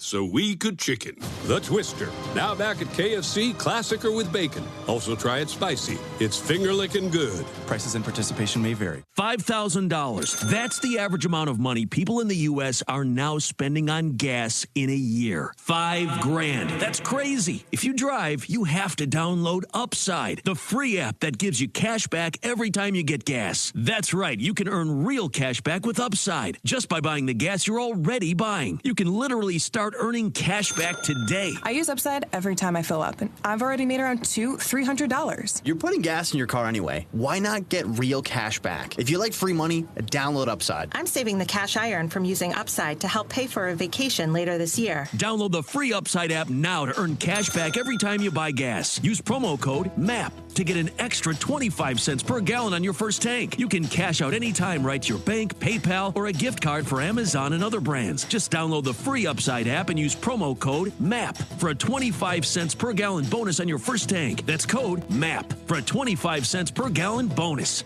so we could chicken. The Twister, now back at KFC, classic or with bacon. Also try it spicy. It's finger-licking good. Prices and participation may vary. $5,000. That's the average amount of money people in the U.S. are now spending on gas in a year. $5,000. That's crazy. If you drive, you have to download Upside, the free app that gives you cash back every time you get gas. That's right. You can earn real cash back with Upside just by buying the gas you're already buying. You can literally start earning cash back today. I use Upside every time I fill up, and I've already made around $300. You're putting gas in your car anyway. Why not get real cash back? If you like free money, download Upside. I'm saving the cash I earn from using Upside to help pay for a vacation later this year. Download the free Upside app now to earn cash back every time you buy gas. Use promo code MAP to get an extra 25 cents per gallon on your first tank. You can cash out anytime right to your bank, PayPal, or a gift card for Amazon and other brands. Just download the free Upside app and use promo code MAP for a 25 cents per gallon bonus on your first tank. That's code MAP for a 25 cents per gallon bonus.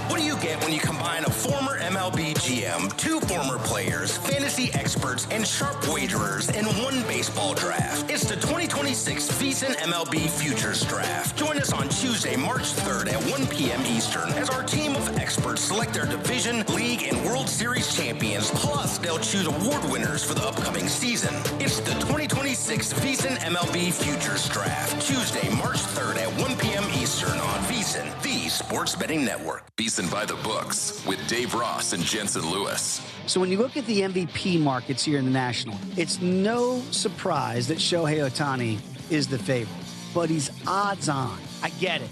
What do you get when you combine a former MLB GM, two former players, fantasy experts, and sharp wagerers in one baseball draft? It's the 2026 VSiN MLB Futures Draft. Join us on Tuesday, March 3rd at 1 p.m. Eastern as our team of experts select their division, league, and World Series champions. Plus, they'll choose award winners for the upcoming season. It's the 2026 VSiN MLB Futures Draft. Tuesday, March 3rd at 1 p.m. Eastern on VSiN, the Sports Betting Network. VSiN by the books with Dave Ross and Jensen Lewis. So when you look at the MVP markets here in the National, it's no surprise that Shohei Ohtani is the favorite, but he's odds on. I get it.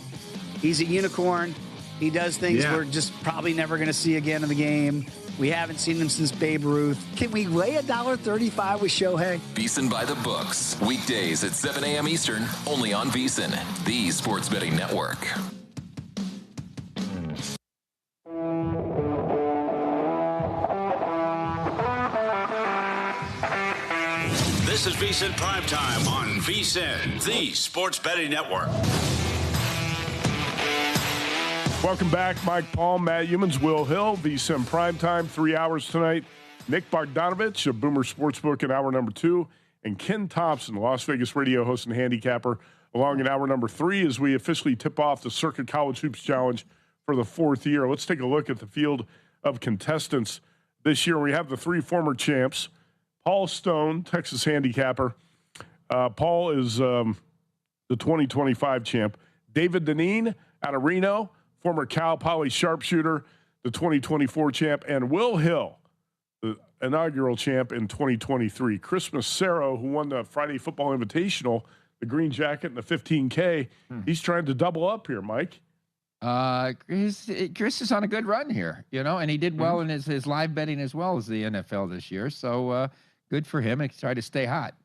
He's a unicorn. He does things we're just probably never going to see again in the game. We haven't seen him since Babe Ruth. Can we lay $1.35 with Shohei? VSiN by the books, weekdays at 7 a.m. Eastern, only on VSiN, the Sports Betting Network. This is VSiN Primetime on VSiN, the Sports Betting Network. Welcome back. Mike Palm, Matt Humans, Will Hill, VSiN Primetime, 3 hours tonight. Nick Bogdanovich of Boomer Sportsbook in hour number 2, and Ken Thompson, Las Vegas radio host and handicapper, along in hour number 3 as we officially tip off the Circuit College Hoops Challenge for the 4th year. Let's take a look at the field of contestants this year. We have the 3 former champs. Paul Stone, Texas handicapper. Paul is the 2025 champ. David Deneen out of Reno, former Cal Poly sharpshooter, the 2024 champ. And Will Hill, the inaugural champ in 2023. Chris Massaro, who won the Friday Football Invitational, the green jacket and the 15K. He's trying to double up here, Mike. Chris is on a good run here, and he did well in his live betting as well as the NFL this year. So good for him and try to stay hot.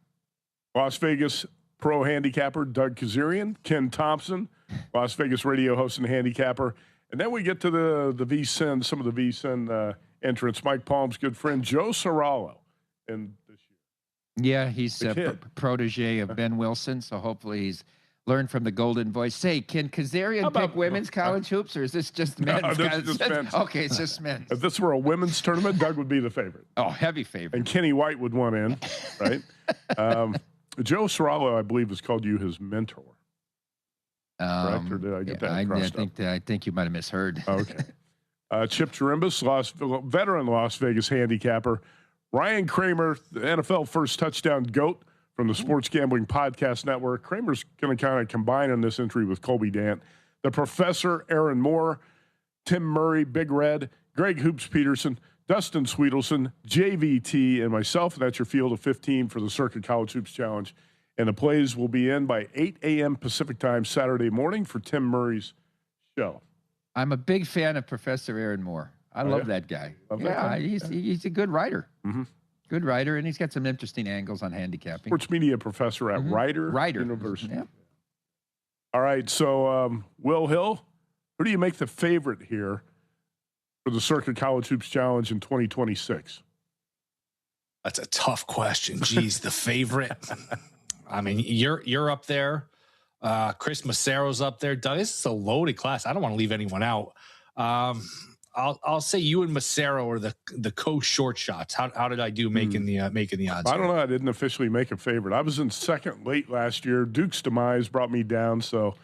Las Vegas pro handicapper Doug Kazarian, Ken Thompson, Las Vegas radio host and handicapper. And then we get to the VSiN, some of the VSiN entrants. Mike Palm's good friend Joe Sorallo in this year. Yeah, he's a protege of Ben Wilson, so hopefully he's learned from the golden voice. Say, can Kazarian pick women's college hoops, or is this just men's? No, this is just men's. Okay, it's just men's. If this were a women's tournament, Doug would be the favorite. Oh, heavy favorite. And Kenny White would want in, right? Joe Sorallo, I believe, has called you his mentor. Correct, or did I get that crossed up? I think you might have misheard. Okay. Chip Chirimbus, veteran Las Vegas handicapper. Ryan Kramer, the NFL first touchdown GOAT from the Sports Gambling Podcast Network. Kramer's going to kind of combine in this entry with Colby Dant. The Professor, Aaron Moore, Tim Murray, Big Red, Greg Hoops Peterson, Dustin Sweetelson, JVT, and myself. And that's your field of 15 for the Circuit College Hoops Challenge. And the plays will be in by 8 a.m. Pacific time Saturday morning for Tim Murray's show. I'm a big fan of Professor Aaron Moore. I love that guy. He's a good writer. Good writer, and he's got some interesting angles on handicapping. Sports media professor at Rider University. Yeah. All right, so Will Hill, who do you make the favorite here for the Circuit College Hoops Challenge in 2026? That's a tough question. Geez, the favorite. I mean, you're up there. Chris Massaro's up there. Doug, this is a loaded class. I don't want to leave anyone out. I'll say you and Massaro are the co-short shots. How did I do making the odds? I don't know. I didn't officially make a favorite. I was in second late last year. Duke's demise brought me down. So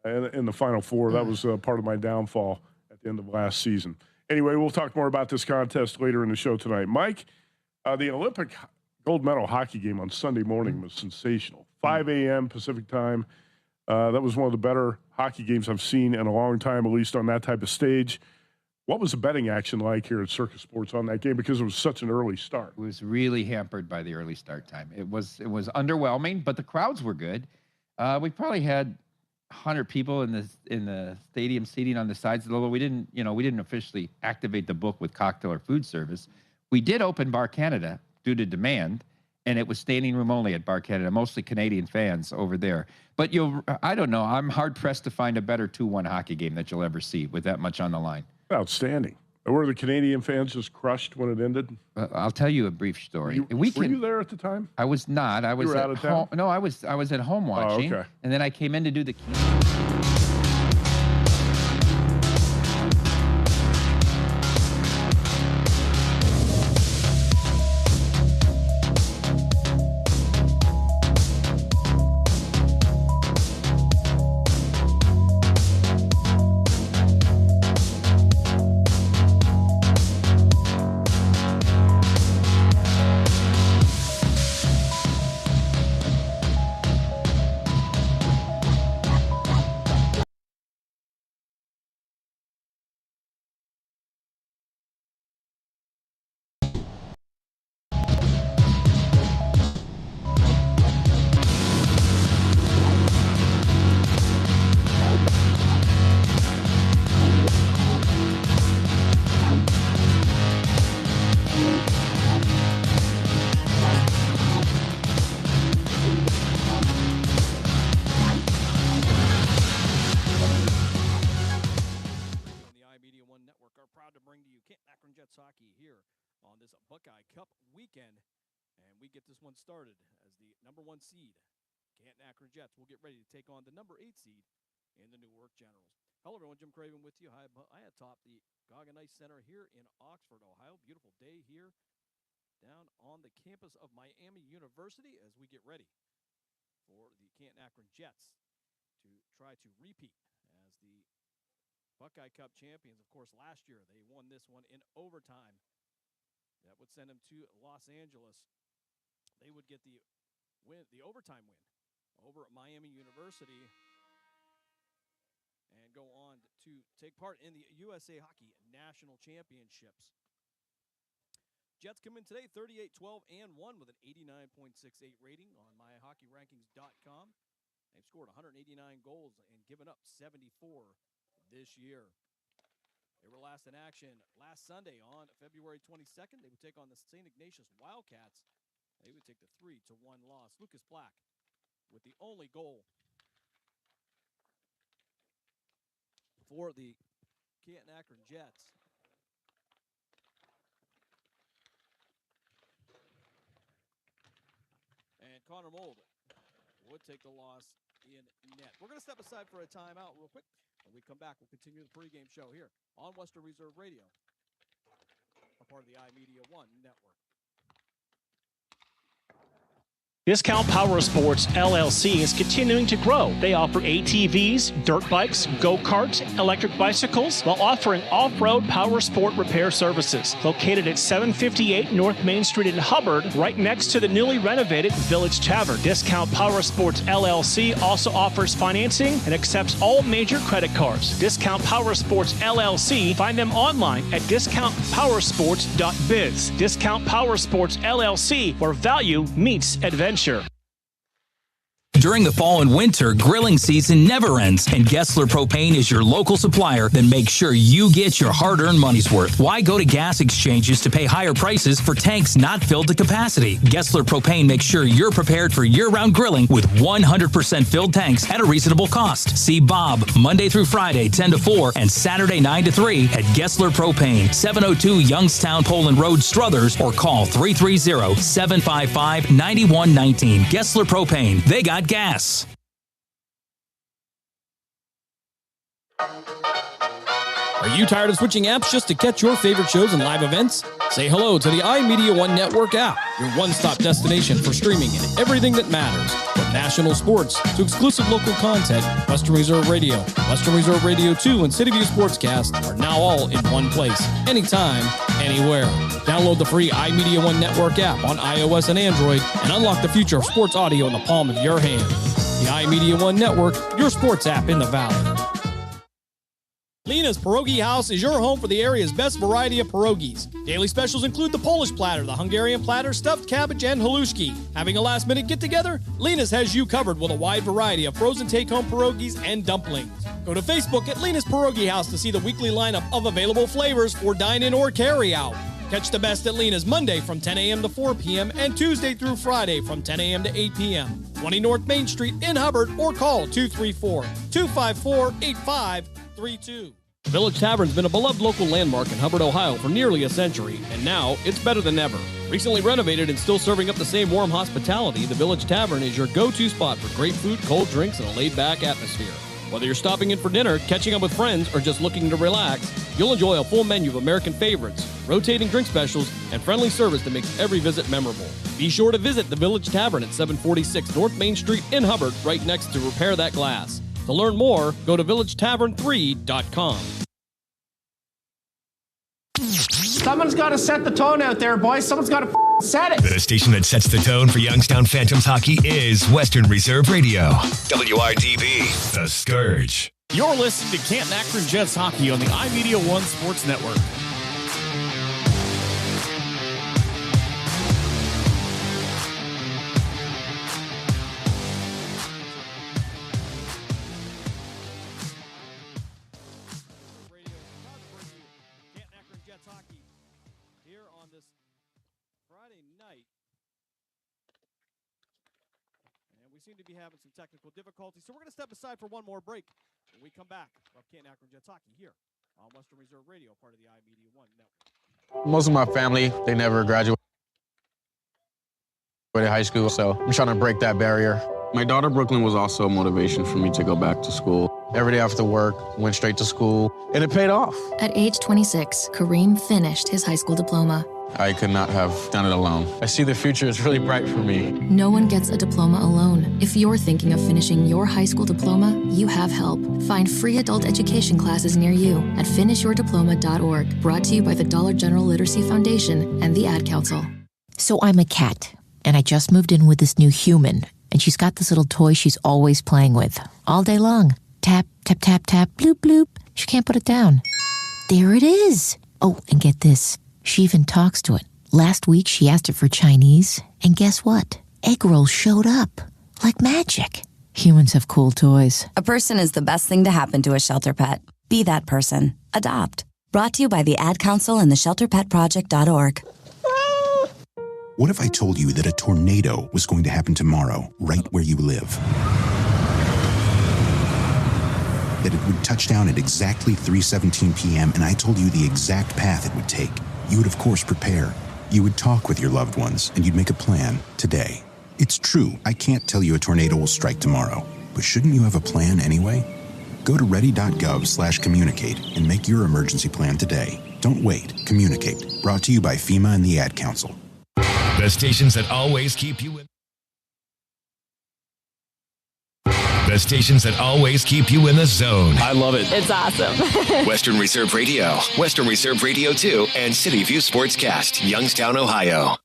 in the Final Four, that was part of my downfall at the end of last season. Anyway, we'll talk more about this contest later in the show tonight. Mike, the Olympic gold medal hockey game on Sunday morning was sensational. 5 a.m. Pacific time. That was one of the better hockey games I've seen in a long time, at least on that type of stage. What was the betting action like here at Circus Sports on that game? Because it was such an early start. It was really hampered by the early start time. It was underwhelming, but the crowds were good. We probably had 100 people in the stadium seating on the sides. Although we didn't officially activate the book with cocktail or food service. We did open Bar Canada due to demand, and it was standing room only at Bar Canada, mostly Canadian fans over there. But I don't know. I'm hard pressed to find a better 2-1 hockey game that you'll ever see with that much on the line. Outstanding. Were the Canadian fans just crushed when it ended? I'll tell you a brief story. Were you there at the time? I was not. I was you were out of town? No, I was at home watching. Oh, okay. And then I came in to do the hockey here on this Buckeye Cup weekend, and we get this one started as the number 1 seed. Canton Akron Jets will get ready to take on the number 8 seed in the Newark Generals. Hello everyone, Jim Craven with you. I atop the Goggin Ice Center here in Oxford, Ohio. Beautiful day here down on the campus of Miami University as we get ready for the Canton Akron Jets to try to repeat as the Buckeye Cup champions. Of course, last year they won this one in overtime. That would send them to Los Angeles. They would get the overtime win over at Miami University and go on to take part in the USA Hockey National Championships. Jets come in today 38-12-1 with an 89.68 rating on myhockeyrankings.com. They've scored 189 goals and given up 74 this year. They were last in action last Sunday on February 22nd. They would take on the St. Ignatius Wildcats. They would take the 3-1 loss. Lucas Black with the only goal for the Canton Akron Jets. And Connor Mold would take the loss in net. We're going to step aside for a timeout real quick. When we come back, we'll continue the pregame show here on Western Reserve Radio, a part of the iMedia One network. Discount Power Sports LLC is continuing to grow. They offer ATVs, dirt bikes, go-karts, electric bicycles, while offering off-road power sport repair services. Located at 758 North Main Street in Hubbard, right next to the newly renovated Village Tavern. Discount Power Sports LLC also offers financing and accepts all major credit cards. Discount Power Sports LLC. Find them online at discountpowersports.biz. Discount Power Sports LLC, where value meets adventure. During the fall and winter, grilling season never ends, and Gessler Propane is your local supplier that makes sure you get your hard-earned money's worth. Why go to gas exchanges to pay higher prices for tanks not filled to capacity? Gessler Propane makes sure you're prepared for year-round grilling with 100% filled tanks at a reasonable cost. See Bob Monday through Friday, 10 to 4, and Saturday, 9 to 3 at Gessler Propane, 702 Youngstown Poland Road, Struthers, or call 330-755-9119. Gessler Propane. They got gas. Are you tired of switching apps just to catch your favorite shows and live events? Say hello to the iMedia One Network app, your one-stop destination for streaming and everything that matters. From national sports to exclusive local content, Western Reserve Radio, Western Reserve Radio 2, and CityView Sportscast are now all in one place, anytime, anywhere. Download the free iMedia One Network app on iOS and Android and unlock the future of sports audio in the palm of your hand. The iMedia One Network, your sports app in the Valley. Lena's Pierogi House is your home for the area's best variety of pierogies. Daily specials include the Polish platter, the Hungarian platter, stuffed cabbage, and halushki. Having a last-minute get-together? Lena's has you covered with a wide variety of frozen take-home pierogies and dumplings. Go to Facebook at Lena's Pierogi House to see the weekly lineup of available flavors for dine-in or carry-out. Catch the best at Lena's Monday from 10 a.m. to 4 p.m. and Tuesday through Friday from 10 a.m. to 8 p.m. 20 North Main Street in Hubbard or call 234-254-8532. Village Tavern's been a beloved local landmark in Hubbard, Ohio for nearly a century, and now it's better than ever. Recently renovated and still serving up the same warm hospitality, the Village Tavern is your go-to spot for great food, cold drinks, and a laid-back atmosphere. Whether you're stopping in for dinner, catching up with friends, or just looking to relax, you'll enjoy a full menu of American favorites, rotating drink specials, and friendly service that makes every visit memorable. Be sure to visit the Village Tavern at 746 North Main Street in Hubbard, right next to Repair That Glass. To learn more, go to villagetavern3.com. Someone's got to set the tone out there, boys. Someone's got to set it. The station that sets the tone for Youngstown Phantoms hockey is Western Reserve Radio. WRDB, The Scourge. You're listening to Canton Akron Jets hockey on the iMedia One Sports Network. Seem to be having some technical difficulties, so we're going to step aside for one more break. When we come back, we'll have Canton Akron Jets hockey here on Western Reserve Radio, part of the iMedia One Network. Most of my family, they never graduated high school, so I'm trying to break that barrier. My daughter Brooklyn was also a motivation for me to go back to school. Every day after work, went straight to school, and it paid off. At age 26, Kareem finished his high school diploma. I could not have done it alone. I see the future is really bright for me. No one gets a diploma alone. If you're thinking of finishing your high school diploma, you have help. Find free adult education classes near you at finishyourdiploma.org. Brought to you by the Dollar General Literacy Foundation and the Ad Council. So I'm a cat, and I just moved in with this new human, and she's got this little toy she's always playing with, all day long. Tap, tap, tap, tap, bloop, bloop. She can't put it down. There it is. Oh, and get this. She even talks to it. Last week, she asked it for Chinese, and guess what? Egg rolls showed up. Like magic. Humans have cool toys. A person is the best thing to happen to a shelter pet. Be that person. Adopt. Brought to you by the Ad Council and the ShelterPetProject.org. What if I told you that a tornado was going to happen tomorrow, right where you live? That it would touch down at exactly 3:17 p.m., and I told you the exact path it would take. You would, of course, prepare. You would talk with your loved ones, and you'd make a plan today. It's true, I can't tell you a tornado will strike tomorrow, but shouldn't you have a plan anyway? Go to ready.gov/communicate and make your emergency plan today. Don't wait. Communicate. Brought to you by FEMA and the Ad Council. The stations that always keep you in. The stations that always keep you in the zone. I love it. It's awesome. Western Reserve Radio, Western Reserve Radio 2, and CityView Sportscast, Youngstown, Ohio.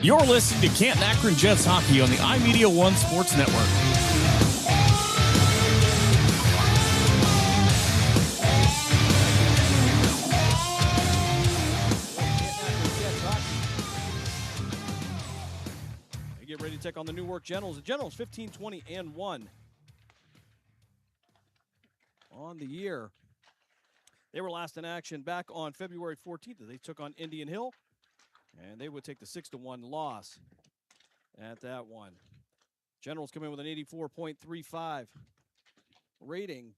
You're listening to Canton Akron Jets hockey on the iMedia One Sports Network. Get ready to take on the Newark Generals. The Generals 15-20-1 on the year. They were last in action back on February 14th. They took on Indian Hill, and they would take the 6-1 loss at that one. Generals come in with an 84.35 rating.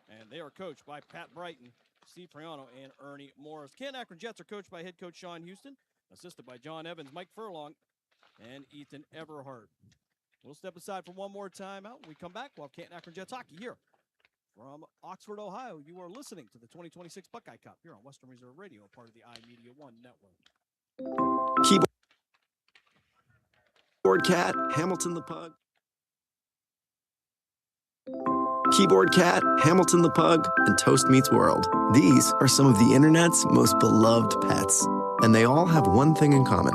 And they are coached by Pat Brighton, Steve Priano, and Ernie Morris. Canton Akron Jets are coached by head coach Sean Houston, assisted by John Evans, Mike Furlong, and Ethan Everhart. We'll step aside for one more time out. When we come back, we'll have Canton Akron Jets hockey here from Oxford, Ohio. You are listening to the 2026 Buckeye Cup here on Western Reserve Radio, part of the iMedia One network. Keyboard Cat, Hamilton the Pug. Keyboard Cat, Hamilton the Pug, and Toast Meets World. These are some of the internet's most beloved pets. And they all have one thing in common.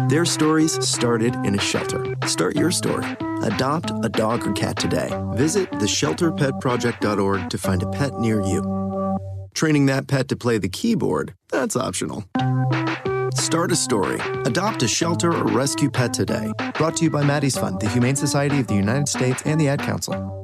Their stories started in a shelter. Start your story. Adopt a dog or cat today. Visit theshelterpetproject.org to find a pet near you. Training that pet to play the keyboard, that's optional. Start a story. Adopt a shelter or rescue pet today. Brought to you by Maddie's Fund, the Humane Society of the United States, and the Ad Council.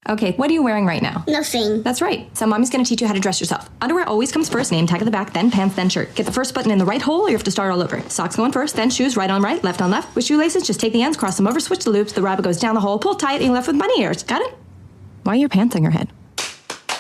Okay, what are you wearing right now? Nothing. That's right. So mommy's going to teach you how to dress yourself. Underwear always comes first, name tag at the back, then pants, then shirt. Get the first button in the right hole or you have to start all over. Socks going first, then shoes, right on right, left on left. With shoelaces, just take the ends, cross them over, switch the loops, the rabbit goes down the hole, pull tight, and you're left with bunny ears. Got it? Why are your pants on your head?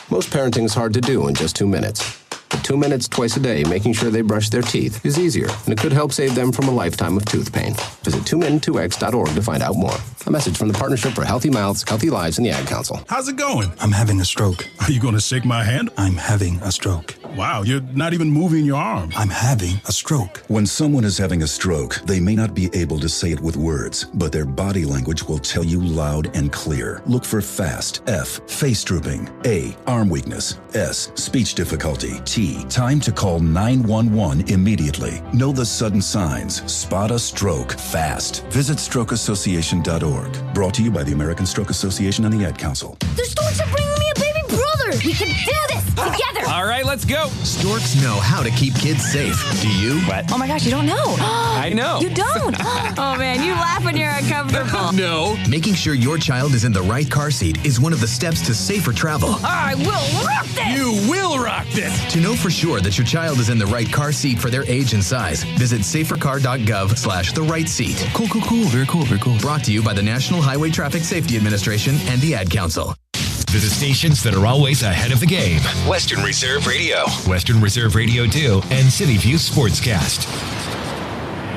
Most parenting is hard to do in just 2 minutes. But 2 minutes twice a day making sure they brush their teeth is easier, and it could help save them from a lifetime of tooth pain. Visit 2min2x.org to find out more. A message from the Partnership for Healthy Mouths, Healthy Lives, and the Ad Council. How's it going? I'm having a stroke. Are you going to shake my hand? I'm having a stroke. Wow, you're not even moving your arm. I'm having a stroke. When someone is having a stroke, they may not be able to say it with words, but their body language will tell you loud and clear. Look for FAST. F, face drooping. A, arm weakness. S, speech difficulty. T, time to call 911 immediately. Know the sudden signs. Spot a stroke fast. Visit strokeassociation.org. Brought to you by the American Stroke Association and the Ad Council. The storks are bringing me a baby brother. We can do this together. All right, let's go. Storks know how to keep kids safe. Do you? What? Oh my gosh, you don't know. I know. You don't? Oh man, you laugh when you're uncomfortable. No. Making sure your child is in the right car seat is one of the steps to safer travel. I will rock this. You will rock this. To know for sure that your child is in the right car seat for their age and size, visit safercar.gov/the right seat. Cool. Very cool. Brought to you by the National Highway Traffic Safety Administration and the Ad Council. To the stations that are always ahead of the game. Western Reserve Radio, Western Reserve Radio 2, and City View Sportscast.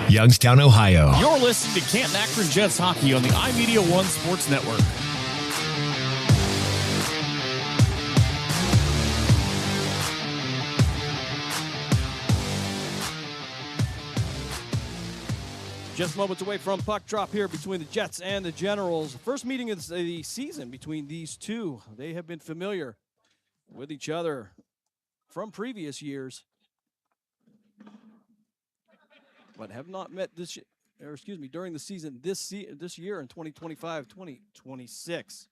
Youngstown, Ohio. You're listening to Canton Akron Jets hockey on the iMedia One Sports Network. Just moments away from puck drop here between the Jets and the Generals. First meeting of the season between these two. They have been familiar with each other from previous years, but have not met during the season this year in 2025-2026.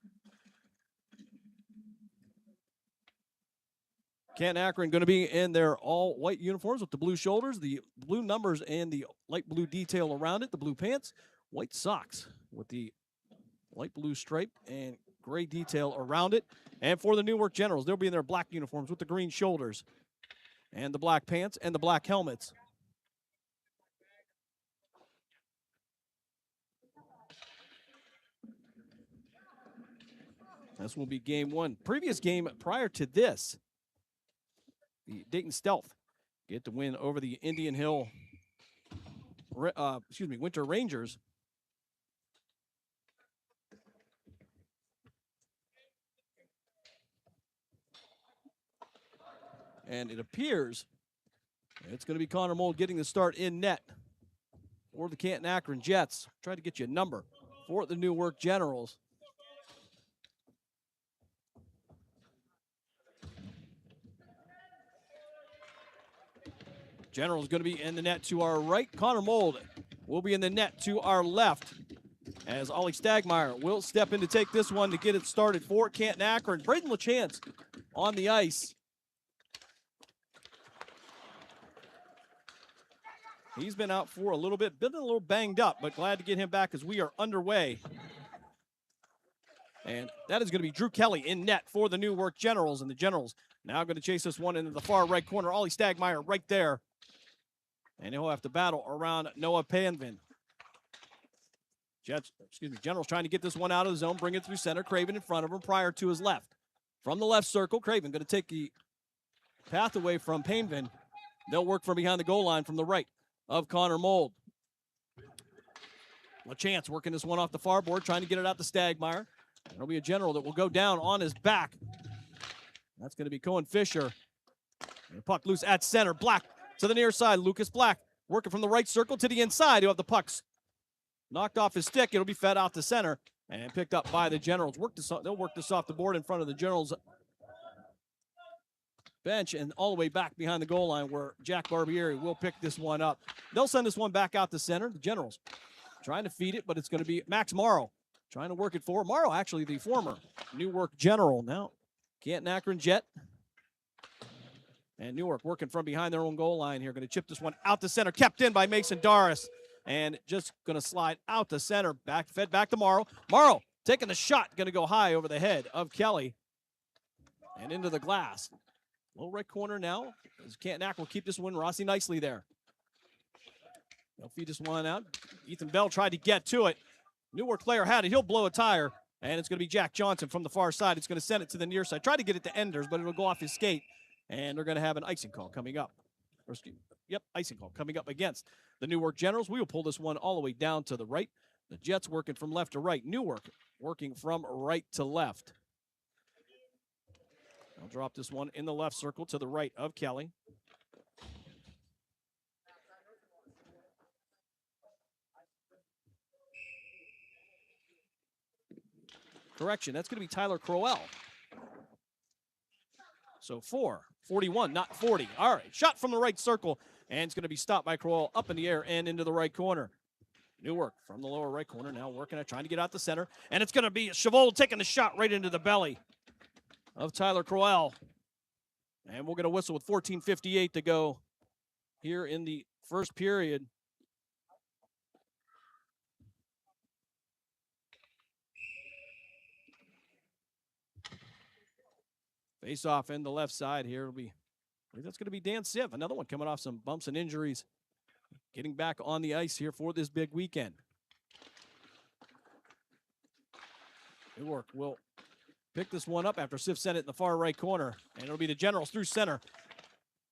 Canton Akron going to be in their all-white uniforms with the blue shoulders, the blue numbers, and the light blue detail around it, the blue pants, white socks with the light blue stripe and gray detail around it. And for the Newark Generals, they'll be in their black uniforms with the green shoulders and the black pants and the black helmets. This will be game one. Previous game prior to this, the Dayton Stealth get the win over the Indian Hill, Winter Rangers. And it appears it's going to be Connor Mold getting the start in net for the Canton Akron Jets. Try to get you a number for the Newark Generals. General's going to be in the net to our right. Connor Mold will be in the net to our left as Ollie Stagmeyer will step in to take this one to get it started for Canton Akron. Braden LaChance on the ice. He's been out for a little bit, been a little banged up, but glad to get him back as we are underway. And that is going to be Drew Kelly in net for the Newark Generals, and the Generals now going to chase this one into the far right corner. Ollie Stagmeyer right there. And he'll have to battle around Noah Panvin. Generals trying to get this one out of the zone, bring it through center. Craven in front of him prior to his left. From the left circle, Craven going to take the path away from Panvin. They'll work from behind the goal line from the right of Connor Mold. LaChance working this one off the far board, trying to get it out to Stagmeyer. It'll be a general that will go down on his back. That's going to be Cohen Fisher. And the puck loose at center. Black to the near side. Lucas Black working from the right circle to the inside. He'll have the pucks knocked off his stick. It'll be fed out to center and picked up by the Generals. They'll work this off the board in front of the Generals bench and all the way back behind the goal line where Jack Barbieri will pick this one up. They'll send this one back out to center. The Generals trying to feed it, but it's going to be Max Morrow trying to work it forward. Morrow, actually the former Newark General. Now, Canton Akron Jet. And Newark working from behind their own goal line here. Going to chip this one out to center. Kept in by Mason Doris. And just going to slide out to center. Fed back to Morrow. Morrow taking the shot. Going to go high over the head of Kelly. And into the glass. Low right corner now. As Canton Akron will keep this one. Rossi nicely there. They'll feed this one out. Ethan Bell tried to get to it. Newark player had it. He'll blow a tire. And it's going to be Jack Johnson from the far side. It's going to send it to the near side. Try to get it to Enders, but it'll go off his skate. And they're going to have an icing call coming up. Icing call coming up against the Newark Generals. We will pull this one all the way down to the right. The Jets working from left to right. Newark working from right to left. I'll drop this one in the left circle to the right of Kelly. Correction, that's going to be Tyler Crowell. So 41, not 40. All right, shot from the right circle, and it's going to be stopped by Crowell up in the air and into the right corner. Newark from the lower right corner now working at trying to get out the center, and it's going to be Chavold taking the shot right into the belly of Tyler Crowell. And we'll get a whistle with 14:58 to go here in the first period. Face off in the left side here. That's going to be Dan Siv, another one coming off some bumps and injuries. Getting back on the ice here for this big weekend. Newark will pick this one up after Siv sent it in the far right corner. And it'll be the Generals through center.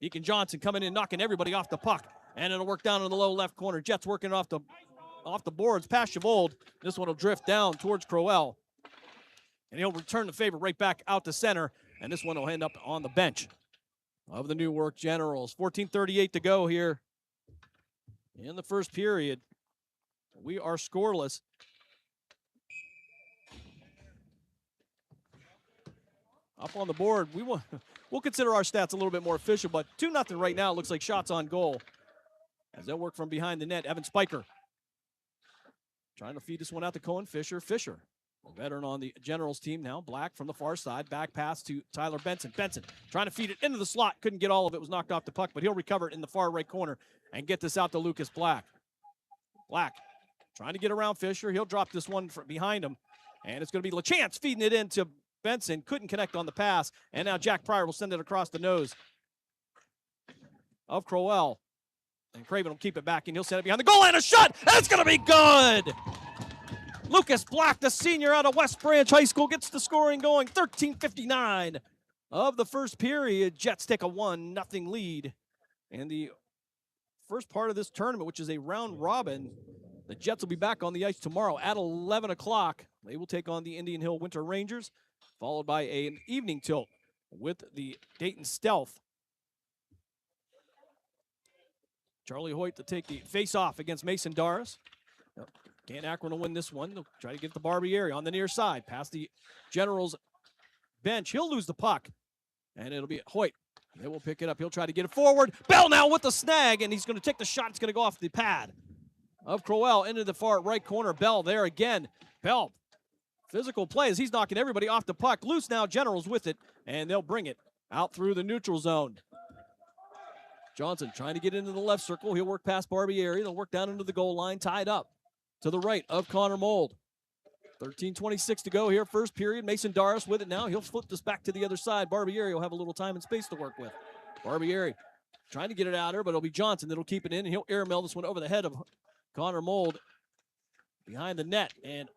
Deacon Johnson coming in, knocking everybody off the puck. And it'll work down in the low left corner. Jets working off the boards past Chavold. This one will drift down towards Crowell. And he'll return the favor right back out to center. And this one will end up on the bench of the Newark Generals. 14:38 to go here in the first period. We are scoreless. Up on the board, we'll consider our stats a little bit more official, but 2-0 right now. It looks like shots on goal. As they'll work from behind the net, Evan Spiker trying to feed this one out to Cohen Fisher. Fisher, a veteran on the Generals team now. Black from the far side. Back pass to Tyler Benson. Benson trying to feed it into the slot. Couldn't get all of it. Was knocked off the puck, but he'll recover it in the far right corner and get this out to Lucas Black. Black trying to get around Fisher. He'll drop this one behind him. And it's going to be LaChance feeding it into Benson. Couldn't connect on the pass. And now Jack Pryor will send it across the nose of Crowell. And Craven will keep it back, and he'll set it behind the goal line. A shot, and it's going to be good. Lucas Black, the senior out of West Branch High School, gets the scoring going. 13:59 of the first period. Jets take a 1-0 lead. And the first part of this tournament, which is a round robin, the Jets will be back on the ice tomorrow at 11 o'clock. They will take on the Indian Hill Winter Rangers, followed by an evening tilt with the Dayton Stealth. Charlie Hoyt to take the face-off against Mason Doris. Canton Akron will win this one. They'll try to get the Barbieri on the near side. Past the Generals bench. He'll lose the puck. And it'll be Hoyt. They will pick it up. He'll try to get it forward. Bell now with the snag, and he's going to take the shot. It's going to go off the pad of Crowell into the far right corner. Bell there again. Bell, physical play as he's knocking everybody off the puck. Loose now, Generals with it, and they'll bring it out through the neutral zone. Johnson trying to get into the left circle. He'll work past Barbieri. They'll work down into the goal line, tied up to the right of Connor Mold. 13:26 to go here, first period. Mason Doris with it now. He'll flip this back to the other side. Barbieri will have a little time and space to work with. Barbieri trying to get it out here, but it'll be Johnson that'll keep it in, and he'll airmail this one over the head of Connor Mold behind the net. And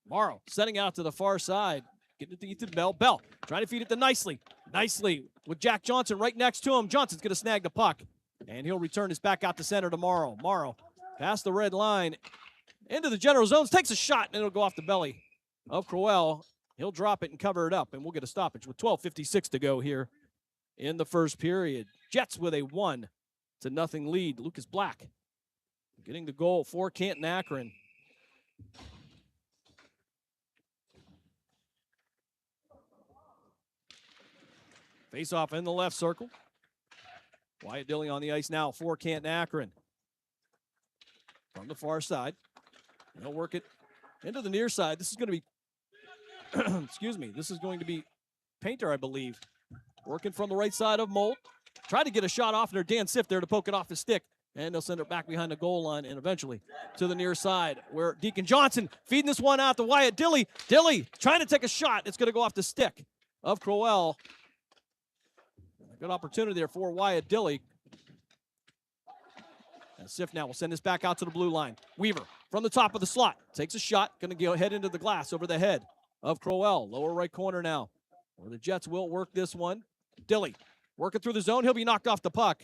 Morrow setting out to the far side. Getting it to Ethan Bell. Bell trying to feed it to Nicely. Nicely with Jack Johnson right next to him. Johnson's going to snag the puck. And he'll return this back out to center to Morrow. Morrow past the red line. into the general zones, takes a shot, and it'll go off the belly of Crowell. He'll drop it and cover it up, and we'll get a stoppage with 12:56 to go here in the first period. Jets with a 1-0 lead. Lucas Black getting the goal for Canton Akron. Face off in the left circle. Wyatt Dilley on the ice now for Canton Akron. From the far side. They'll work it into the near side. This is going to be, excuse me, this is going to be Painter, I believe. Working from the right side of Molt. Tried to get a shot off there. Dan Siff there to poke it off his stick. And they'll send it back behind the goal line and eventually to the near side where Deacon Johnson feeding this one out to Wyatt Dilley. Dilley trying to take a shot. It's going to go off the stick of Crowell. Good opportunity there for Wyatt Dilley. And Siff now will send this back out to the blue line. Weaver from the top of the slot. Takes a shot. Going to go head into the glass over the head of Crowell. Lower right corner now. Where the Jets will work this one. Dilley working through the zone. He'll be knocked off the puck.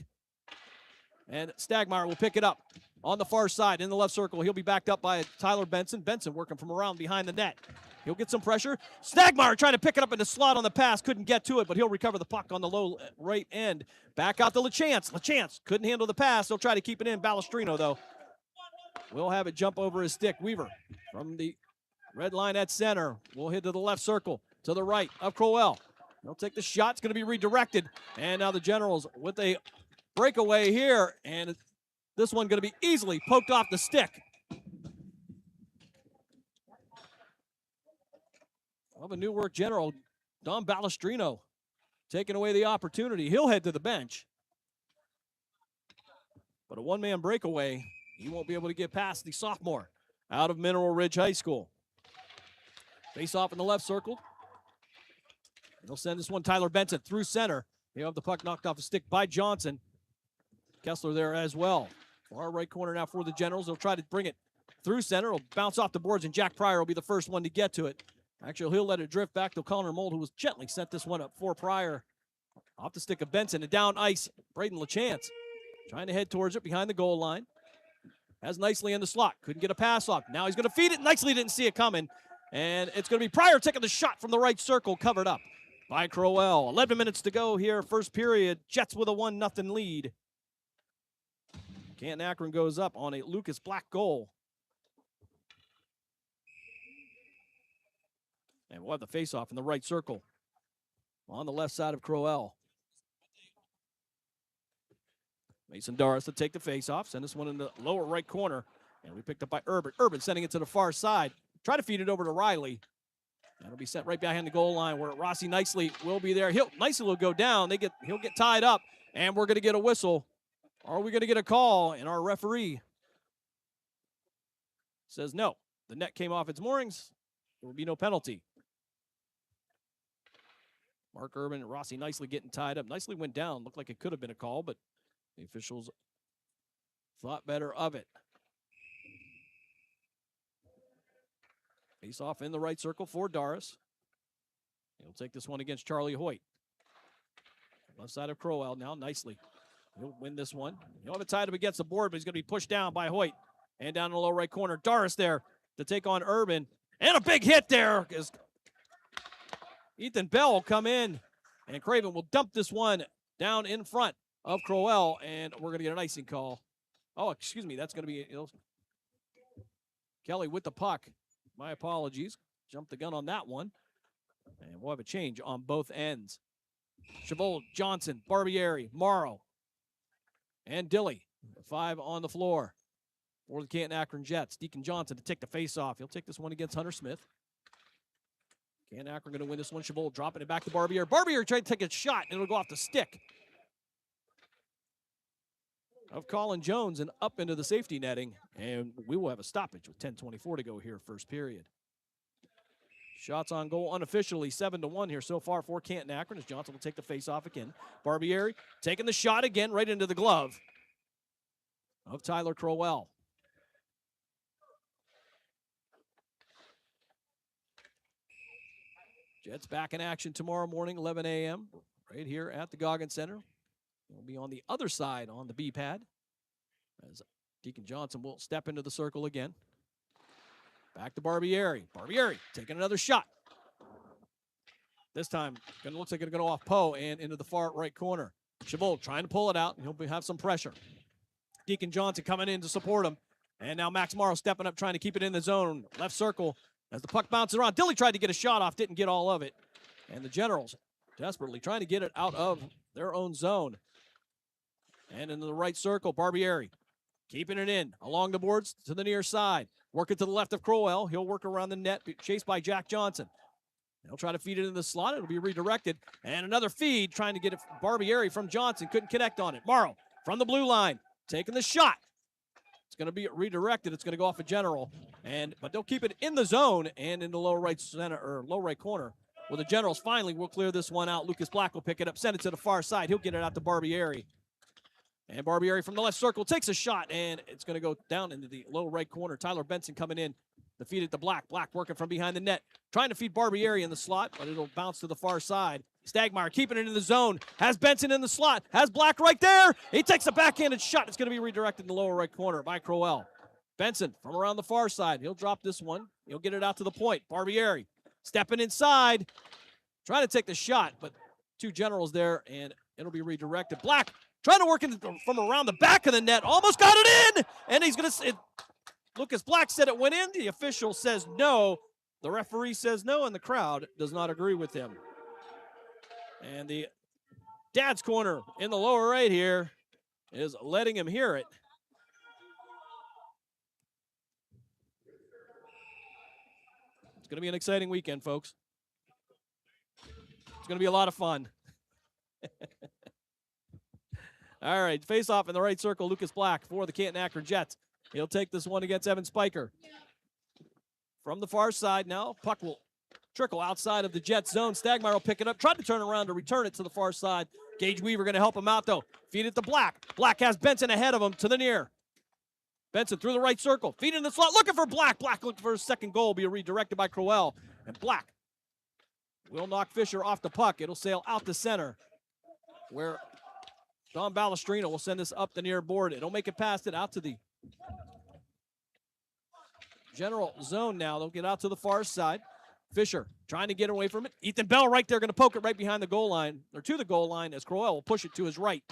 And Stagmeyer will pick it up on the far side in the left circle. He'll be backed up by Tyler Benson. Benson working from around behind the net. He'll get some pressure. Stagmeyer trying to pick it up in the slot on the pass. Couldn't get to it, but he'll recover the puck on the low right end. Back out to LaChance. LaChance couldn't handle the pass. He'll try to keep it in. Balestrino, though, will have it jump over his stick. Weaver from the red line at center. Will hit to the left circle to the right of Crowell. He'll take the shot. It's going to be redirected. And now the Generals with a breakaway here. And this one going to be easily poked off the stick of a Newark General, Don Balestrino, taking away the opportunity. He'll head to the bench. But a one-man breakaway, he won't be able to get past the sophomore out of Mineral Ridge High School. Face off in the left circle. They'll send this one, Tyler Benson, through center. He'll have the puck knocked off the stick by Johnson. Kessler there as well. Far right corner now for the Generals. They'll try to bring it through center. It'll bounce off the boards, and Jack Pryor will be the first one to get to it. Actually, he'll let it drift back to Connor Mold, who was gently sent this one up for Pryor. Off the stick of Benson and down ice, Braden LaChance. Trying to head towards it behind the goal line. Has Nicely in the slot. Couldn't get a pass off. Now he's going to feed it. Nicely didn't see it coming. And it's going to be Pryor taking the shot from the right circle, covered up by Crowell. 11 minutes to go here, first period. Jets with a 1-0 lead. Canton Akron goes up on a Lucas Black goal. And we'll have the face-off in the right circle on the left side of Crowell. Mason Doris to take the face-off. Send this one in the lower right corner. And we picked up by Urban. Urban sending it to the far side. Try to feed it over to Riley. And it'll be sent right behind the goal line where Rossi Nicely will be there. Nicely will go down. He'll get tied up. And we're going to get a whistle. Are we going to get a call? And our referee says no. The net came off its moorings. There will be no penalty. Mark Urban and Rossi Nicely getting tied up. Nicely went down. Looked like it could have been a call, but the officials thought better of it. Face off in the right circle for Doris. He'll take this one against Charlie Hoyt. Left side of Crowell now, Nicely. He'll win this one. He'll have it tied up against the board, but he's going to be pushed down by Hoyt. And down in the low right corner, Doris there to take on Urban. And a big hit there as Ethan Bell will come in. And Craven will dump this one down in front of Crowell. And we're going to get an icing call. Oh, excuse me. That's going to be Kelly with the puck. My apologies. Jumped the gun on that one. And we'll have a change on both ends. Chabot, Johnson, Barbieri, Morrow, and Dilley. 5 on the floor for the Canton Akron Jets. Deacon Johnson to take the face-off. He'll take this one against Hunter Smith. Canton Akron going to win this one. Chabot dropping it back to Barbieri. Barbieri trying to take a shot, and it'll go off the stick of Colin Jones and up into the safety netting. And we will have a stoppage with 10:24 to go here, first period. Shots on goal unofficially 7-1 here so far for Canton Akron as Johnson will take the face-off again. Barbieri taking the shot again right into the glove of Tyler Crowell. Jets back in action tomorrow morning, 11 a.m. right here at the Goggins Center. We'll be on the other side on the B-pad as Deacon Johnson will step into the circle again. Back to Barbieri. Barbieri taking another shot. This time, looks like it's going to go off Poe and into the far right corner. Chabot trying to pull it out, and he'll have some pressure. Deacon Johnson coming in to support him. And now Max Morrow stepping up, trying to keep it in the zone. Left circle as the puck bounces around. Dilly tried to get a shot off, didn't get all of it. And the Generals desperately trying to get it out of their own zone. And into the right circle, Barbieri keeping it in along the boards to the near side. Working to the left of Crowell. He'll work around the net, chased by Jack Johnson. He'll try to feed it in the slot. It'll be redirected. And another feed, trying to get it Barbieri from Johnson. Couldn't connect on it. Morrow from the blue line, taking the shot. It's going to be redirected. It's going to go off a General. But they'll keep it in the zone and in the low right center or low right corner. Well, the Generals finally will clear this one out. Lucas Black will pick it up, send it to the far side. He'll get it out to Barbieri. And Barbieri from the left circle takes a shot, and it's going to go down into the low right corner. Tyler Benson coming in. The feed it to Black. Black working from behind the net. Trying to feed Barbieri in the slot, but it'll bounce to the far side. Stagmeyer keeping it in the zone. Has Benson in the slot. Has Black right there. He takes a backhanded shot. It's going to be redirected in the lower right corner by Crowell. Benson from around the far side. He'll drop this one. He'll get it out to the point. Barbieri stepping inside. Trying to take the shot, but two Generals there, and it'll be redirected. Black trying to work from around the back of the net. Almost got it in, and he's going to... Lucas Black said it went in. The official says no. The referee says no, and the crowd does not agree with him. And the dad's corner in the lower right here is letting him hear it. It's going to be an exciting weekend, folks. It's going to be a lot of fun. All right, face off in the right circle, Lucas Black for the Canton Akron Jets. He'll take this one against Evan Spiker. From the far side now, puck will trickle outside of the Jets zone. Stagmeyer will pick it up, tried to turn around to return it to the far side. Gage Weaver going to help him out, though. Feed it to Black. Black has Benson ahead of him to the near. Benson through the right circle. Feed it in the slot, looking for Black. Black looking for his second goal, be redirected by Crowell. And Black will knock Fisher off the puck. It'll sail out to center, where Don Balestrino will send this up the near board. It'll make it past it out to the General zone now. They'll get out to the far side. Fisher trying to get away from it. Ethan Bell right there, going to poke it right behind the goal line, or to the goal line, as Crowell will push it to his right.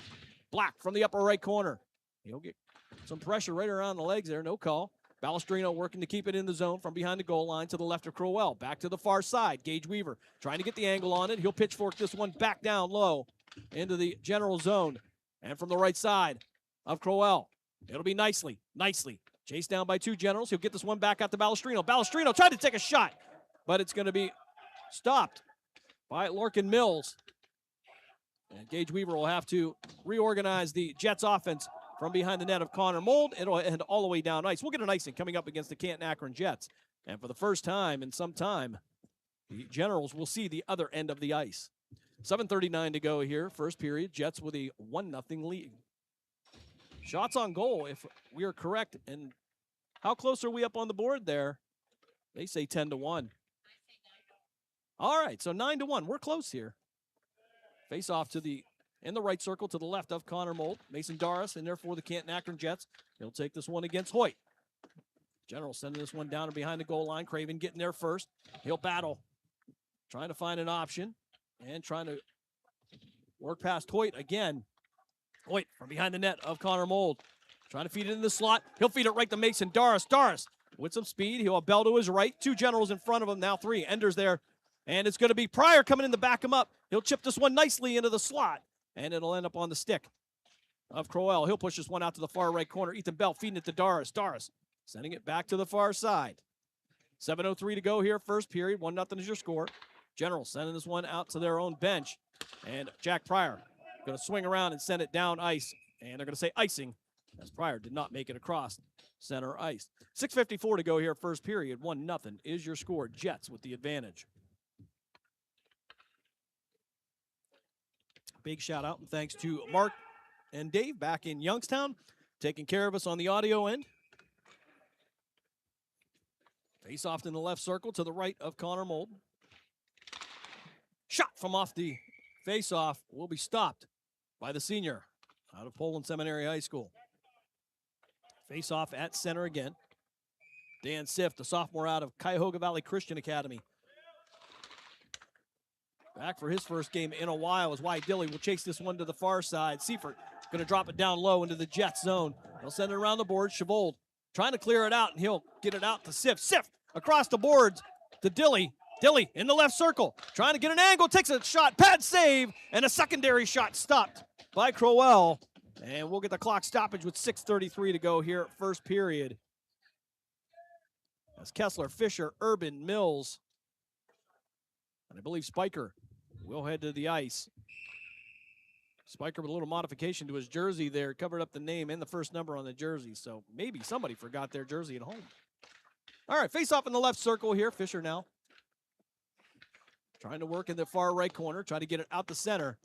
Black from the upper right corner. He'll get some pressure right around the legs there. No call. Balestrino working to keep it in the zone from behind the goal line to the left of Crowell. Back to the far side. Gage Weaver trying to get the angle on it. He'll pitchfork this one back down low into the General zone. And from the right side of Crowell, it'll be nicely. Chased down by two Generals. He'll get this one back out to Balestrino. Balestrino tried to take a shot, but it's going to be stopped by Larkin Mills. And Gage Weaver will have to reorganize the Jets offense from behind the net of Connor Mold. It'll end all the way down ice. We'll get an icing coming up against the Canton Akron Jets. And for the first time in some time, the Generals will see the other end of the ice. 7:39 to go here. First period. Jets with a 1-0 lead. Shots on goal, if we are correct. And how close are we up on the board there? They say 10-1. All right, so 9-1. We're close here. Face off to the in the right circle to the left of Connor Mold. Mason Doris in there for the Canton Akron Jets. He'll take this one against Hoyt. General sending this one down and behind the goal line. Craven getting there first. He'll battle. Trying to find an option and trying to work past Hoyt again. Hoyt from behind the net of Connor Mold. Trying to feed it in the slot. He'll feed it right to Mason Doris. Doris with some speed. He'll have Bell to his right. Two Generals in front of him. Now three. Enders there. And it's going to be Pryor coming in to back him up. He'll chip this one nicely into the slot. And it'll end up on the stick of Crowell. He'll push this one out to the far right corner. Ethan Bell feeding it to Doris. Doris sending it back to the far side. 7:03 to go here. First period. 1-0 is your score. General sending this one out to their own bench. And Jack Pryor going to swing around and send it down ice. And they're going to say icing, as Pryor did not make it across center ice. 6:54 to go here. First period. 1-0 is your score. Jets with the advantage. Big shout out and thanks to Mark and Dave back in Youngstown, taking care of us on the audio end. Face off in the left circle to the right of Connor Mold. Shot from off the face off will be stopped by the senior out of Poland Seminary High School. Face off at center again. Dan Siff, the sophomore out of Cuyahoga Valley Christian Academy. Back for his first game in a while as Wyatt Dilly will chase this one to the far side. Seifert going to drop it down low into the Jets zone. He'll send it around the board. Chavold trying to clear it out, and he'll get it out to Siff. Siff across the boards to Dilly. Dilly in the left circle, trying to get an angle, takes a shot, pad save, and a secondary shot stopped by Crowell. And we'll get the clock stoppage with 6:33 to go here at first period. As Kessler, Fisher, Urban, Mills, and I believe Spiker will head to the ice. Spiker with a little modification to his jersey there, covered up the name and the first number on the jersey, so maybe somebody forgot their jersey at home. All right, face off in the left circle here. Fisher now trying to work in the far right corner, trying to get it out the center,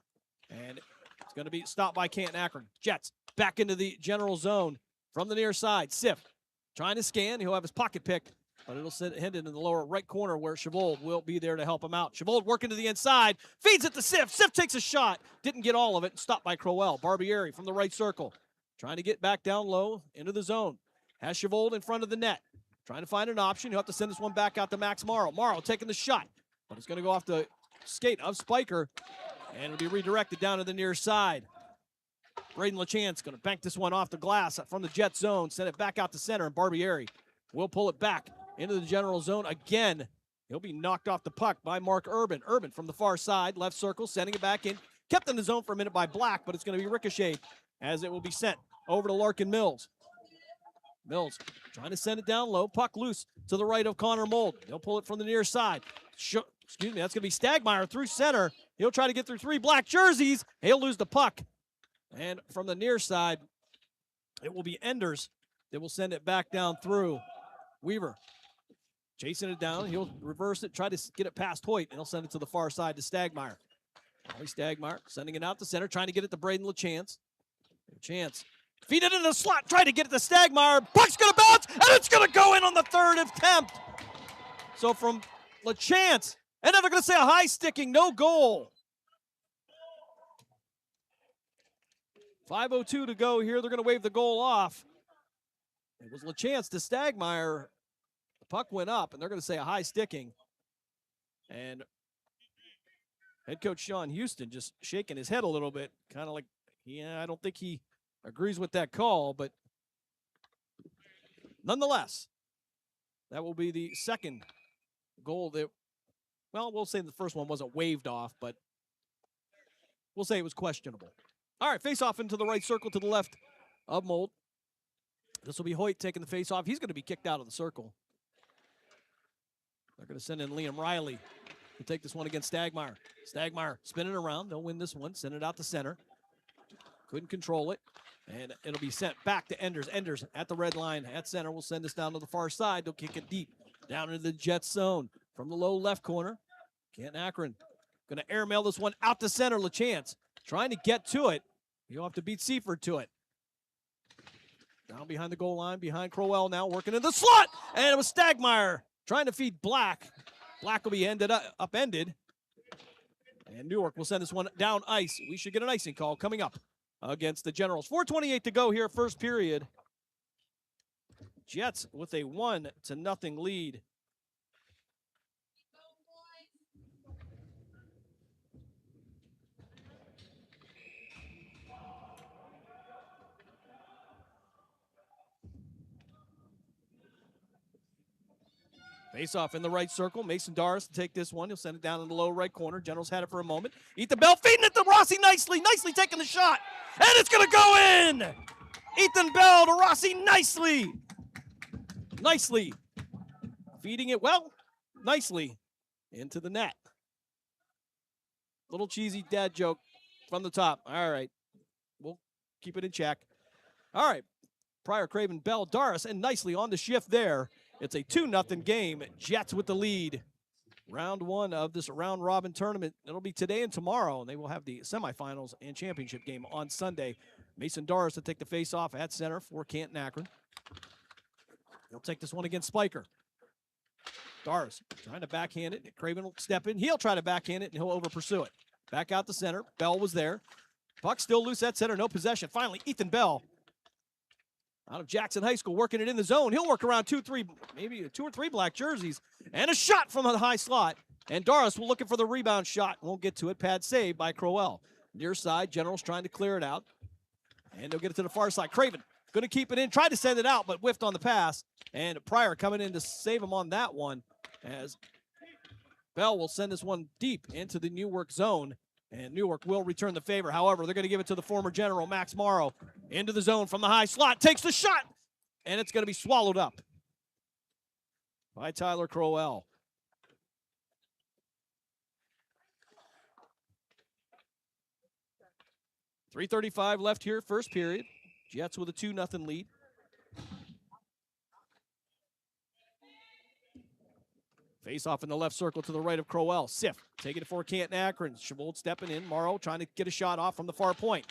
and it's going to be stopped by Canton Akron. Jets back into the general zone from the near side. Siff trying to scan. He'll have his pocket picked, but it'll head into the lower right corner where Chavold will be there to help him out. Chavold working to the inside, feeds it to Siff. Siff takes a shot, didn't get all of it, stopped by Crowell. Barbieri from the right circle, trying to get back down low into the zone. Has Chavold in front of the net, trying to find an option. He'll have to send this one back out to Max Morrow. Morrow taking the shot, but it's going to go off the skate of Spiker, and it'll be redirected down to the near side. Braden LaChance going to bank this one off the glass from the Jet zone, send it back out to center, and Barbieri will pull it back into the general zone again. He'll be knocked off the puck by Mark Urban. Urban from the far side, left circle, sending it back in. Kept in the zone for a minute by Black, but it's going to be ricocheted as it will be sent over to Larkin Mills. Mills trying to send it down low. Puck loose to the right of Connor Mold. He'll pull it from the near side. That's going to be Stagmeyer through center. He'll try to get through three black jerseys. He'll lose the puck. And from the near side, it will be Enders that will send it back down through. Weaver chasing it down. He'll reverse it, try to get it past Hoyt, and he'll send it to the far side to Stagmeyer. Stagmeyer sending it out to center, trying to get it to Braden LaChance. LaChance feed it in the slot, trying to get it to Stagmeyer. Puck's going to bounce, and it's going to go in on the third attempt. So from LaChance, and then they're going to say a high sticking, no goal. 5:02 to go here. They're going to wave the goal off. It was LaChance to Stagmeyer. The puck went up, and they're going to say a high sticking. And head coach Sean Houston just shaking his head a little bit, kind of like, yeah, I don't think he agrees with that call, but nonetheless, that will be the second goal that, well, we'll say the first one wasn't waved off, but we'll say it was questionable. All right, face off into the right circle to the left of Mold. This will be Hoyt taking the face off. He's going to be kicked out of the circle. They're going to send in Liam Riley to take this one against Stagmeyer. Stagmeyer spinning around. They'll win this one. Send it out to center. Couldn't control it. And it'll be sent back to Enders. Enders at the red line at center. We'll send this down to the far side. They'll kick it deep down into the Jets zone from the low left corner. Canton Akron going to airmail this one out to center. LaChance trying to get to it. You'll have to beat Seifert to it. Down behind the goal line, behind Crowell now, working in the slot. And it was Stagmeyer trying to feed Black. Black will be upended. And Newark will send this one down ice. We should get an icing call coming up against the Generals. 4:28 to go here, first period. Jets with a 1-0 lead. Face off in the right circle. Mason Doris to take this one. He'll send it down in the low right corner. Generals had it for a moment. Ethan Bell feeding it to Rossi nicely. Nicely taking the shot. And it's going to go in. Ethan Bell to Rossi nicely. Nicely. Feeding it well. Nicely into the net. Little cheesy dad joke from the top. All right. We'll keep it in check. All right. Pryor, Craven, Bell, Doris, and nicely on the shift there. It's a 2-0 game. Jets with the lead. Round one of this round-robin tournament. It'll be today and tomorrow, and they will have the semifinals and championship game on Sunday. Mason Doris to take the face-off at center for Canton Akron. He'll take this one against Spiker. Doris trying to backhand it. Craven will step in. He'll try to backhand it, and he'll over-pursue it. Back out the center. Bell was there. Puck still loose at center. No possession. Finally, Ethan Bell out of Jackson High School, working it in the zone. He'll work around 2 or 3 black jerseys. And a shot from the high slot. And Doris will looking for the rebound shot. Won't get to it. Pad save by Crowell. Near side, Generals trying to clear it out. And they'll get it to the far side. Craven going to keep it in. Tried to send it out, but whiffed on the pass. And Pryor coming in to save him on that one. As Bell will send this one deep into the Newark zone. And Newark will return the favor. However, they're going to give it to the former General, Max Morrow. Into the zone from the high slot. Takes the shot. And it's going to be swallowed up by Tyler Crowell. .335 left here, first period. Jets with a 2-0 lead. Face off in the left circle to the right of Crowell. Sif taking it for Canton Akron. Schavold stepping in. Morrow trying to get a shot off from the far point.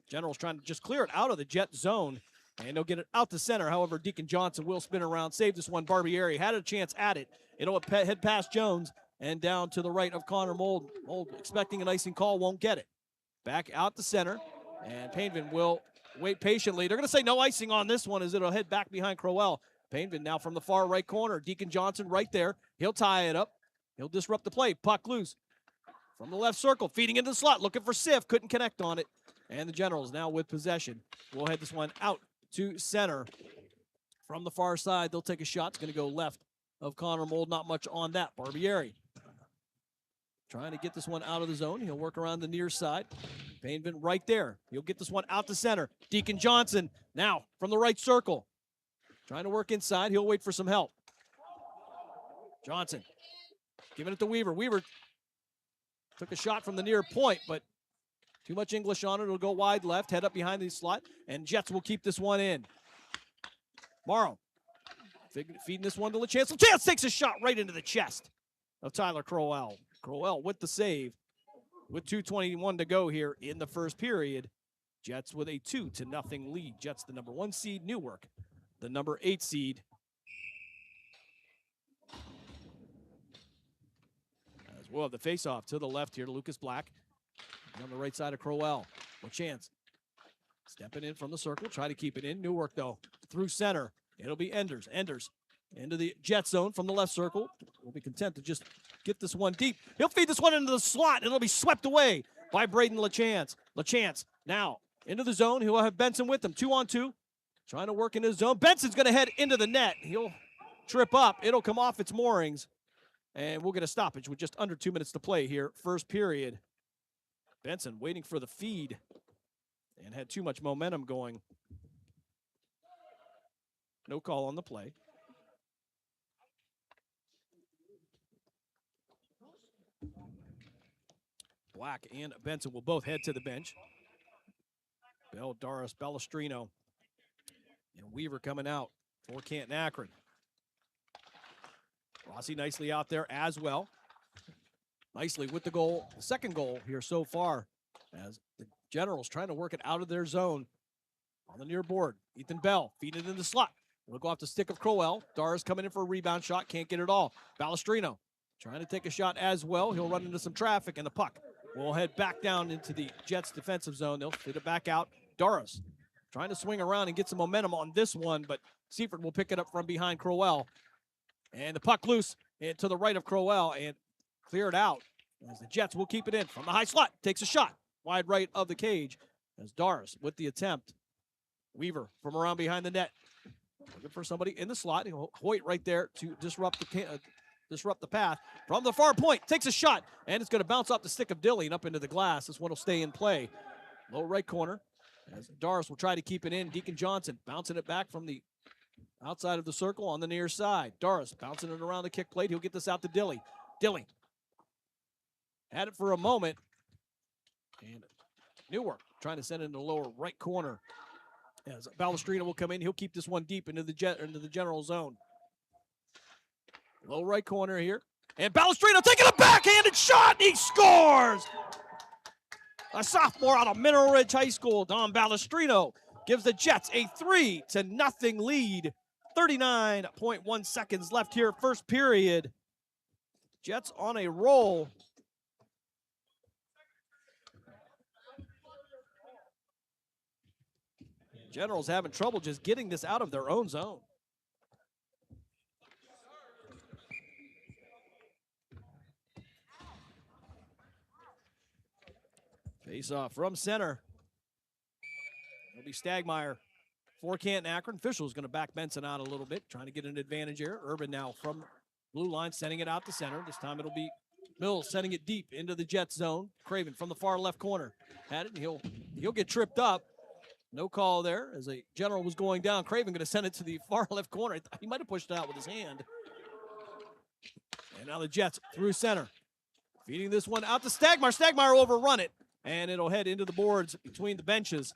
Generals trying to just clear it out of the Jet zone. And they'll get it out to center. However, Deacon Johnson will spin around. Save this one. Barbieri had a chance at it. It'll head past Jones and down to the right of Connor Mold. Mold expecting an icing call, won't get it. Back out the center, and Painvin will wait patiently. They're going to say no icing on this one as it'll head back behind Crowell. Painvin now from the far right corner. Deacon Johnson right there. He'll tie it up. He'll disrupt the play. Puck loose from the left circle, feeding into the slot, looking for Sif. Couldn't connect on it. And the Generals now with possession. We'll head this one out to center. From the far side, they'll take a shot. It's going to go left of Connor Mold. Not much on that. Barbieri trying to get this one out of the zone. He'll work around the near side. Painvin right there. He'll get this one out to center. Deacon Johnson now from the right circle. Trying to work inside. He'll wait for some help. Johnson giving it to Weaver. Weaver took a shot from the near point, but too much English on it. It'll go wide left, head up behind the slot, and Jets will keep this one in. Morrow feeding this one to LaChance. LaChance takes a shot right into the chest of Tyler Crowell. Crowell with the save with 2:21 to go here in the first period. Jets with a 2-0 lead. Jets the number 1 seed, Newark the number 8 seed. As well, the faceoff to the left here to Lucas Black. And on the right side of Crowell. LaChance stepping in from the circle, try to keep it in. Newark, though, through center. It'll be Enders. Enders into the Jet zone from the left circle. We'll be content to just get this one deep. He'll feed this one into the slot, and it'll be swept away by Braden LaChance. LaChance now into the zone. He'll have Benson with him. 2-on-2. Trying to work in his zone. Benson's going to head into the net. He'll trip up. It'll come off its moorings. And we'll get a stoppage with just under 2 minutes to play here. First period. Benson waiting for the feed and had too much momentum going. No call on the play. Black and Benson will both head to the bench. Bell, Doris, Ballestrino, and Weaver coming out for Canton Akron. Rossi nicely out there as well. Nicely with the goal, the second goal here so far, as the Generals trying to work it out of their zone on the near board. Ethan Bell feeding it in the slot. It'll go off the stick of Crowell. Doris coming in for a rebound shot, can't get it all. Ballestrino trying to take a shot as well. He'll run into some traffic, and the puck will head back down into the Jets' defensive zone. They'll feed it back out. Doris trying to swing around and get some momentum on this one, but Seifert will pick it up from behind Crowell. And the puck loose and to the right of Crowell and clear it out. As the Jets will keep it in from the high slot. Takes a shot wide right of the cage as Doris with the attempt. Weaver from around behind the net. Looking for somebody in the slot. Hoyt right there to disrupt the path. From the far point, takes a shot, and it's going to bounce off the stick of Dilly and up into the glass. This one will stay in play. Low right corner, as Doris will try to keep it in. Deacon Johnson bouncing it back from the outside of the circle on the near side. Doris bouncing it around the kick plate. He'll get this out to Dilly. Dilly had it for a moment, and Newark trying to send it in the lower right corner. As Ballestrino will come in, he'll keep this one deep into the general zone. Low right corner here. And Ballestrino taking a backhanded shot, and he scores! A sophomore out of Mineral Ridge High School, Don Ballestrino, gives the Jets a 3-0 lead. 39.1 seconds left here, first period. Jets on a roll. Generals having trouble just getting this out of their own zone. Face off from center. It'll be Stagmeyer for Canton Akron. Official's going to back Benson out a little bit, trying to get an advantage here. Urban now from blue line, sending it out to center. This time it'll be Mills sending it deep into the Jets zone. Craven from the far left corner had it, and he'll get tripped up. No call there as a General was going down. Craven going to send it to the far left corner. He might have pushed it out with his hand. And now the Jets through center. Feeding this one out to Stagmeyer. Stagmeyer overrun it, and it'll head into the boards between the benches.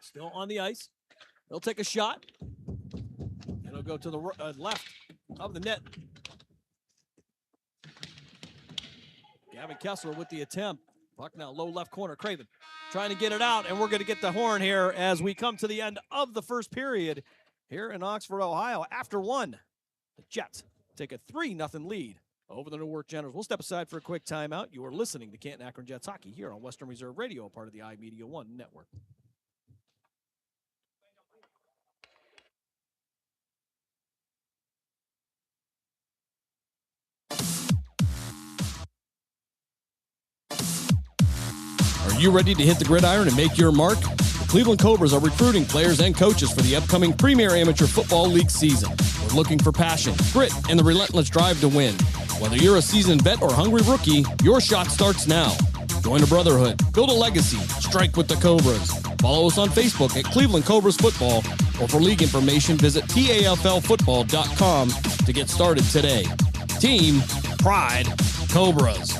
Still on the ice. He'll take a shot. It'll go to the left of the net. Gavin Kessler with the attempt. Puck now low left corner. Craven trying to get it out, and we're going to get the horn here as we come to the end of the first period here in Oxford, Ohio. After one, the Jets take a 3-0 lead over the Newark Generals. We'll step aside for a quick timeout. You are listening to Canton Akron Jets hockey here on Western Reserve Radio, part of the iMedia One network. Are you ready to hit the gridiron and make your mark? The Cleveland Cobras are recruiting players and coaches for the upcoming Premier Amateur Football League season. We're looking for passion, grit, and the relentless drive to win. Whether you're a seasoned vet or hungry rookie, your shot starts now. Join a brotherhood, build a legacy, strike with the Cobras. Follow us on Facebook at Cleveland Cobras Football, or for league information, visit PAFLfootball.com to get started today. Team Pride Cobras.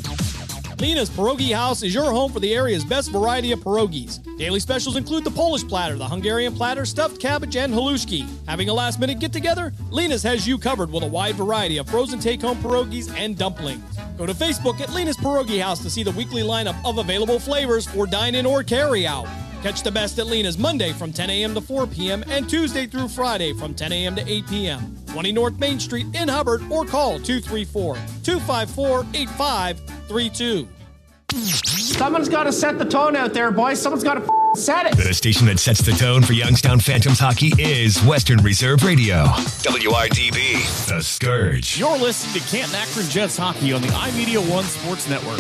Lena's Pierogi House is your home for the area's best variety of pierogies. Daily specials include the Polish platter, the Hungarian platter, stuffed cabbage, and halushki. Having a last-minute get-together? Lena's has you covered with a wide variety of frozen take-home pierogies and dumplings. Go to Facebook at Lena's Pierogi House to see the weekly lineup of available flavors for dine-in or carry-out. Catch the best at Lena's Monday from 10 a.m. to 4 p.m. and Tuesday through Friday from 10 a.m. to 8 p.m. 20 North Main Street in Hubbard, or call 234-254-8532. Someone's got to set the tone out there, boys. Someone's got to set it. The station that sets the tone for Youngstown Phantoms hockey is Western Reserve Radio. WRDB, The Scourge. You're listening to Canton Akron Jets hockey on the iMedia One Sports Network.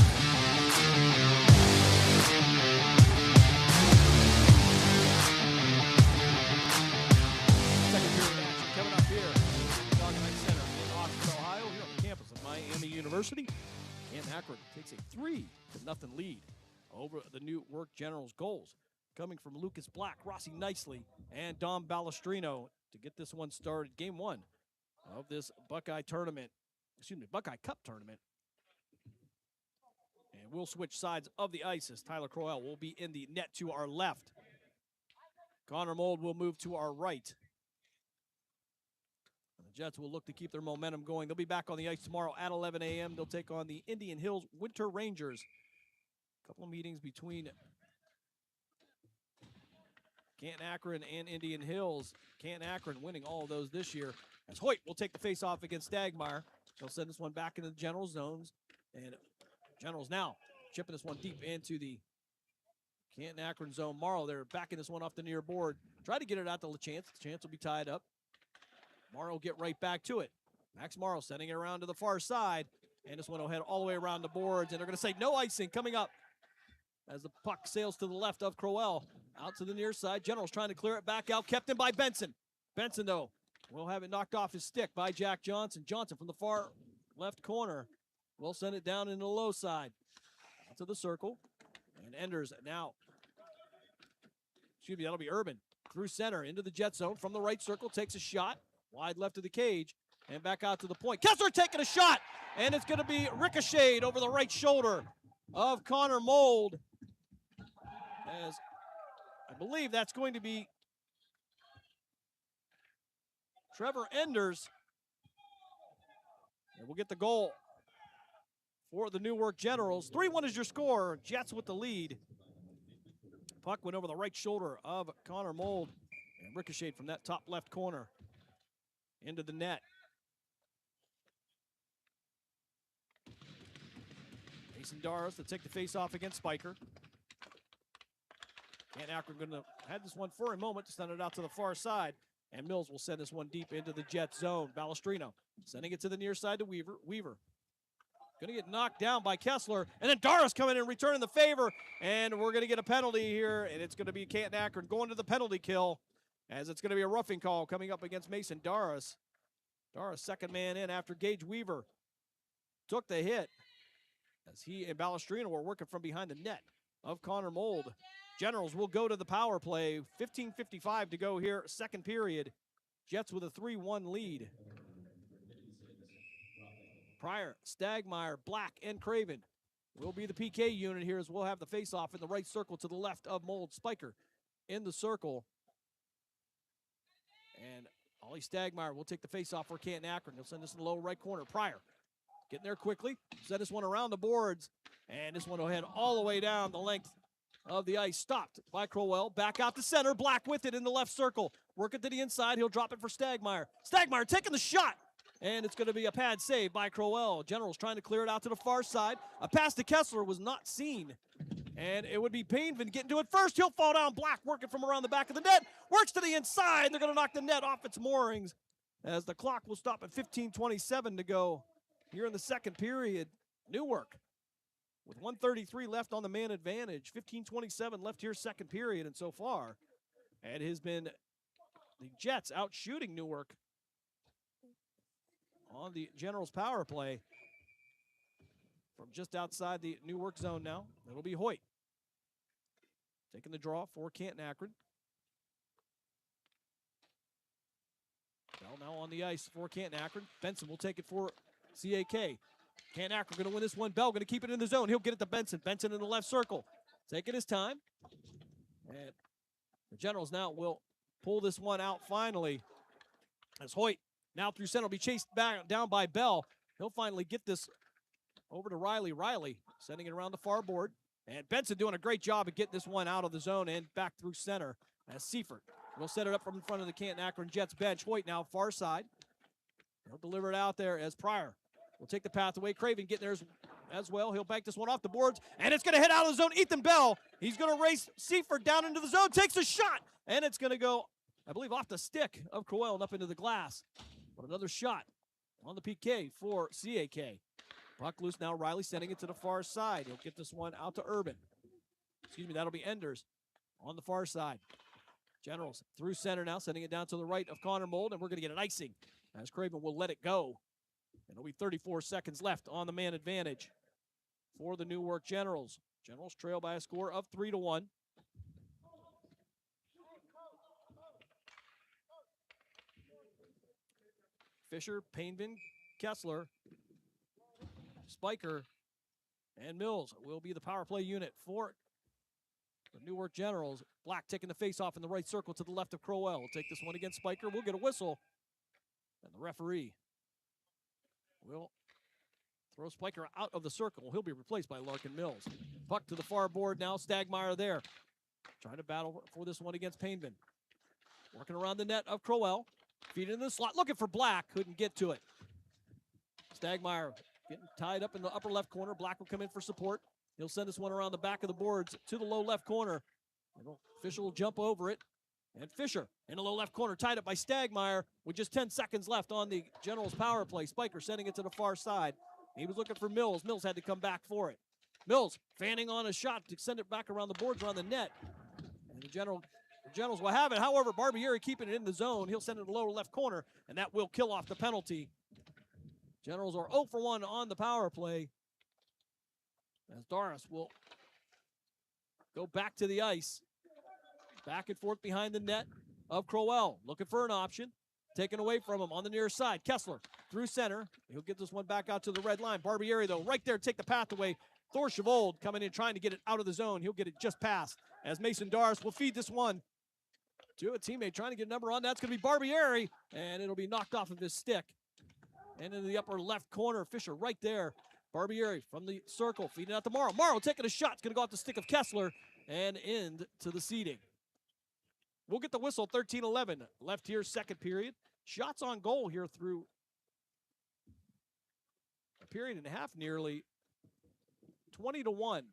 University. Canton Akron takes a 3-0 lead over the Newark Generals. Goals coming from Lucas Black, Rossi Nicely, and Dom Balestrino to get this one started. Game one of this Buckeye Cup tournament. And we'll switch sides of the ice as Tyler Crowell will be in the net to our left. Connor Mold will move to our right. The Jets will look to keep their momentum going. They'll be back on the ice tomorrow at 11 a.m. They'll take on the Indian Hills Winter Rangers. A couple of meetings between Canton Akron and Indian Hills. Canton Akron winning all of those this year. As Hoyt will take the face-off against Stagmeyer. They'll send this one back into the General zones. And Generals now chipping this one deep into the Canton Akron zone. Morrow, they're backing this one off the near board. Try to get it out to LaChance. The chance will be tied up. Morrow will get right back to it. Max Morrow sending it around to the far side. And this one will head all the way around the boards. And they're going to say no icing coming up as the puck sails to the left of Crowell. Out to the near side. General's trying to clear it back out. Kept in by Benson. Benson, though, will have it knocked off his stick by Jack Johnson. Johnson from the far left corner will send it down in the low side. Out to the circle. And Enders now. That'll be Urban. Through center into the Jet zone. From the right circle, takes a shot. Wide left of the cage, and back out to the point. Kessler taking a shot, and it's going to be ricocheted over the right shoulder of Connor Mold. As I believe that's going to be Trevor Enders. And we'll get the goal for the Newark Generals. 3-1 is your score. Jets with the lead. Puck went over the right shoulder of Connor Mold and ricocheted from that top left corner into the net. Mason Doris to take the face-off against Spiker. Canton Akron going to have this one for a moment to send it out to the far side. And Mills will send this one deep into the Jet zone. Balestrino sending it to the near side to Weaver. Weaver going to get knocked down by Kessler. And then Doris coming in and returning the favor. And we're going to get a penalty here. And it's going to be Canton Akron going to the penalty kill, as it's going to be a roughing call coming up against Mason Doris. Doris, second man in after Gage Weaver took the hit, as he and Balestrino were working from behind the net of Connor Mold. Generals will go to the power play. 15:55 to go here, second period. Jets with a 3-1 lead. Pryor, Stagmeyer, Black, and Craven will be the PK unit here, as we'll have the face-off in the right circle to the left of Mold. Spiker in the circle. And Ollie Stagmeyer will take the face-off for Canton Akron. He'll send this in the low right corner. Pryor getting there quickly. Send this one around the boards. And this one will head all the way down the length of the ice. Stopped by Crowell. Back out to center. Black with it in the left circle. Work it to the inside. He'll drop it for Stagmeyer. Stagmeyer taking the shot. And it's going to be a pad save by Crowell. Generals trying to clear it out to the far side. A pass to Kessler was not seen. And it would be Painvin getting to it first. He'll fall down. Black working from around the back of the net. Works to the inside. They're going to knock the net off its moorings, as the clock will stop at 15:27 to go here in the second period. Newark with 1:33 left on the man advantage. 15:27 left here, second period. And so far, it has been the Jets out shooting Newark on the Generals power play from just outside the Newark zone now. It'll be Hoyt taking the draw for Canton Akron. Bell now on the ice for Canton Akron. Benson will take it for CAK. Canton Akron going to win this one. Bell going to keep it in the zone. He'll get it to Benson. Benson in the left circle. Taking his time. And the Generals now will pull this one out finally, as Hoyt now through center will be chased back down by Bell. He'll finally get this over to Riley. Riley sending it around the far board. And Benson doing a great job of getting this one out of the zone and back through center, as Seifert will set it up from in front of the Canton Akron Jets bench. Hoyt now far side. He'll deliver it out there as Pryor will take the path away. Craven getting there as well. He'll bank this one off the boards, and it's going to head out of the zone. Ethan Bell, he's going to race Seifert down into the zone, takes a shot, and it's going to go, I believe, off the stick of Crowell and up into the glass. But another shot on the PK for CAK. Puck loose now. Riley sending it to the far side. He'll get this one out to Urban. Excuse me, that'll be Enders on the far side. Generals through center now, sending it down to the right of Connor Mold, and we're going to get an icing as Craven will let it go. And it'll be 34 seconds left on the man advantage for the Newark Generals. Generals trail by a score of 3-1. Fisher, Painvin, Kessler, Spiker, and Mills will be the power play unit for the Newark Generals. Black taking the face-off in the right circle to the left of Crowell. We'll take this one against Spiker. We'll get a whistle. And the referee will throw Spiker out of the circle. He'll be replaced by Larkin Mills. Puck to the far board now. Stagmeyer there. Trying to battle for this one against Painvin. Working around the net of Crowell. Feed it in the slot. Looking for Black. Couldn't get to it. Stagmeyer getting tied up in the upper left corner. Black will come in for support. He'll send this one around the back of the boards to the low left corner. Fisher will jump over it. And Fisher in the low left corner, tied up by Stagmeyer with just 10 seconds left on the Generals power play. Spiker sending it to the far side. He was looking for Mills. Mills had to come back for it. Mills fanning on a shot to send it back around the boards, around the net. And the Generals will have it. However, Barbieri keeping it in the zone. He'll send it to the lower left corner, and that will kill off the penalty. Generals are 0 for 1 on the power play, as Doris will go back to the ice. Back and forth behind the net of Crowell. Looking for an option. Taken away from him on the near side. Kessler through center. He'll get this one back out to the red line. Barbieri, though, right there, take the path away. Thor Chavold coming in, trying to get it out of the zone. He'll get it just past, as Mason Doris will feed this one to a teammate trying to get a number on. That's going to be Barbieri, and it'll be knocked off of his stick. And in the upper left corner, Fisher right there. Barbieri from the circle, feeding out to Morrow. Morrow taking a shot. It's going to go off the stick of Kessler and end to the seating. We'll get the whistle. 13-11 left here, second period. Shots on goal here through a period and a half, nearly 20-1.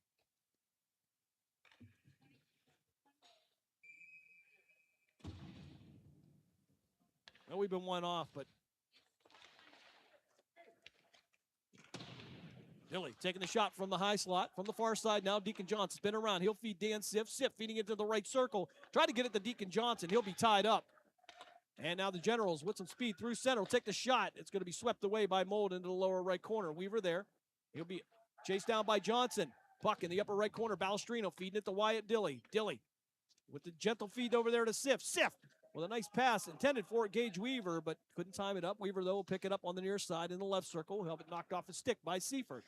Well, we've been one off, but Dilly taking the shot from the high slot. From the far side now, Deacon Johnson spin around. He'll feed Dan Siff. Siff feeding it to the right circle. Try to get it to Deacon Johnson. He'll be tied up. And now the Generals with some speed through center will take the shot. It's going to be swept away by Mold into the lower right corner. Weaver there. He'll be chased down by Johnson. Puck in the upper right corner. Balestrino feeding it to Wyatt Dilly. Dilly with the gentle feed over there to Siff. Siff with a nice pass intended for Gage Weaver, but couldn't time it up. Weaver, though, will pick it up on the near side in the left circle. He'll have it knocked off his stick by Seifert.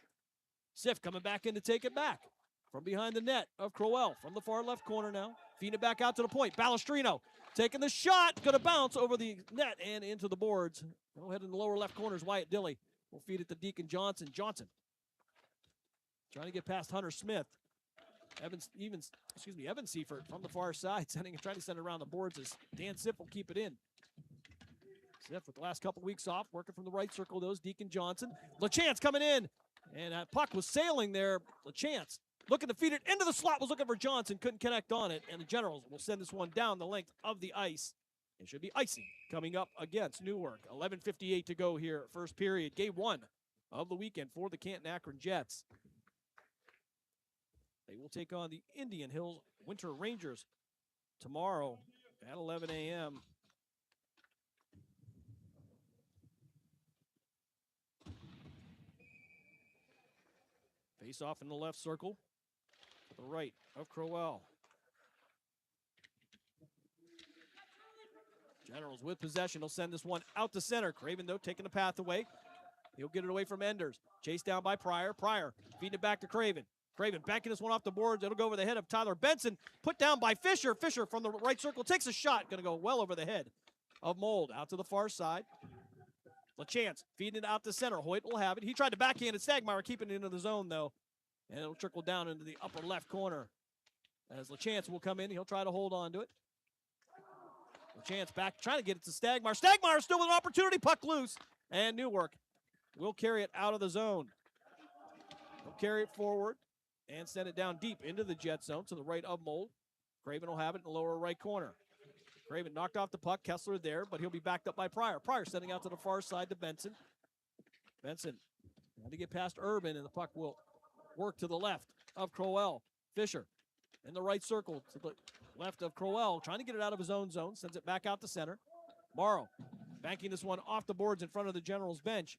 Siff coming back in to take it back from behind the net of Crowell from the far left corner now. Feeding it back out to the point. Balestrino taking the shot. Going to bounce over the net and into the boards. Go ahead in the lower left corner is Wyatt Dilly. We'll feed it to Deacon Johnson. Johnson trying to get past Hunter Smith. Evan Seifert from the far side, trying to send it around the boards as Dan Siff will keep it in. Siff with the last couple weeks off, working from the right circle, those Deacon Johnson. LaChance coming in, and that puck was sailing there. LaChance looking to feed it into the slot, was looking for Johnson, couldn't connect on it, and the Generals will send this one down the length of the ice. It should be icing coming up against Newark. 11:58 to go here, first period. Game one of the weekend for the Canton Akron Jets. They will take on the Indian Hills Winter Rangers tomorrow at 11 a.m. Face off in the left circle. To the right of Crowell. Generals with possession. He'll send this one out to center. Craven, though, taking the path away. He'll get it away from Enders. Chased down by Pryor. Pryor feeding it back to Craven. Craven backing this one off the boards. It'll go over the head of Tyler Benson. Put down by Fisher. Fisher from the right circle takes a shot. Going to go well over the head of Mold. Out to the far side. LaChance feeding it out to center. Hoyt will have it. He tried to backhand it. Stagmeyer keeping it into the zone, though. And it'll trickle down into the upper left corner. As LaChance will come in, he'll try to hold on to it. LaChance back, trying to get it to Stagmeyer. Stagmeyer still with an opportunity. Puck loose. And Newark will carry it out of the zone. He'll carry it forward and send it down deep into the Jet zone to the right of Mold. Craven will have it in the lower right corner. Craven knocked off the puck. Kessler there, but he'll be backed up by Pryor. Pryor sending out to the far side to Benson. Benson trying to get past Urban, and the puck will work to the left of Crowell. Fisher in the right circle to the left of Crowell, trying to get it out of his own zone. Sends it back out to center. Morrow banking this one off the boards in front of the Generals bench.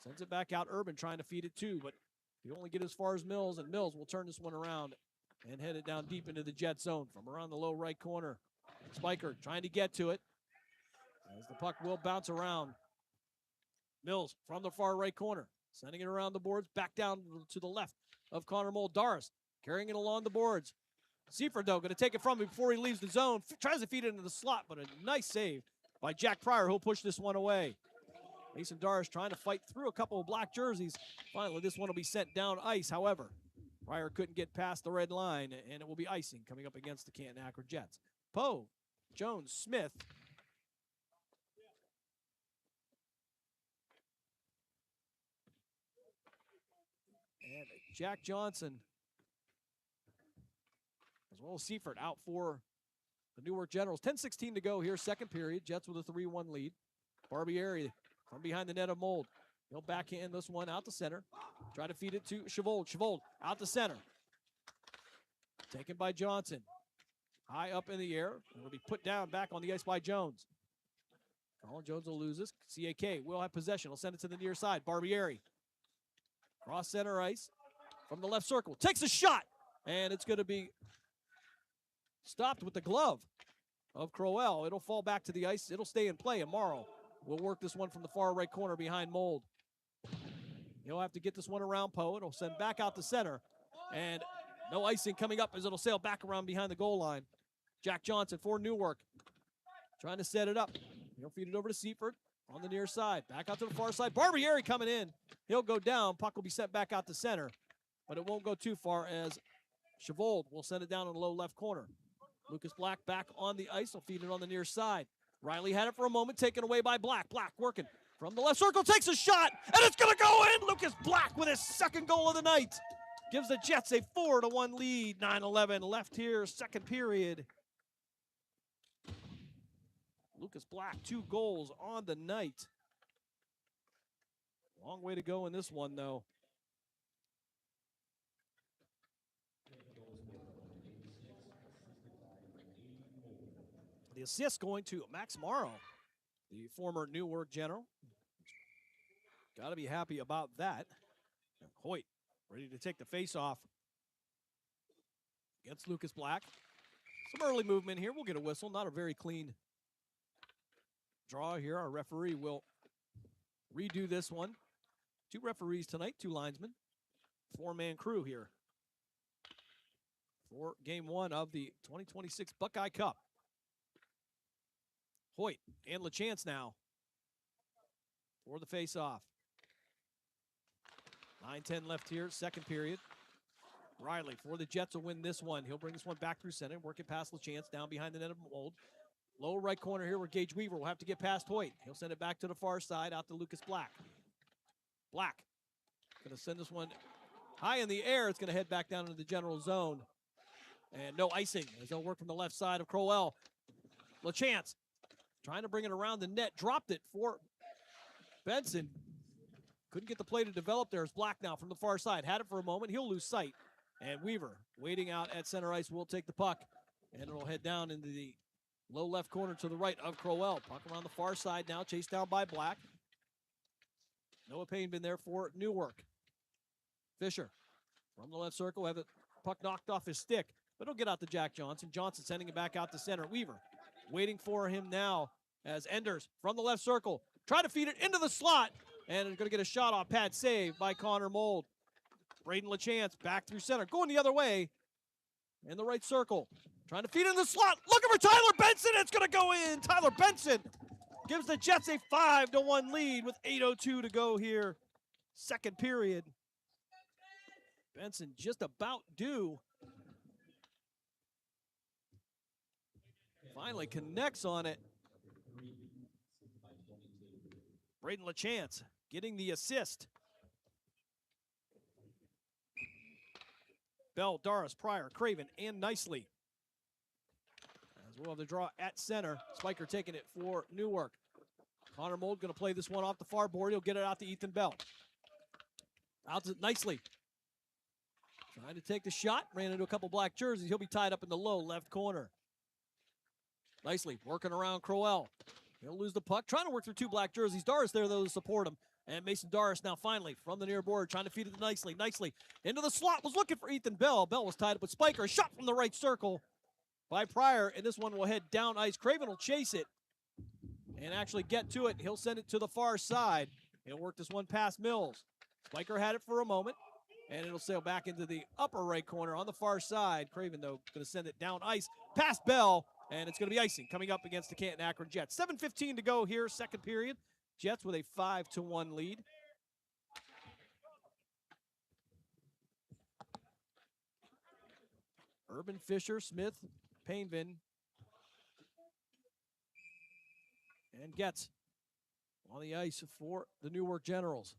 Sends it back out. Urban trying to feed it too, but you only get as far as Mills, and Mills will turn this one around and head it down deep into the Jet zone from around the low right corner. Spiker trying to get to it as the puck will bounce around. Mills from the far right corner, sending it around the boards, back down to the left of Connor Mold. Doris carrying it along the boards. Seifert, though, going to take it from him before he leaves the zone. Tries to feed it into the slot, but a nice save by Jack Pryor, who'll push this one away. Mason Doris trying to fight through a couple of black jerseys. Finally, this one will be sent down ice. However, Pryor couldn't get past the red line, and it will be icing coming up against the Canton Akron Jets. Poe, Jones, Smith. And Jack Johnson, as well as Seifert, out for the Newark Generals. 10:16 to go here, second period. Jets with a 3-1 lead. Barbieri from behind the net of Mold. He'll backhand this one out to center. Try to feed it to Chavold. Chavold out to center. Taken by Johnson. High up in the air. It'll be put down back on the ice by Jones. Colin Jones will lose this. CAK will have possession. He'll send it to the near side. Barbieri. Cross center ice from the left circle. Takes a shot. And it's going to be stopped with the glove of Crowell. It'll fall back to the ice. It'll stay in play. And Morrow will work this one from the far right corner behind Mold. He'll have to get this one around Poe. It'll send back out to center. And no icing coming up as it'll sail back around behind the goal line. Jack Johnson for Newark. Trying to set it up. He'll feed it over to Seifert on the near side. Back out to the far side. Barbieri coming in. He'll go down. Puck will be sent back out to center. But it won't go too far as Chavold will send it down in the low left corner. Lucas Black back on the ice. Will feed it on the near side. Riley had it for a moment, taken away by Black. Black working from the left circle, takes a shot, and it's going to go in. Lucas Black with his second goal of the night. Gives the Jets a 4-1 lead. 9-11 left here, second period. Lucas Black, 2 goals on the night. Long way to go in this one, though. The assist going to Max Morrow, the former Newark General. Got to be happy about that. Hoyt ready to take the face-off against Lucas Black. Some early movement here. We'll get a whistle. Not a very clean draw here. Our referee will redo this one. 2 referees tonight, 2 linesmen. 4-man crew here for game 1 of the 2026 Buckeye Cup. Hoyt and LaChance now for the face-off. 9:10 left here, second period. Riley for the Jets will win this one. He'll bring this one back through center, working past LaChance, down behind the net of Mold. Lower right corner here where Gage Weaver will have to get past Hoyt. He'll send it back to the far side, out to Lucas Black. Black going to send this one high in the air. It's going to head back down into the general zone. And no icing as they'll work from the left side of Crowell. LaChance trying to bring it around the net. Dropped it for Benson. Couldn't get the play to develop there. It's Black now from the far side. Had it for a moment. He'll lose sight. And Weaver waiting out at center ice will take the puck. And it'll head down into the low left corner to the right of Crowell. Puck around the far side now. Chased down by Black. Noah Payne been there for Newark. Fisher from the left circle. Have the puck knocked off his stick. But it'll get out to Jack Johnson. Johnson sending it back out to center. Weaver waiting for him now as Enders from the left circle. Try to feed it into the slot. And it's going to get a shot off. Pad save by Connor Mold. Braden LaChance back through center. Going the other way. In the right circle. Trying to feed it in the slot. Looking for Tyler Benson. It's going to go in. Tyler Benson gives the Jets a 5-1 lead with 8:02 to go here. Second period. Benson just about due. Finally connects on it. Braden LaChance getting the assist. Bell, Doris, Pryor, Craven, and Nicely. As we'll have the draw at center. Spiker taking it for Newark. Connor Mold going to play this one off the far board. He'll get it out to Ethan Bell. Out to Nicely. Trying to take the shot. Ran into a couple black jerseys. He'll be tied up in the low left corner. Nicely working around Crowell. He'll lose the puck. Trying to work through 2 black jerseys. Doris there, though, to support him. And Mason Doris now finally from the near board trying to feed it to Nicely. Nicely into the slot. Was looking for Ethan Bell. Bell was tied up with Spiker. A shot from the right circle by Pryor. And this one will head down ice. Craven will chase it and actually get to it. He'll send it to the far side. He'll work this one past Mills. Spiker had it for a moment. And it'll sail back into the upper right corner on the far side. Craven, though, going to send it down ice past Bell. And it's going to be icing coming up against the Canton Akron Jets. 7:15 to go here, second period. Jets with a 5-1 lead. Urban, Fisher, Smith, Painvin, and Getz on the ice for the Newark Generals.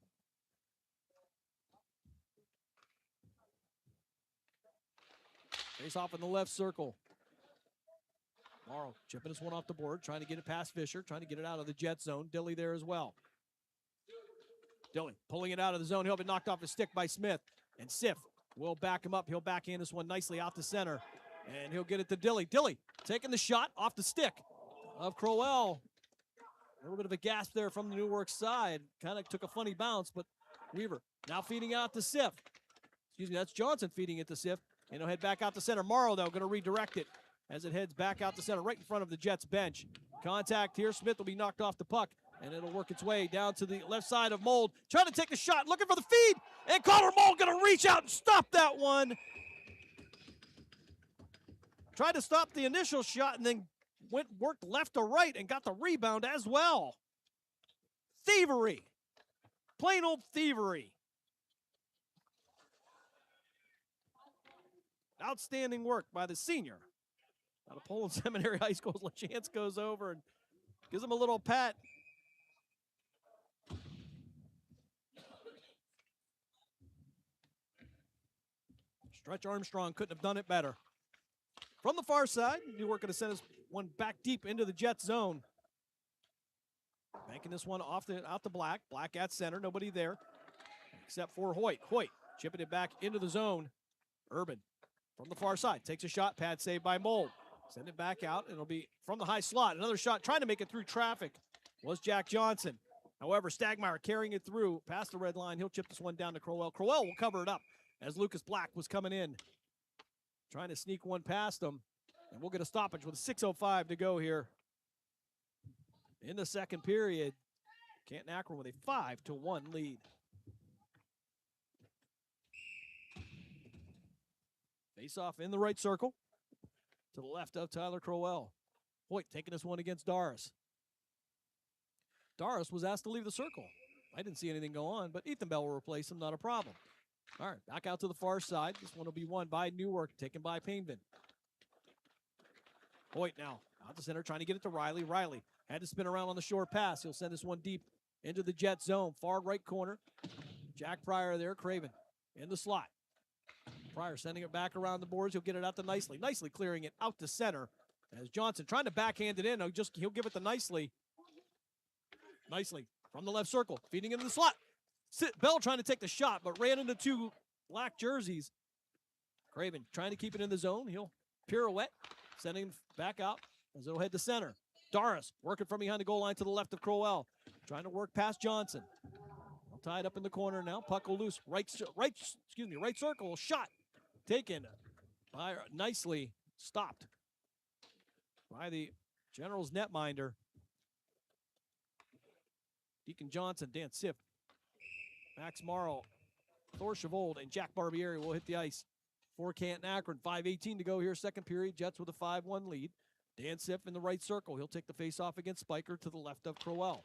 Face off in the left circle. Morrow chipping this one off the board, trying to get it past Fisher, trying to get it out of the Jet zone. Dilly there as well. Dilly pulling it out of the zone. He'll be knocked off his stick by Smith. And Sif will back him up. He'll backhand this one nicely out to center. And he'll get it to Dilly. Dilly taking the shot off the stick of Crowell. A little bit of a gasp there from the Newark side. Kind of took a funny bounce, but Weaver now feeding out to Sif. Excuse me, that's Johnson feeding it to Sif. And he'll head back out to center. Morrow, though, going to redirect it as it heads back out to center, right in front of the Jets bench. Contact here. Smith will be knocked off the puck, and it'll work its way down to the left side of Mold. Trying to take the shot, looking for the feed, and Connor Mold going to reach out and stop that one. Tried to stop the initial shot and then worked left to right and got the rebound as well. Thievery. Plain old thievery. Outstanding work by the senior out of Poland Seminary High School. LaChance goes over and gives him a little pat. Stretch Armstrong couldn't have done it better. From the far side, Newark going to send us one back deep into the Jet zone. Banking this one out to Black. Black at center, nobody there except for Hoyt. Hoyt chipping it back into the zone. Urban from the far side takes a shot. Pad saved by Mold. Send it back out. It'll be from the high slot. Another shot trying to make it through traffic was Jack Johnson. However, Stagmeyer carrying it through past the red line. He'll chip this one down to Crowell. Crowell will cover it up as Lucas Black was coming in, trying to sneak one past him. And we'll get a stoppage with 6:05 to go here in the second period. Canton Akron with a 5-1 lead. Face off in the right circle to the left of Tyler Crowell. Hoyt taking this one against Doris. Doris was asked to leave the circle. I didn't see anything go on, but Ethan Bell will replace him, not a problem. All right, back out to the far side. This one will be won by Newark, taken by Painvin. Hoyt now out to center, trying to get it to Riley. Riley had to spin around on the short pass. He'll send this one deep into the Jet zone, far right corner. Jack Pryor there, Craven in the slot. Pryor sending it back around the boards. He'll get it out to Nicely. Nicely clearing it out to center as Johnson trying to backhand it in. He'll give it to Nicely. Nicely from the left circle, feeding into the slot. Bell trying to take the shot, but ran into two black jerseys. Craven trying to keep it in the zone. He'll pirouette, sending him back out as it'll head to center. Doris working from behind the goal line to the left of Crowell, trying to work past Johnson. Tied up in the corner now. Puck will loose. Right circle. Shot taken by Nicely. Stopped by the Generals netminder. Deacon Johnson, Dan Siff, Max Morrow, Thor Chavold, and Jack Barbieri will hit the ice for Canton Akron. 5:18 to go here, second period. Jets with a 5-1 lead. Dan Siff in the right circle. He'll take the face-off against Spiker to the left of Crowell.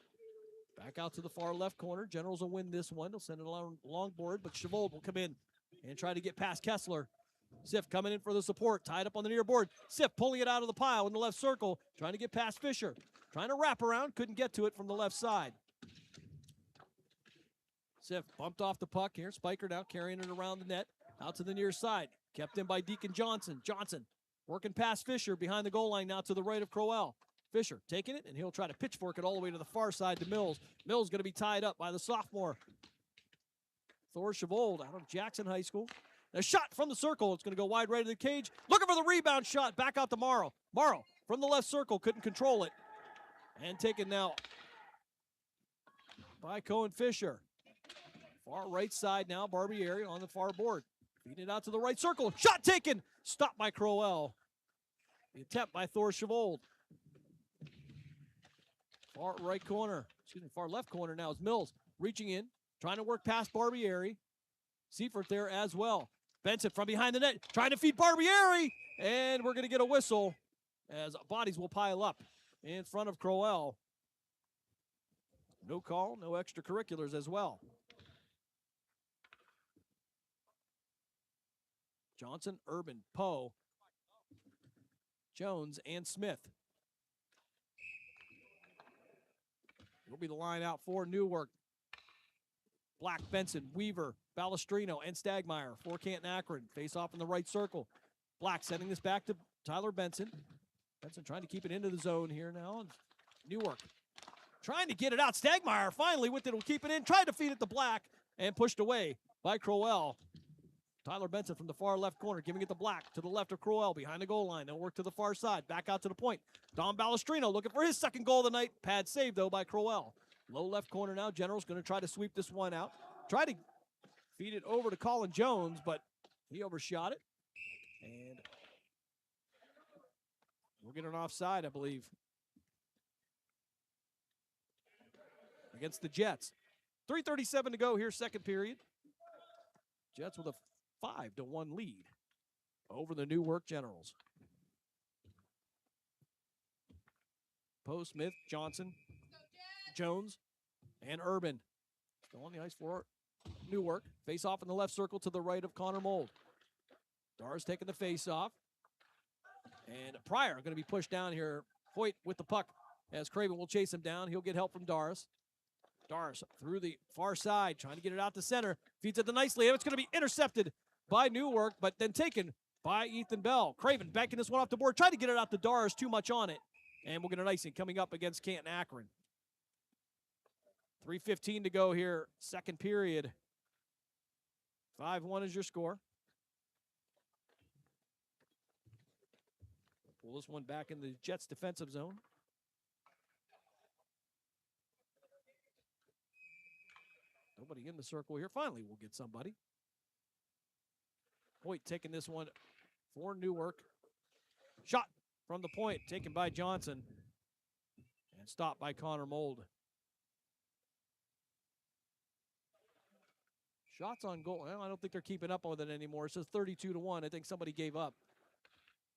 Back out to the far left corner. Generals will win this one. They'll send it along long board, but Chavold will come in and try to get past Kessler. Siff coming in for the support, tied up on the near board. Siff pulling it out of the pile in the left circle, trying to get past Fisher. Trying to wrap around, couldn't get to it from the left side. Siff bumped off the puck here. Spiker now carrying it around the net, out to the near side. Kept in by Deacon Johnson. Johnson working past Fisher behind the goal line now to the right of Crowell. Fisher taking it, and he'll try to pitchfork it all the way to the far side to Mills. Mills going to be tied up by the sophomore Thor Chavold out of Jackson High School. A shot from the circle. It's going to go wide right of the cage. Looking for the rebound shot. Back out to Morrow. Morrow from the left circle. Couldn't control it. And taken now by Cohen Fisher. Far right side now. Barbieri on the far board. Feeding it out to the right circle. Shot taken. Stopped by Crowell. The attempt by Thor Chavold. Far right corner. Far left corner now is Mills. Reaching in. Trying to work past Barbieri. Seifert there as well. Benson from behind the net, trying to feed Barbieri, and we're going to get a whistle as bodies will pile up in front of Crowell. No call, no extracurriculars as well. Johnson, Urban, Poe, Jones, and Smith. It'll be the line out for Newark. Black, Benson, Weaver, Balestrino, and Stagmeyer for Canton Akron. Face off in the right circle. Black sending this back to Tyler Benson. Benson trying to keep it into the zone here now. Newark trying to get it out. Stagmeyer finally with it will keep it in. Tried to feed it to Black and pushed away by Crowell. Tyler Benson from the far left corner giving it to Black to the left of Crowell behind the goal line. They'll work to the far side. Back out to the point. Don Balestrino looking for his second goal of the night. Pad saved though by Crowell. Low left corner now. General's going to try to sweep this one out. Try to feed it over to Colin Jones, but he overshot it. And we'll get an offside, I believe, against the Jets. 3:37 to go here, second period. Jets with a 5-1 lead over the Newark Generals. Poe, Smith, Johnson, Jones, and Urban. Still on the ice for Newark. Face off in the left circle to the right of Connor Mold. Dar's taking the face off. And Pryor going to be pushed down here. Hoyt with the puck as Craven will chase him down. He'll get help from Doris. Doris through the far side, trying to get it out to center. Feeds it to Nicely. It's going to be intercepted by Newark, but then taken by Ethan Bell. Craven backing this one off the board. Tried to get it out to Doris. Too much on it. And we'll get an icing coming up against Canton Akron. 3:15 to go here, second period. 5-1 is your score. Pull this one back in the Jets' defensive zone. Nobody in the circle here. Finally, we'll get somebody. Hoyt taking this one for Newark. Shot from the point, taken by Johnson. And stopped by Connor Mold. Shots on goal. Well, I don't think they're keeping up with it anymore. It says 32-1. I think somebody gave up.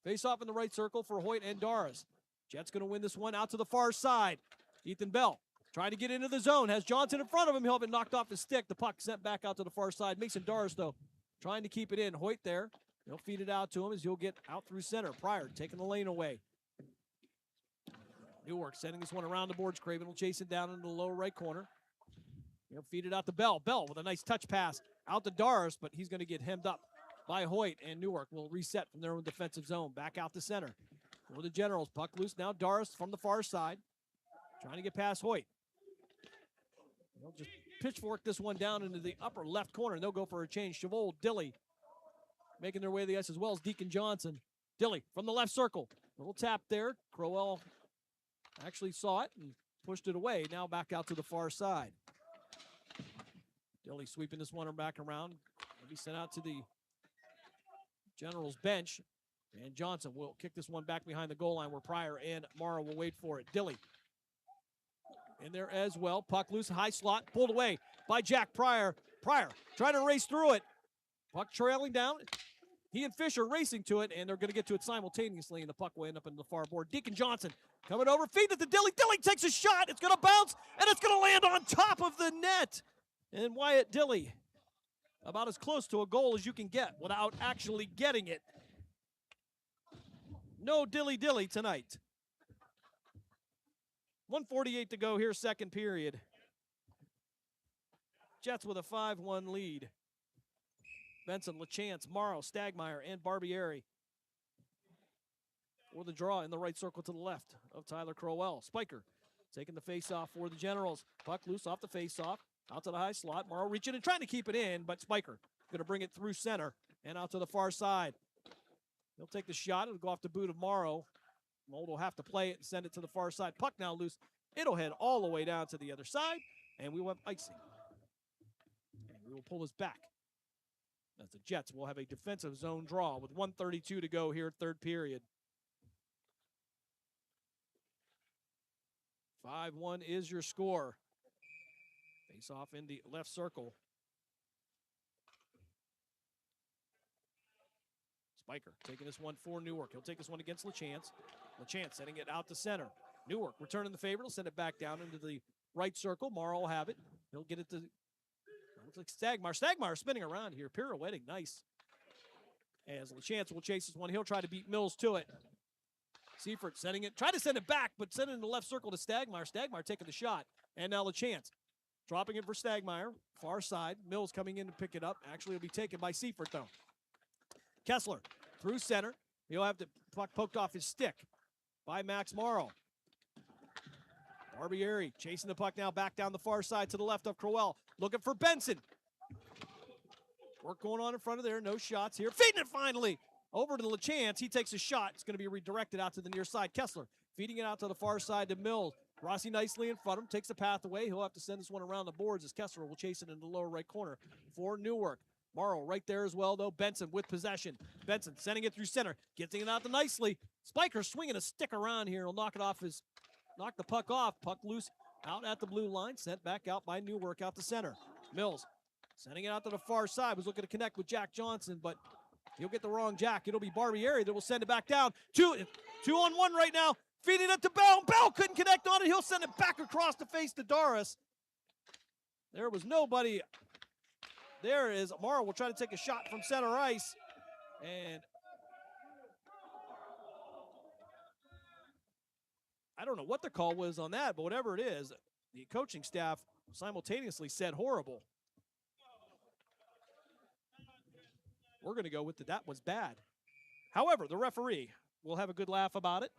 Face off in the right circle for Hoyt and Doris. Jets going to win this one out to the far side. Ethan Bell trying to get into the zone. Has Johnson in front of him. He'll have it knocked off his stick. The puck sent back out to the far side. Mason Doris, though, trying to keep it in. Hoyt there. He'll feed it out to him as he'll get out through center. Pryor taking the lane away. Newark sending this one around the boards. Craven will chase it down into the lower right corner. He'll feed it out to Bell. Bell with a nice touch pass out to Doris, but he's going to get hemmed up by Hoyt, and Newark will reset from their own defensive zone. Back out to center for the Generals. Puck loose now. Doris from the far side. Trying to get past Hoyt. They'll just pitchfork this one down into the upper left corner, and they'll go for a change. Chavold, Dilly making their way to the ice as well as Deacon Johnson. Dilly from the left circle. Little tap there. Crowell actually saw it and pushed it away. Now back out to the far side. Dilly sweeping this one back around. Will be sent out to the Generals bench. And Johnson will kick this one back behind the goal line where Pryor and Morrow will wait for it. Dilly in there as well. Puck loose, high slot, pulled away by Jack Pryor. Pryor trying to race through it. Puck trailing down. He and Fisher racing to it, and they're going to get to it simultaneously, and the puck will end up in the far board. Deacon Johnson coming over, feeding it to Dilly. Dilly takes a shot. It's going to bounce, and it's going to land on top of the net. And Wyatt Dilly, about as close to a goal as you can get without actually getting it. No dilly-dilly tonight. 1:48 to go here, second period. Jets with a 5-1 lead. Benson, LaChance, Morrow, Stagmeyer, and Barbieri. For the draw in the right circle to the left of Tyler Crowell. Spiker taking the face-off for the Generals. Puck loose off the face-off. Out to the high slot. Morrow reaching and trying to keep it in, but Spiker going to bring it through center and out to the far side. He'll take the shot. It'll go off the boot of Morrow. Mold will have to play it and send it to the far side. Puck now loose. It'll head all the way down to the other side, and we went icing. And we will pull this back as the Jets will have a defensive zone draw with 1:32 to go here, third period. 5-1 is your score. Face off in the left circle. Spiker taking this one for Newark. He'll take this one against LaChance. LaChance sending it out to center. Newark returning the favor. He'll send it back down into the right circle. Morrow will have it. He'll get it to, looks like Stagmeyer. Stagmeyer spinning around here, pirouetting nice. As LaChance will chase this one. He'll try to beat Mills to it. Seifert sending it, try to send it back, but send it in the left circle to Stagmeyer. Stagmeyer taking the shot. And now LaChance dropping it for Stagmeyer. Far side. Mills coming in to pick it up. Actually, it'll be taken by Seifert, though. Kessler through center. He'll have the puck poked off his stick by Max Morrow. Barbieri chasing the puck now back down the far side to the left of Crowell. Looking for Benson. Work going on in front of there. No shots here. Feeding it finally over to LaChance. He takes a shot. It's going to be redirected out to the near side. Kessler feeding it out to the far side to Mills. Rossi nicely in front of him. Takes the path away. He'll have to send this one around the boards as Kessler will chase it in the lower right corner for Newark. Morrow right there as well, though. Benson with possession. Benson sending it through center. Getting it out to nicely. Spiker swinging a stick around here. He'll knock the puck off. Puck loose out at the blue line. Sent back out by Newark out to center. Mills sending it out to the far side. Was looking to connect with Jack Johnson, but he'll get the wrong Jack. It'll be Barbieri that will send it back down. Two on one right now. Feeding it to Bell. Bell couldn't connect on it. He'll send it back across the face to Doris. There was nobody. There is Morrow will try to take a shot from center ice. And I don't know what the call was on that, but whatever it is, the coaching staff simultaneously said horrible. We're going to go with that was bad. However, the referee will have a good laugh about it.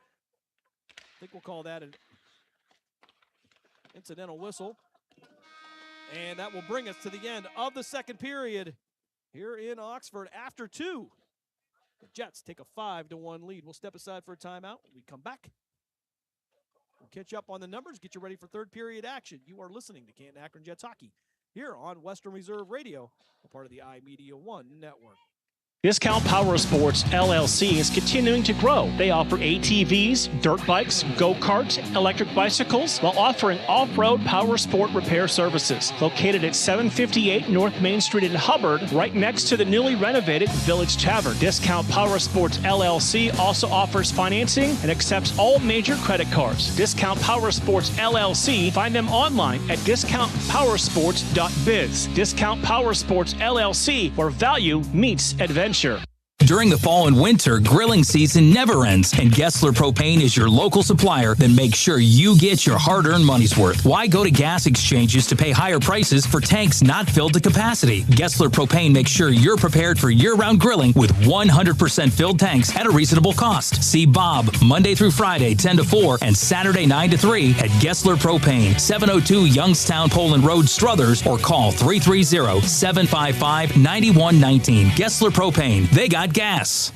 I think we'll call that an incidental whistle. And that will bring us to the end of the second period here in Oxford after 2. The Jets take a 5-1 lead. We'll step aside for a timeout. When we come back, we'll catch up on the numbers, get you ready for third period action. You are listening to Canton Akron Jets hockey here on Western Reserve Radio, a part of the iMedia One network. Discount Power Sports LLC is continuing to grow. They offer ATVs, dirt bikes, go-karts, electric bicycles, while offering off-road power sport repair services. Located at 758 North Main Street in Hubbard, right next to the newly renovated Village Tavern. Discount Power Sports LLC also offers financing and accepts all major credit cards. Discount Power Sports LLC, find them online at discountpowersports.biz. Discount Power Sports LLC, where value meets adventure. During the fall and winter, grilling season never ends, and Gessler Propane is your local supplier that makes sure you get your hard-earned money's worth. Why go to gas exchanges to pay higher prices for tanks not filled to capacity? Gessler Propane makes sure you're prepared for year-round grilling with 100% filled tanks at a reasonable cost. See Bob Monday through Friday, 10 to 4, and Saturday, 9 to 3 at Gessler Propane, 702 Youngstown Poland Road, Struthers, or call 330-755-9119. Gessler Propane. They got gas.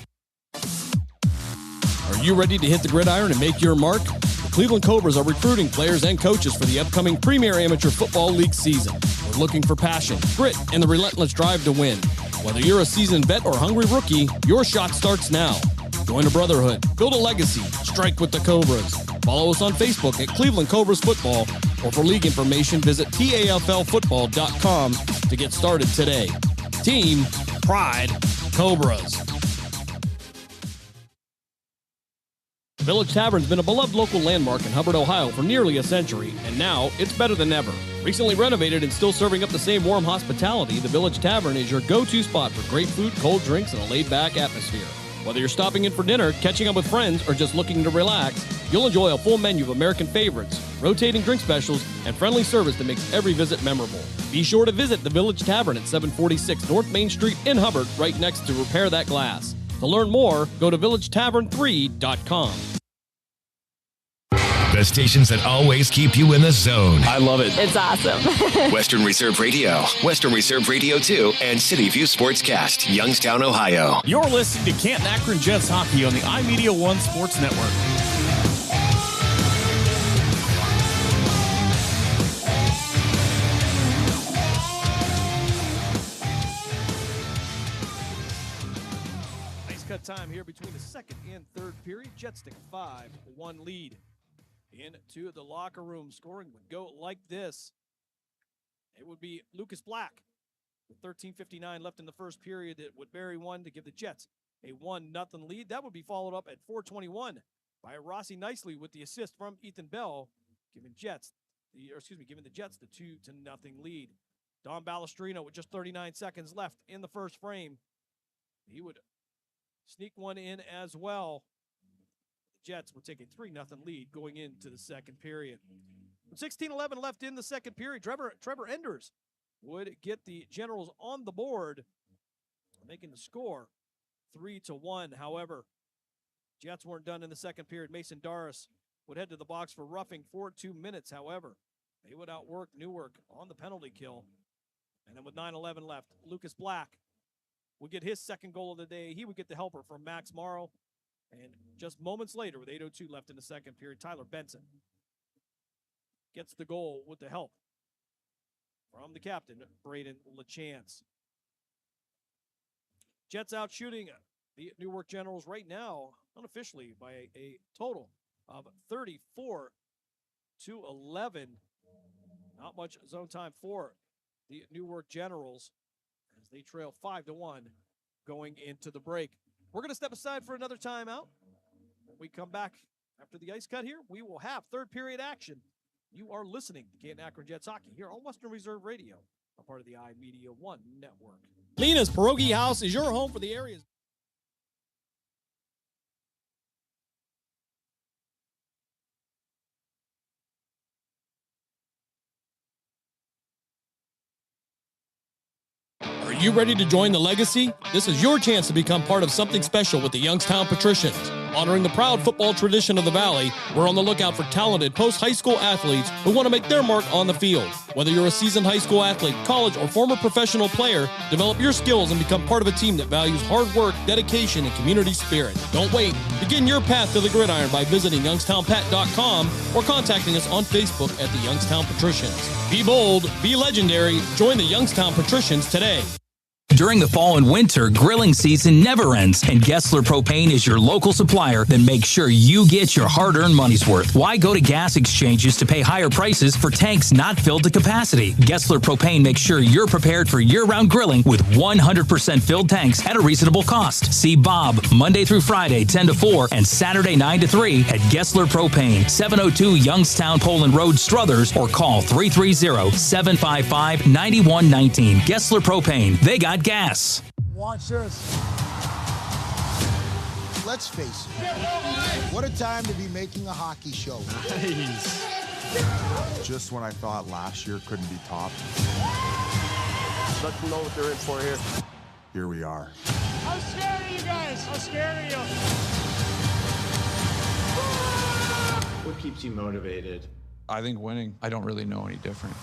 Are you ready to hit the gridiron and make your mark? The Cleveland Cobras are recruiting players and coaches for the upcoming Premier Amateur Football League season. We're looking for passion, grit, and the relentless drive to win. Whether you're a seasoned vet or hungry rookie, your shot starts now. Join a brotherhood, build a legacy, strike with the Cobras. Follow us on Facebook at Cleveland Cobras Football, or for league information, visit PAFLfootball.com to get started today. Team Pride Cobras. Village Tavern's been a beloved local landmark in Hubbard, Ohio for nearly a century, and now it's better than ever. Recently renovated and still serving up the same warm hospitality, the Village Tavern is your go-to spot for great food, cold drinks, and a laid-back atmosphere. Whether you're stopping in for dinner, catching up with friends, or just looking to relax, you'll enjoy a full menu of American favorites, rotating drink specials, and friendly service that makes every visit memorable. Be sure to visit the Village Tavern at 746 North Main Street in Hubbard, right next to Repair That Glass. To learn more, go to villagetavern3.com. The stations that always keep you in the zone. I love it. It's awesome. Western Reserve Radio, Western Reserve Radio 2, and City View Sportscast, Youngstown, Ohio. You're listening to Canton Akron Jets hockey on the iMedia One Sports Network. Nice cut time here between the second and third period. Jets take a 5-1 lead. Into the locker room. Scoring would go like this. It would be Lucas Black with 13:59 left in the first period. It would bury one to give the Jets a 1-0 lead. That would be followed up at 4:21 by Rossi Nicely with the assist from Ethan Bell, giving the Jets the 2-0 lead. Don Balestrino with just 39 seconds left in the first frame. He would sneak one in as well. Jets would take a 3-0 lead going into the second period. With 16:11 left in the second period, Trevor Enders would get the Generals on the board, making the score 3-1. However, Jets weren't done in the second period. Mason Doris would head to the box for roughing for 2 minutes. However, they would outwork Newark on the penalty kill. And then with 9:11 left, Lucas Black would get his second goal of the day. He would get the helper from Max Morrow. And just moments later, with 8:02 left in the second period, Tyler Benson gets the goal with the help from the captain, Braden LaChance. Jets out shooting the Newark Generals right now, unofficially, by a total of 34-11. Not much zone time for the Newark Generals as they trail 5-1 going into the break. We're going to step aside for another timeout. When we come back after the ice cut here, we will have third period action. You are listening to Canton Akron Jets hockey here on Western Reserve Radio, a part of the iMedia One network. Lena's Pierogi House is your home for the area's. Are you ready to join the legacy? This is your chance to become part of something special with the Youngstown Patricians. Honoring the proud football tradition of the Valley, we're on the lookout for talented post-high school athletes who want to make their mark on the field. Whether you're a seasoned high school athlete, college, or former professional player, develop your skills and become part of a team that values hard work, dedication, and community spirit. Don't wait. Begin your path to the gridiron by visiting youngstownpat.com or contacting us on Facebook at the Youngstown Patricians. Be bold, be legendary. Join the Youngstown Patricians today. During the fall and winter, grilling season never ends, and Gessler Propane is your local supplier that makes sure you get your hard-earned money's worth. Why go to gas exchanges to pay higher prices for tanks not filled to capacity? Gessler Propane makes sure you're prepared for year-round grilling with 100% filled tanks at a reasonable cost. See Bob Monday through Friday, 10 to 4, and Saturday, 9 to 3 at Gessler Propane, 702 Youngstown Poland Road, Struthers, or call 330-755-9119. Gessler Propane. They got gas. Watch this. Let's face it. What a time to be making a hockey show. Nice. Just when I thought last year couldn't be topped. Let them know what they're in for here. Here we are. How scared are you guys? How scared are you? What keeps you motivated? I think winning. I don't really know any different.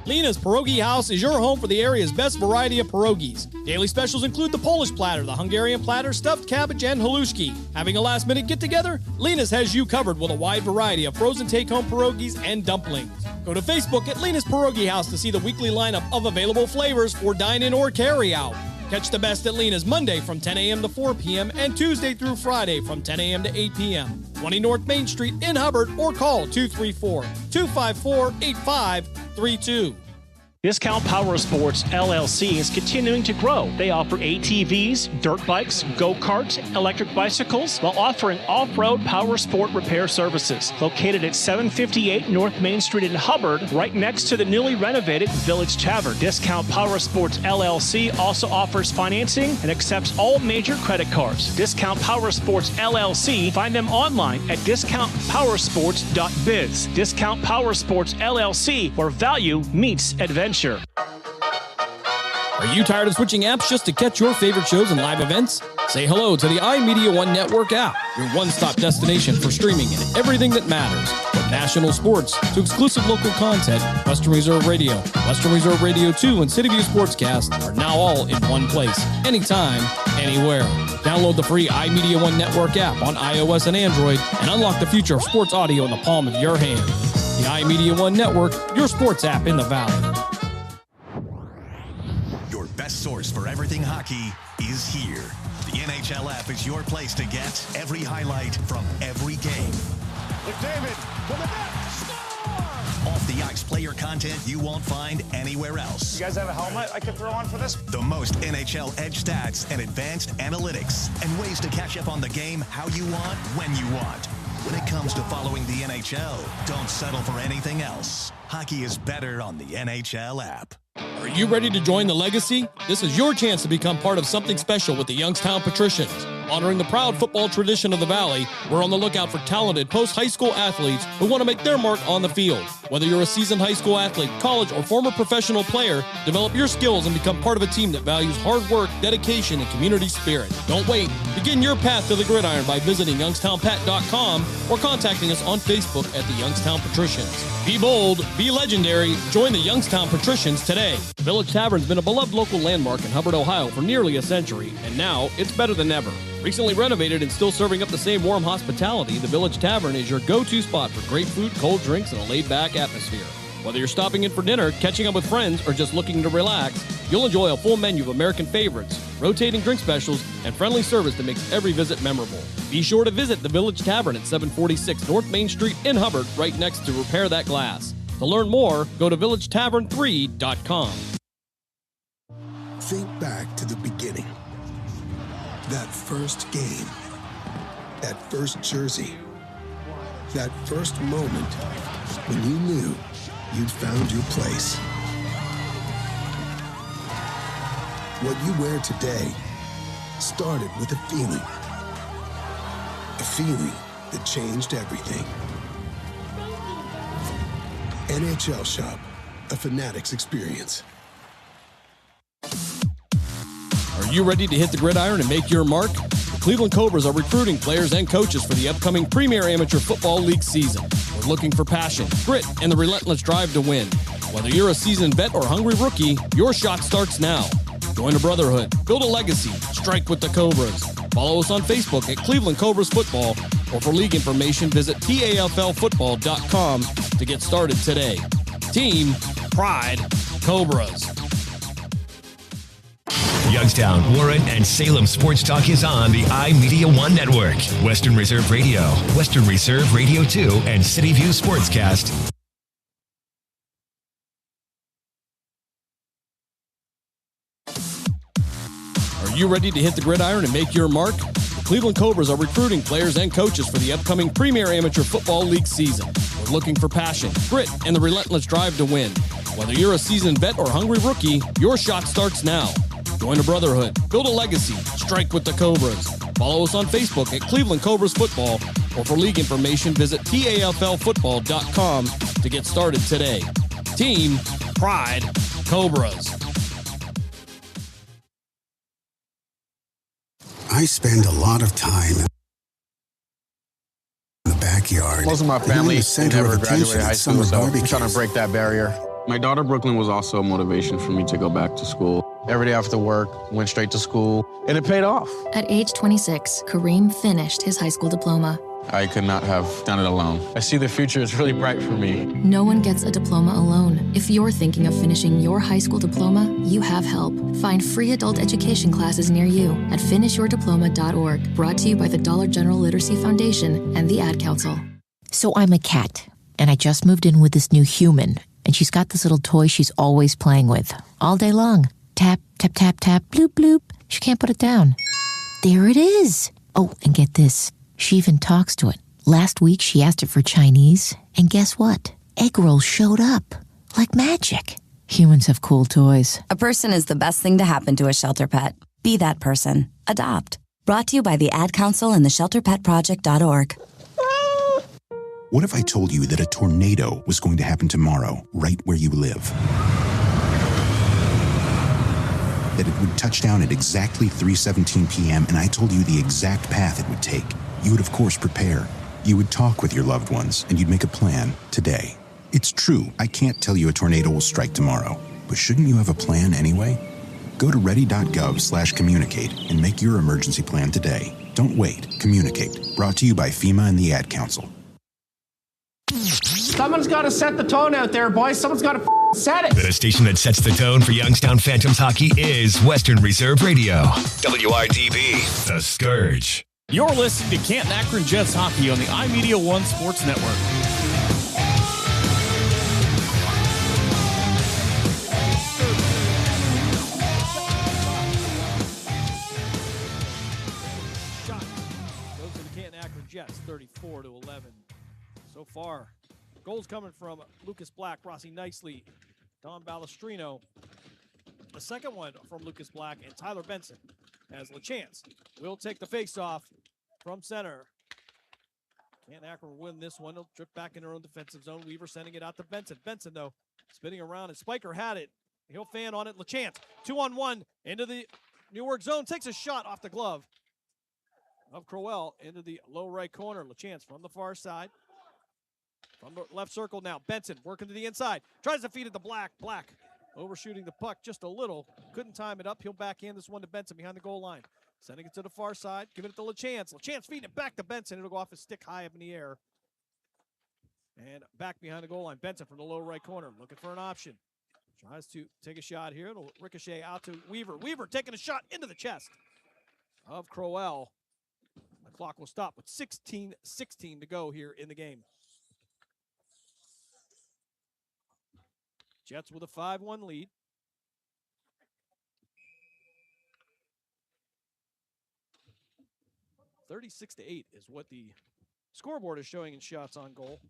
Lena's Pierogi House is your home for the area's best variety of pierogies. Daily specials include the Polish platter, the Hungarian platter, stuffed cabbage, and halushki. Having a last-minute get-together? Lena's has you covered with a wide variety of frozen take-home pierogies and dumplings. Go to Facebook at Lena's Pierogi House to see the weekly lineup of available flavors for dine-in or carry-out. Catch the best at Lena's Monday from 10 a.m. to 4 p.m. and Tuesday through Friday from 10 a.m. to 8 p.m. 20 North Main Street in Hubbard, or call 234-254-8532. Discount Power Sports LLC is continuing to grow. They offer ATVs, dirt bikes, go-karts, electric bicycles, while offering off-road power sport repair services. Located at 758 North Main Street in Hubbard, right next to the newly renovated Village Tavern. Discount Power Sports LLC also offers financing and accepts all major credit cards. Discount Power Sports LLC. Find them online at discountpowersports.biz. Discount Power Sports LLC, where value meets adventure. Are you tired of switching apps just to catch your favorite shows and live events? Say hello to the iMedia One Network app, your one-stop destination for streaming and everything that matters. From national sports to exclusive local content, Western Reserve Radio, Western Reserve Radio 2, and City View Sportscast are now all in one place, anytime, anywhere. Download the free iMedia One Network app on iOS and Android and unlock the future of sports audio in the palm of your hand. The iMedia One Network, your sports app in the Valley. Best source for everything hockey is here. The NHL app is your place to get every highlight from every game. McDavid for the net. Score! Off the ice player content you won't find anywhere else. You guys have a helmet I could throw on for this? The most NHL edge stats and advanced analytics and ways to catch up on the game how you want, when you want. When it comes to following the NHL, don't settle for anything else. Hockey is better on the NHL app. Are you ready to join the legacy? This is your chance to become part of something special with the Youngstown Patricians. Honoring the proud football tradition of the Valley, we're on the lookout for talented post-high school athletes who want to make their mark on the field. Whether you're a seasoned high school athlete, college, or former professional player, develop your skills and become part of a team that values hard work, dedication, and community spirit. Don't wait. Begin your path to the gridiron by visiting youngstownpat.com or contacting us on Facebook at the Youngstown Patricians. Be bold, be legendary. Join the Youngstown Patricians today. The Village Tavern's been a beloved local landmark in Hubbard, Ohio for nearly a century, and now it's better than ever. Recently renovated and still serving up the same warm hospitality, the Village Tavern is your go-to spot for great food, cold drinks, and a laid-back atmosphere. Whether you're stopping in for dinner, catching up with friends, or just looking to relax, you'll enjoy a full menu of American favorites, rotating drink specials, and friendly service that makes every visit memorable. Be sure to visit the Village Tavern at 746 North Main Street in Hubbard, right next to Repair That Glass. To learn more, go to villagetavern3.com. Think back to the beginning. That first game. That first jersey. That first moment when you knew you'd found your place. What you wear today started with a feeling. A feeling that changed everything. NHL Shop, a Fanatics experience. Are Are you ready to hit the gridiron and make your mark? The Cleveland Cobras are recruiting players and coaches for the upcoming Premier Amateur Football League season. We're looking for passion, grit, and the relentless drive to win. Whether you're a seasoned vet or hungry rookie, your shot starts now. Join a brotherhood, build a legacy, strike with the Cobras. Follow us on Facebook at Cleveland Cobras Football, or for league information, visit TAFLfootball.com to get started today. Team Pride Cobras. Youngstown, Warren, and Salem Sports Talk is on the iMedia One Network, Western Reserve Radio, Western Reserve Radio 2, and City View Sportscast. Are you ready to hit the gridiron and make your mark? The Cleveland Cobras are recruiting players and coaches for the upcoming Premier Amateur Football League season. We're looking for passion, grit, and the relentless drive to win. Whether you're a seasoned vet or hungry rookie, your shot starts now. Join a brotherhood, build a legacy, strike with the Cobras. Follow us on Facebook at Cleveland Cobras Football, or for league information, visit TAFLfootball.com to get started today. Team Pride Cobras. I spend a lot of time in the backyard. Most of my family never graduated high school, so I'm trying to break that barrier. My daughter Brooklyn was also a motivation for me to go back to school. Every day after work, went straight to school, and it paid off. At age 26, Kareem finished his high school diploma. I could not have done it alone. I see the future is really bright for me. No one gets a diploma alone. If you're thinking of finishing your high school diploma, you have help. Find free adult education classes near you at finishyourdiploma.org. Brought to you by the Dollar General Literacy Foundation and the Ad Council. So I'm a cat, and I just moved in with this new human, and she's got this little toy she's always playing with, all day long. Tap, tap, tap, tap, bloop, bloop. She can't put it down. There it is. Oh, and get this. She even talks to it. Last week, she asked it for Chinese, and guess what? Egg rolls showed up. Like magic. Humans have cool toys. A person is the best thing to happen to a shelter pet. Be that person. Adopt. Brought to you by the Ad Council and the ShelterPetProject.org. What if I told you that a tornado was going to happen tomorrow, right where you live? That it would touch down at exactly 3:17 p.m., and I told you the exact path it would take. You would, of course, prepare. You would talk with your loved ones, and you'd make a plan today. It's true, I can't tell you a tornado will strike tomorrow, but shouldn't you have a plan anyway? Go to ready.gov/communicate and make your emergency plan today. Don't wait. Communicate. Brought to you by FEMA and the Ad Council. Someone's got to set the tone out there, boys. Someone's got to set it. The station that sets the tone for Youngstown Phantoms hockey is Western Reserve Radio. WRDB, The Scourge. You're listening to Canton Akron Jets hockey on the iMedia One Sports Network. Shot goes to the Canton Akron Jets, 34-11. So far, goals coming from Lucas Black, Rossi Nicely, Don Balestrino. The second one from Lucas Black and Tyler Benson, as LaChance will take the face-off from center. Canton Akron will win this one. They'll drip back in their own defensive zone. Weaver sending it out to Benson. Benson, though, spinning around, and Spiker had it. He'll fan on it. LaChance, 2-on-1 into the Newark zone. Takes a shot off the glove of Crowell into the low right corner. LaChance from the far side. From the left circle now, Benson working to the inside. Tries to feed it to Black. Black overshooting the puck just a little. Couldn't time it up. He'll backhand this one to Benson behind the goal line. Sending it to the far side. Giving it to LaChance. LaChance feeding it back to Benson. It'll go off his stick high up in the air. And back behind the goal line. Benson from the low right corner. Looking for an option. Tries to take a shot here. It'll ricochet out to Weaver. Weaver taking a shot into the chest of Crowell. The clock will stop with 16:16 to go here in the game. Jets with a 5-1 lead. (36-8) is what the scoreboard is showing in shots on goal.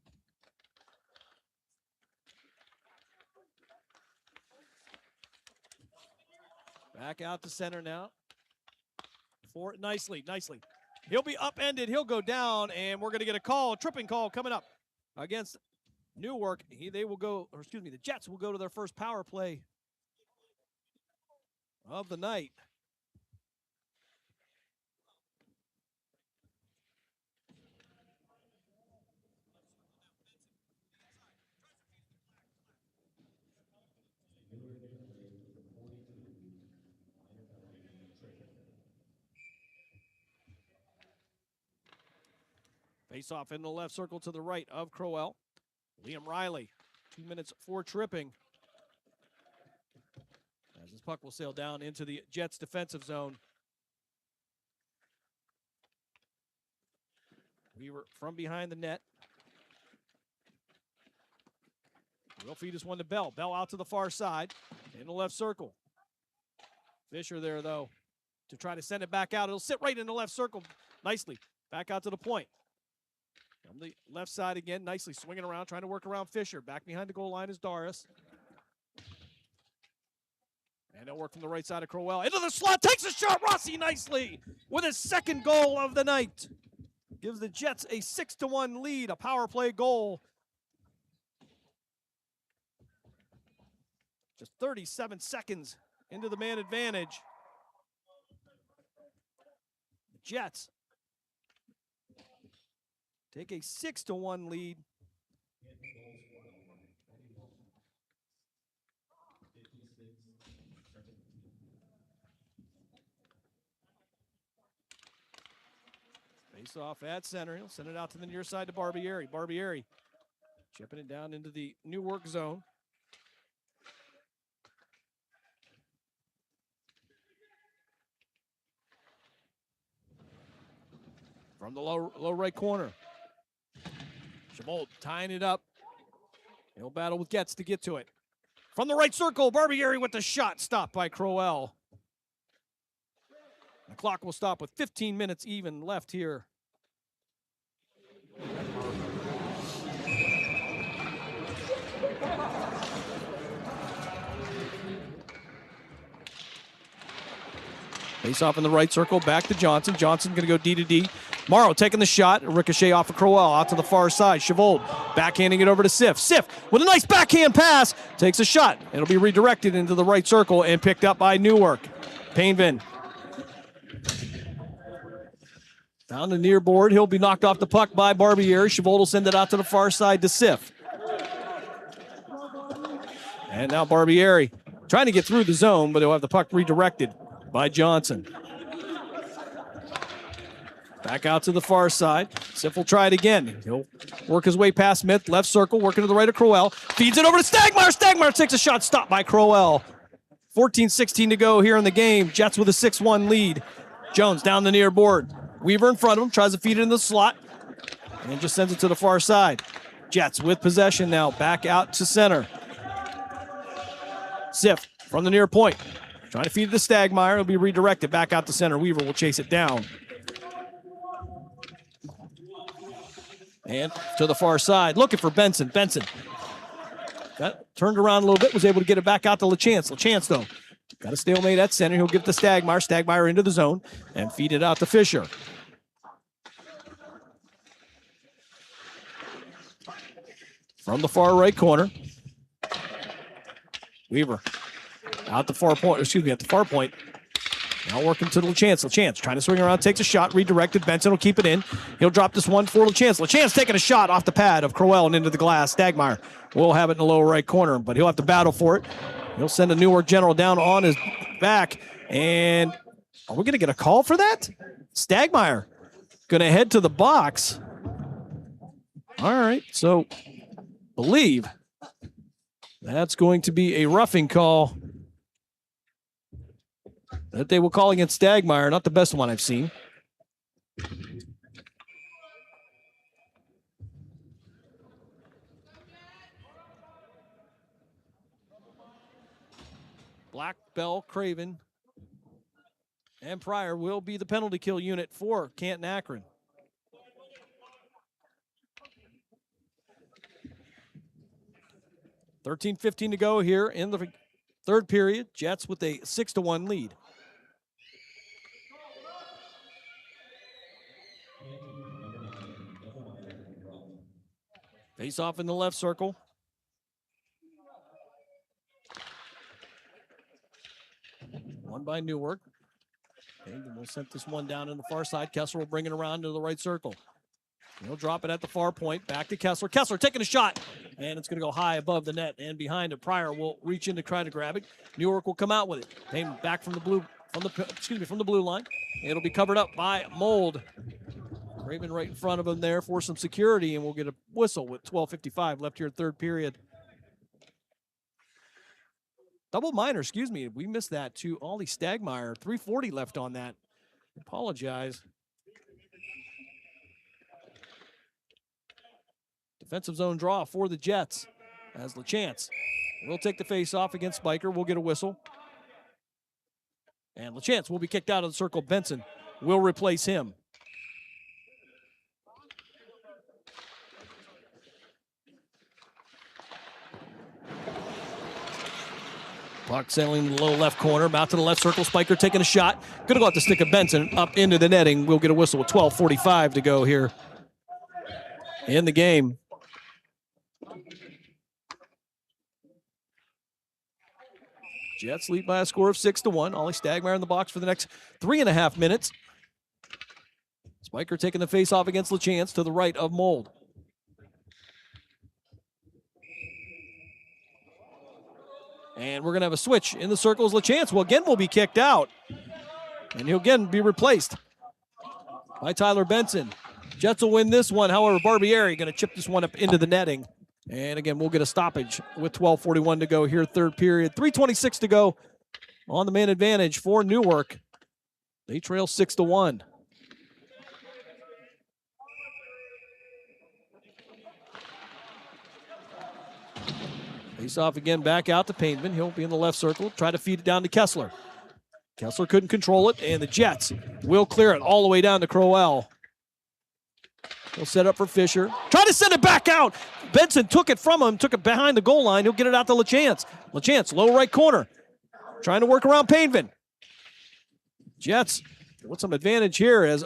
Back out to center now. For it nicely. He'll be upended. He'll go down, and we're going to get a call, a tripping call coming up against Newark. The Jets will go to their first power play of the night. Face off in the left circle to the right of Crowell. Liam Riley, 2 minutes for tripping. As this puck will sail down into the Jets' defensive zone. Weaver from behind the net. Will feed this one to Bell. Bell out to the far side in the left circle. Fisher there, though, to try to send it back out. It'll sit right in the left circle nicely. Back out to the point. From the left side again, nicely swinging around, trying to work around Fisher. Back behind the goal line is Doris. And they'll work from the right side of Crowell. Into the slot, takes a shot. Rossi nicely with his second goal of the night. Gives the Jets a 6-1 lead, a power play goal. Just 37 seconds into the man advantage. The Jets take a 6-1 lead. Face off at center. He'll send it out to the near side to Barbieri. Barbieri chipping it down into the Newark zone. From the low right corner. Chabot tying it up. He'll battle with Getz to get to it. From the right circle, Barbieri with the shot, stopped by Crowell. The clock will stop with 15 minutes even left here. Face off in the right circle, back to Johnson. Johnson going to go D to D. Morrow taking the shot. Ricochet off of Crowell out to the far side. Chavold backhanding it over to Sif. Sif with a nice backhand pass. Takes a shot. It'll be redirected into the right circle and picked up by Newark. Painvin. Down the near board. He'll be knocked off the puck by Barbieri. Chavold will send it out to the far side to Sif. And now Barbieri trying to get through the zone, but he'll have the puck redirected by Johnson. Back out to the far side. Sif will try it again. He'll work his way past Smith. Left circle, working to the right of Crowell. Feeds it over to Stagmeyer. Stagmeyer takes a shot, stopped by Crowell. 14-16 to go here in the game. Jets with a 6-1 lead. Jones down the near board. Weaver in front of him, tries to feed it in the slot, and just sends it to the far side. Jets with possession now, back out to center. Sif from the near point. Trying to feed it to Stagmeyer. It'll be redirected back out to center. Weaver will chase it down. And to the far side, looking for Benson. Benson got turned around a little bit, was able to get it back out to LaChance. LaChance, though, got a stalemate at center. He'll give it to Stagmeyer. Stagmeyer into the zone and feed it out to Fisher. From the far right corner, Weaver out the far point, at the far point. Now working to LaChance. LaChance trying to swing around, takes a shot, redirected. Benson will keep it in. He'll drop this one for LaChance. LaChance taking a shot off the pad of Crowell and into the glass. Stagmeyer will have it in the lower right corner, but he'll have to battle for it. He'll send a Newark General down on his back. And are we going to get a call for that? Stagmeyer going to head to the box. All right, so believe that's going to be a roughing call that they will call against Stagmeyer. Not the best one I've seen. Black, Bell, Craven, and Pryor will be the penalty kill unit for Canton Akron. $13:15 to go here in the third period. Jets with a 6-1 lead. Face off in the left circle. One by Newark. And we'll send this one down in the far side. Kessler will bring it around to the right circle. He'll drop it at the far point. Back to Kessler. Kessler taking a shot. And it's going to go high above the net and behind it. Pryor will reach in to try to grab it. Newark will come out with it. Payne back from the blue line. It'll be covered up by Mold. Craven right in front of him there for some security, and we'll get a whistle with 12:55 left here, third period. Double minor, excuse me. We missed that to Ollie Stagmeyer. 3:40 left on that. Apologize. Defensive zone draw for the Jets as LaChance will take the face off against Spiker. We'll get a whistle. And LaChance will be kicked out of the circle. Benson will replace him. Puck settling in the low left corner, about to the left circle. Spiker taking a shot. Gonna go out the stick of Benson up into the netting. We'll get a whistle with 12:45 to go here in the game. Jets lead by a score of 6-1. Ollie Stagmeyer in the box for the next 3.5 minutes. Spiker taking the face off against LaChance to the right of Mold. And we're going to have a switch in the circles. LaChance will be kicked out. And he'll again be replaced by Tyler Benson. Jets will win this one. However, Barbieri going to chip this one up into the netting. And again, we'll get a stoppage with 12:41 to go here, third period. 3:26 to go on the man advantage for Newark. They trail 6-1. Face off again, back out to Painman. He'll be in the left circle, try to feed it down to Kessler. Kessler couldn't control it, and the Jets will clear it all the way down to Crowell. He'll set up for Fisher. Try to send it back out. Benson took it from him, took it behind the goal line. He'll get it out to LaChance. LaChance, low right corner. Trying to work around Painman. Jets with some advantage here as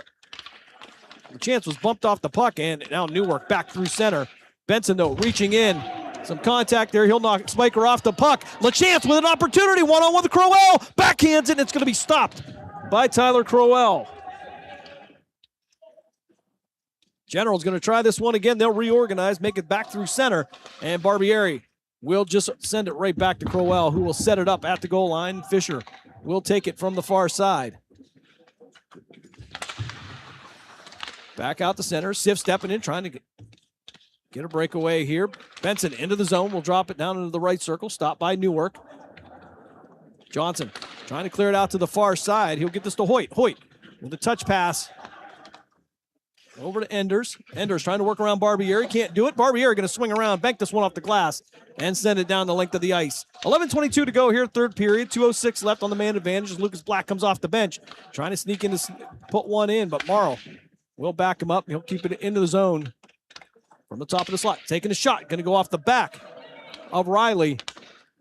LaChance was bumped off the puck, and now Newark back through center. Benson, though, reaching in. Some contact there. He'll knock Spiker off the puck. LaChance with an opportunity. One-on-one with Crowell. Backhands it, and it's going to be stopped by Tyler Crowell. General's going to try this one again. They'll reorganize, make it back through center, and Barbieri will just send it right back to Crowell, who will set it up at the goal line. Fisher will take it from the far side. Back out the center. Sif stepping in, trying to get a breakaway here. Benson into the zone. Will drop it down into the right circle. Stopped by Newark. Johnson trying to clear it out to the far side. He'll get this to Hoyt. Hoyt with a touch pass. Over to Enders. Enders trying to work around Barbieri. Can't do it. Barbieri going to swing around, bank this one off the glass, and send it down the length of the ice. 11:22 to go here, third period. 2:06 left on the man advantage as Lucas Black comes off the bench. Trying to sneak in to put one in, but Morrow will back him up. He'll keep it into the zone from the top of the slot. Taking a shot. Going to go off the back of Riley.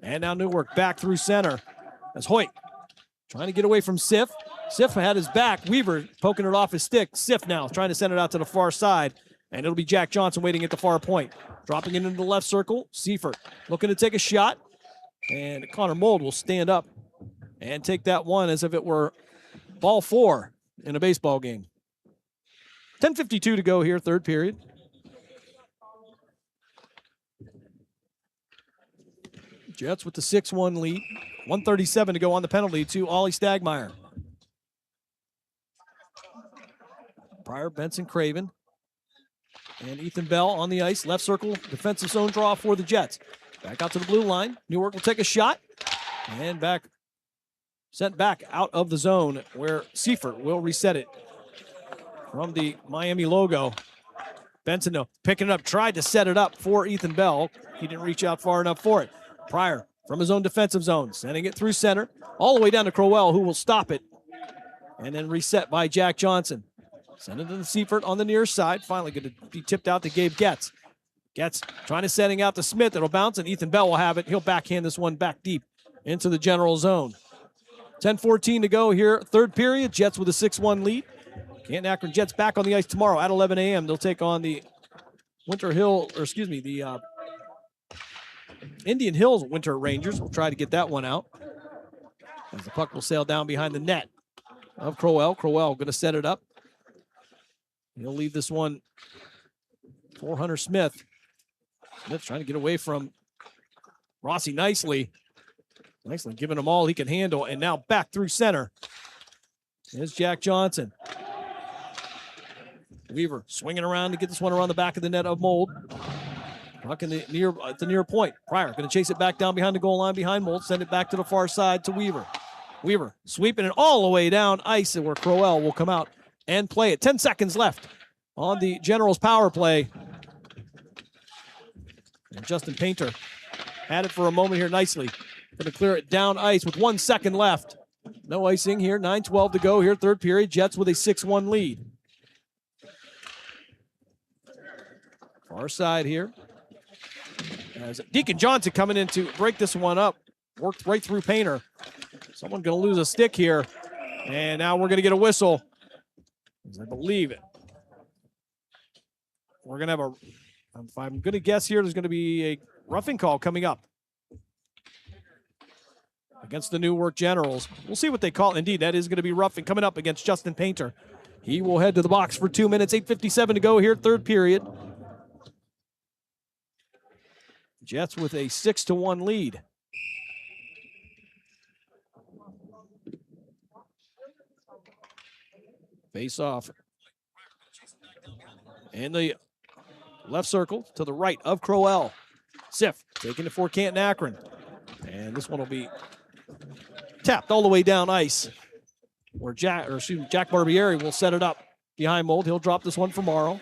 And now Newark back through center. That's Hoyt trying to get away from Sif. Sif had his back. Weaver poking it off his stick. Sif now trying to send it out to the far side. And it'll be Jack Johnson waiting at the far point. Dropping it into the left circle. Seifert looking to take a shot. And Connor Mold will stand up and take that one as if it were ball 4 in a baseball game. 10:52 to go here, third period. Jets with the 6-1 lead. 1:37 to go on the penalty to Ollie Stagmeyer. Pryor, Benson, Craven, and Ethan Bell on the ice. Left circle, defensive zone draw for the Jets. Back out to the blue line. Newark will take a shot. And back, sent back out of the zone where Seifert will reset it from the Miami logo. Benson, though, picking it up, tried to set it up for Ethan Bell. He didn't reach out far enough for it. Pryor from his own defensive zone, sending it through center, all the way down to Crowell, who will stop it. And then reset by Jack Johnson. Send it to the Seifert on the near side. Finally going to be tipped out to Gabe Getz. Getz trying to sending out to Smith. It'll bounce, and Ethan Bell will have it. He'll backhand this one back deep into the general zone. 10:14 to go here, third period. Jets with a 6-1 lead. Canton Akron Jets back on the ice tomorrow at 11 a.m. They'll take on the Indian Hills Winter Rangers. We'll try to get that one out as the puck will sail down behind the net of Crowell. Crowell going to set it up. He'll leave this one for Hunter Smith. Smith trying to get away from Rossi nicely. Nicely giving him all he can handle. And now back through center is Jack Johnson. Weaver swinging around to get this one around the back of the net of Mold. Puck in the near point. Pryor going to chase it back down behind the goal line behind Mold. Send it back to the far side to Weaver. Weaver sweeping it all the way down ice, and where Crowell will come out and play it. 10 seconds left on the Generals power play. And Justin Painter had it for a moment here nicely. Going to clear it down ice with 1 second left. No icing here. 9:12 to go here, third period. Jets with a 6-1 lead. Far side here. As Deacon Johnson coming in to break this one up. Worked right through Painter. Someone going to lose a stick here. And now we're going to get a whistle. I believe it. We're going to have if I'm going to guess here, there's going to be a roughing call coming up against the Newark Generals. We'll see what they call it. Indeed, that is going to be roughing coming up against Justin Painter. He will head to the box for 2 minutes, 8:57 to go here, third period. Jets with a 6-1 lead. Face off. And the left circle to the right of Crowell. Sif taking it for Canton Akron. And this one will be tapped all the way down ice. Where Jack Barbieri will set it up behind Mold. He'll drop this one for Morrow.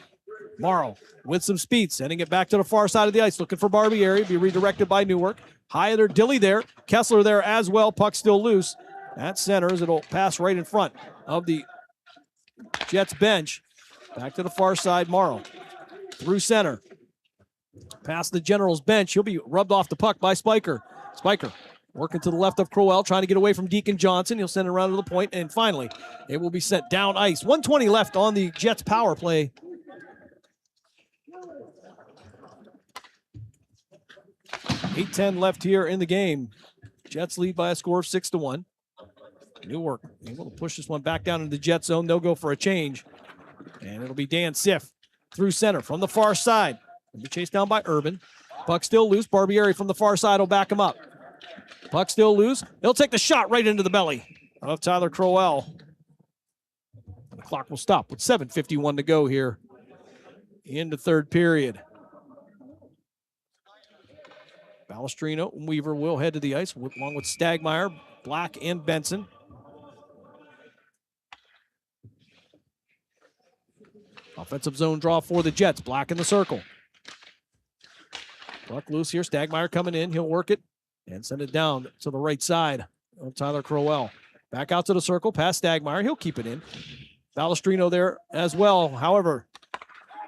Morrow with some speed, sending it back to the far side of the ice, looking for Barbieri, be redirected by Newark. Higher, Dilly there, Kessler there as well, puck still loose. At center as it'll pass right in front of the Jets bench. Back to the far side, Morrow. Through center. Past the Generals bench, he'll be rubbed off the puck by Spiker. Spiker working to the left of Crowell, trying to get away from Deacon Johnson. He'll send it around to the point, and finally, it will be sent down ice. 1:20 left on the Jets power play. .8:10 left here in the game. Jets lead by a score of 6-1. Newark able to push this one back down into the Jet zone. They'll go for a change. And it'll be Dan Sif through center from the far side. He'll be chased down by Urban. Puck still loose. Barbieri from the far side will back him up. Puck still loose. He'll take the shot right into the belly of Tyler Crowell. And the clock will stop with 7:51 to go here in the third period. Balestrino and Weaver will head to the ice along with Stagmeyer, Black, and Benson. Offensive zone draw for the Jets. Black in the circle. Puck loose here. Stagmeyer coming in. He'll work it and send it down to the right side of Tyler Crowell. Back out to the circle. Past Stagmeyer. He'll keep it in. Balestrino there as well. However,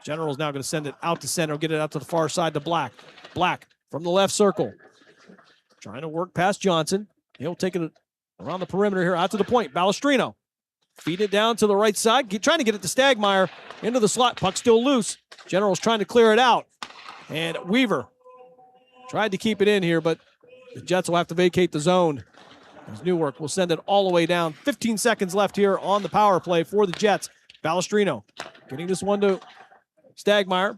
General's now going to send it out to center. Get it out to the far side to Black. Black from the left circle. Trying to work past Johnson. He'll take it around the perimeter here out to the point. Balestrino. Feed it down to the right side. Trying to get it to Stagmeyer into the slot. Puck still loose. General's trying to clear it out. And Weaver tried to keep it in here, but the Jets will have to vacate the zone. As Newark will send it all the way down. 15 seconds left here on the power play for the Jets. Balestrino getting this one to Stagmeyer.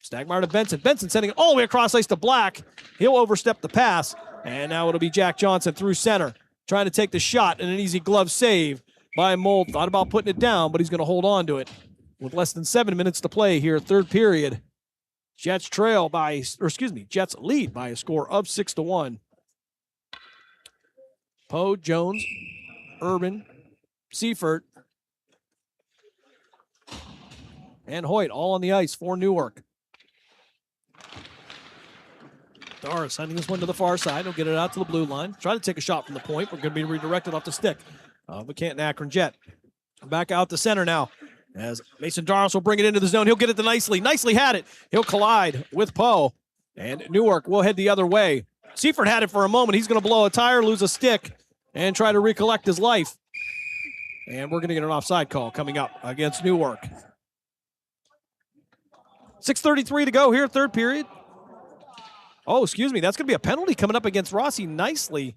Stagmeyer to Benson. Benson sending it all the way across ice to Black. He'll overstep the pass. And now it'll be Jack Johnson through center. Trying to take the shot and an easy glove save by Mold. Thought about putting it down, but he's going to hold on to it. With less than 7 minutes to play here, third period. Jets Jets lead by a score of 6-1. Poe, Jones, Urban, Seifert, and Hoyt all on the ice for Newark. Dara sending this one to the far side. He'll get it out to the blue line. Try to take a shot from the point. We're going to be redirected off the stick of the Canton Akron Jet. Back out to center now. As Mason Darros will bring it into the zone. He'll get it to Nicely. Nicely had it. He'll collide with Poe. And Newark will head the other way. Seifert had it for a moment. He's going to blow a tire, lose a stick, and try to recollect his life. And we're going to get an offside call coming up against Newark. 6:33 to go here, third period. Oh, excuse me. That's going to be a penalty coming up against Rossi. Nicely.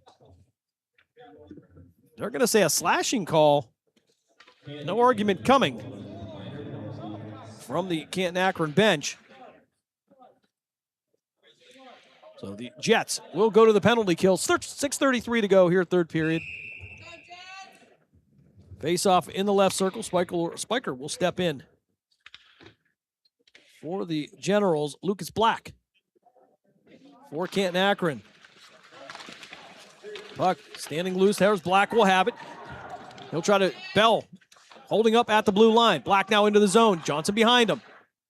They're going to say a slashing call. No argument coming from the Canton Akron bench. So the Jets will go to the penalty kill. 6:33 to go here, third period. Face off in the left circle. Spiker will step in. For the Generals, Lucas Black. For Canton Akron. Puck standing loose. There's Black will have it. He'll try to, Bell holding up at the blue line. Black now into the zone. Johnson behind him.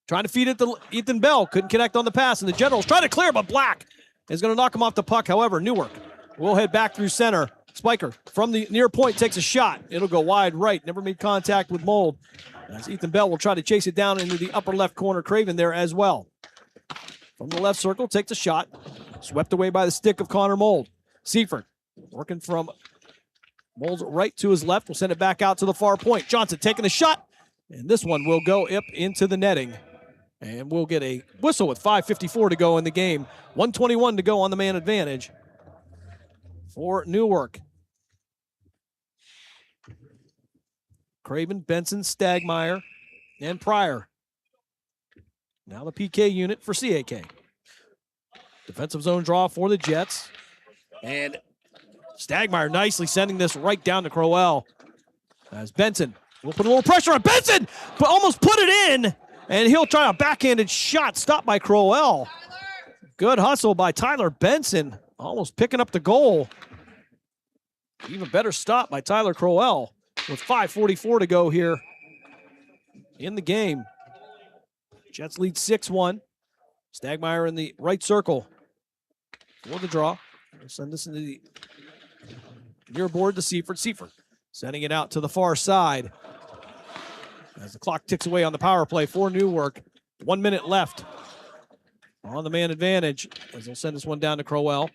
Trying to feed it to Ethan Bell. Couldn't connect on the pass. And the Generals try to clear, but Black is going to knock him off the puck. However, Newark will head back through center. Spiker from the near point takes a shot. It'll go wide right. Never made contact with Mold. As Ethan Bell will try to chase it down into the upper left corner. Craven there as well. From the left circle, takes a shot. Swept away by the stick of Connor Mold. Seifert working from Mold's right to his left. Will send it back out to the far point. Johnson taking a shot. And this one will go up into the netting. And we'll get a whistle with 5:54 to go in the game. 1:21 to go on the man advantage for Newark. Craven, Benson, Stagmeyer, and Pryor. Now the PK unit for CAK. Defensive zone draw for the Jets. And Stagmeyer nicely sending this right down to Crowell. As Benson will put a little pressure on Benson, but almost put it in. And he'll try a backhanded shot stopped by Crowell. Good hustle by Tyler Benson. Almost picking up the goal. Even better stop by Tyler Crowell with 5:44 to go here in the game. Jets lead 6-1. Stagmeyer in the right circle for the draw. We'll send this into the near board to Seifert. Seifert sending it out to the far side. As the clock ticks away on the power play for Newark. 1 minute left on the man advantage. As they'll send this one down to Crowell.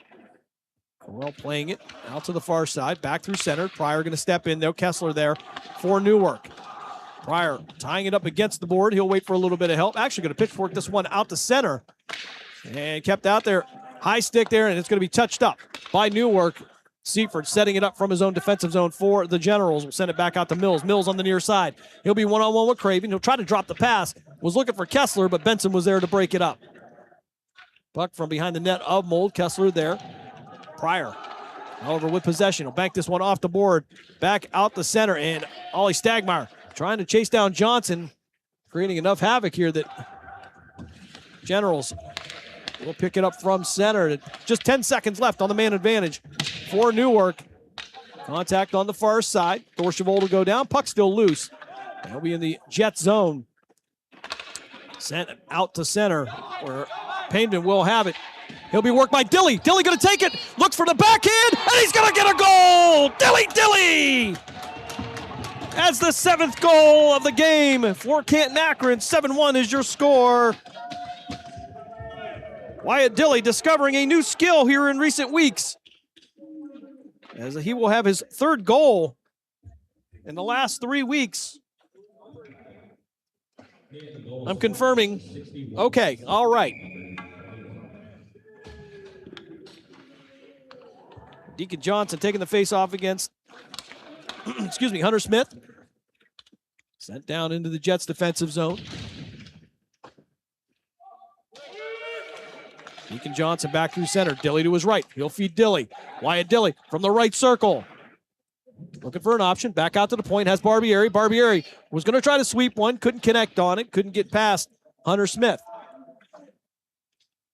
Crowell playing it out to the far side. Back through center. Pryor going to step in there. Kessler there for Newark. Pryor tying it up against the board. He'll wait for a little bit of help. Actually going to pitchfork this one out to center. And kept out there. High stick there, and it's going to be touched up by Newark. Seifert setting it up from his own defensive zone for the Generals. Will send it back out to Mills. Mills on the near side. He'll be one-on-one with Craven. He'll try to drop the pass. Was looking for Kessler, but Benson was there to break it up. Puck from behind the net of Mold. Kessler there. Pryor, however, with possession. He'll bank this one off the board. Back out the center, and Ollie Stagmeyer trying to chase down Johnson. Creating enough havoc here that Generals will pick it up from center. Just 10 seconds left on the man advantage for Newark. Contact on the far side. Thorschivold will go down. Puck still loose. He'll be in the Jet zone. Sent out to center where Payneman will have it. He'll be worked by Dilly. Dilly going to take it. Looks for the backhand, and he's going to get a goal. Dilly! That's the 7th goal of the game for Canton Akron. 7-1 is your score. Wyatt Dilly discovering a new skill here in recent weeks, as he will have his 3rd goal in the last 3 weeks. I'm confirming. Okay, all right. Deacon Johnson taking the face-off against, Hunter Smith. Sent down into the Jets' defensive zone. Deacon Johnson back through center. Dilly to his right. He'll feed Dilly. Wyatt Dilly from the right circle. Looking for an option. Back out to the point. Has Barbieri. Barbieri was going to try to sweep one. Couldn't connect on it. Couldn't get past Hunter Smith.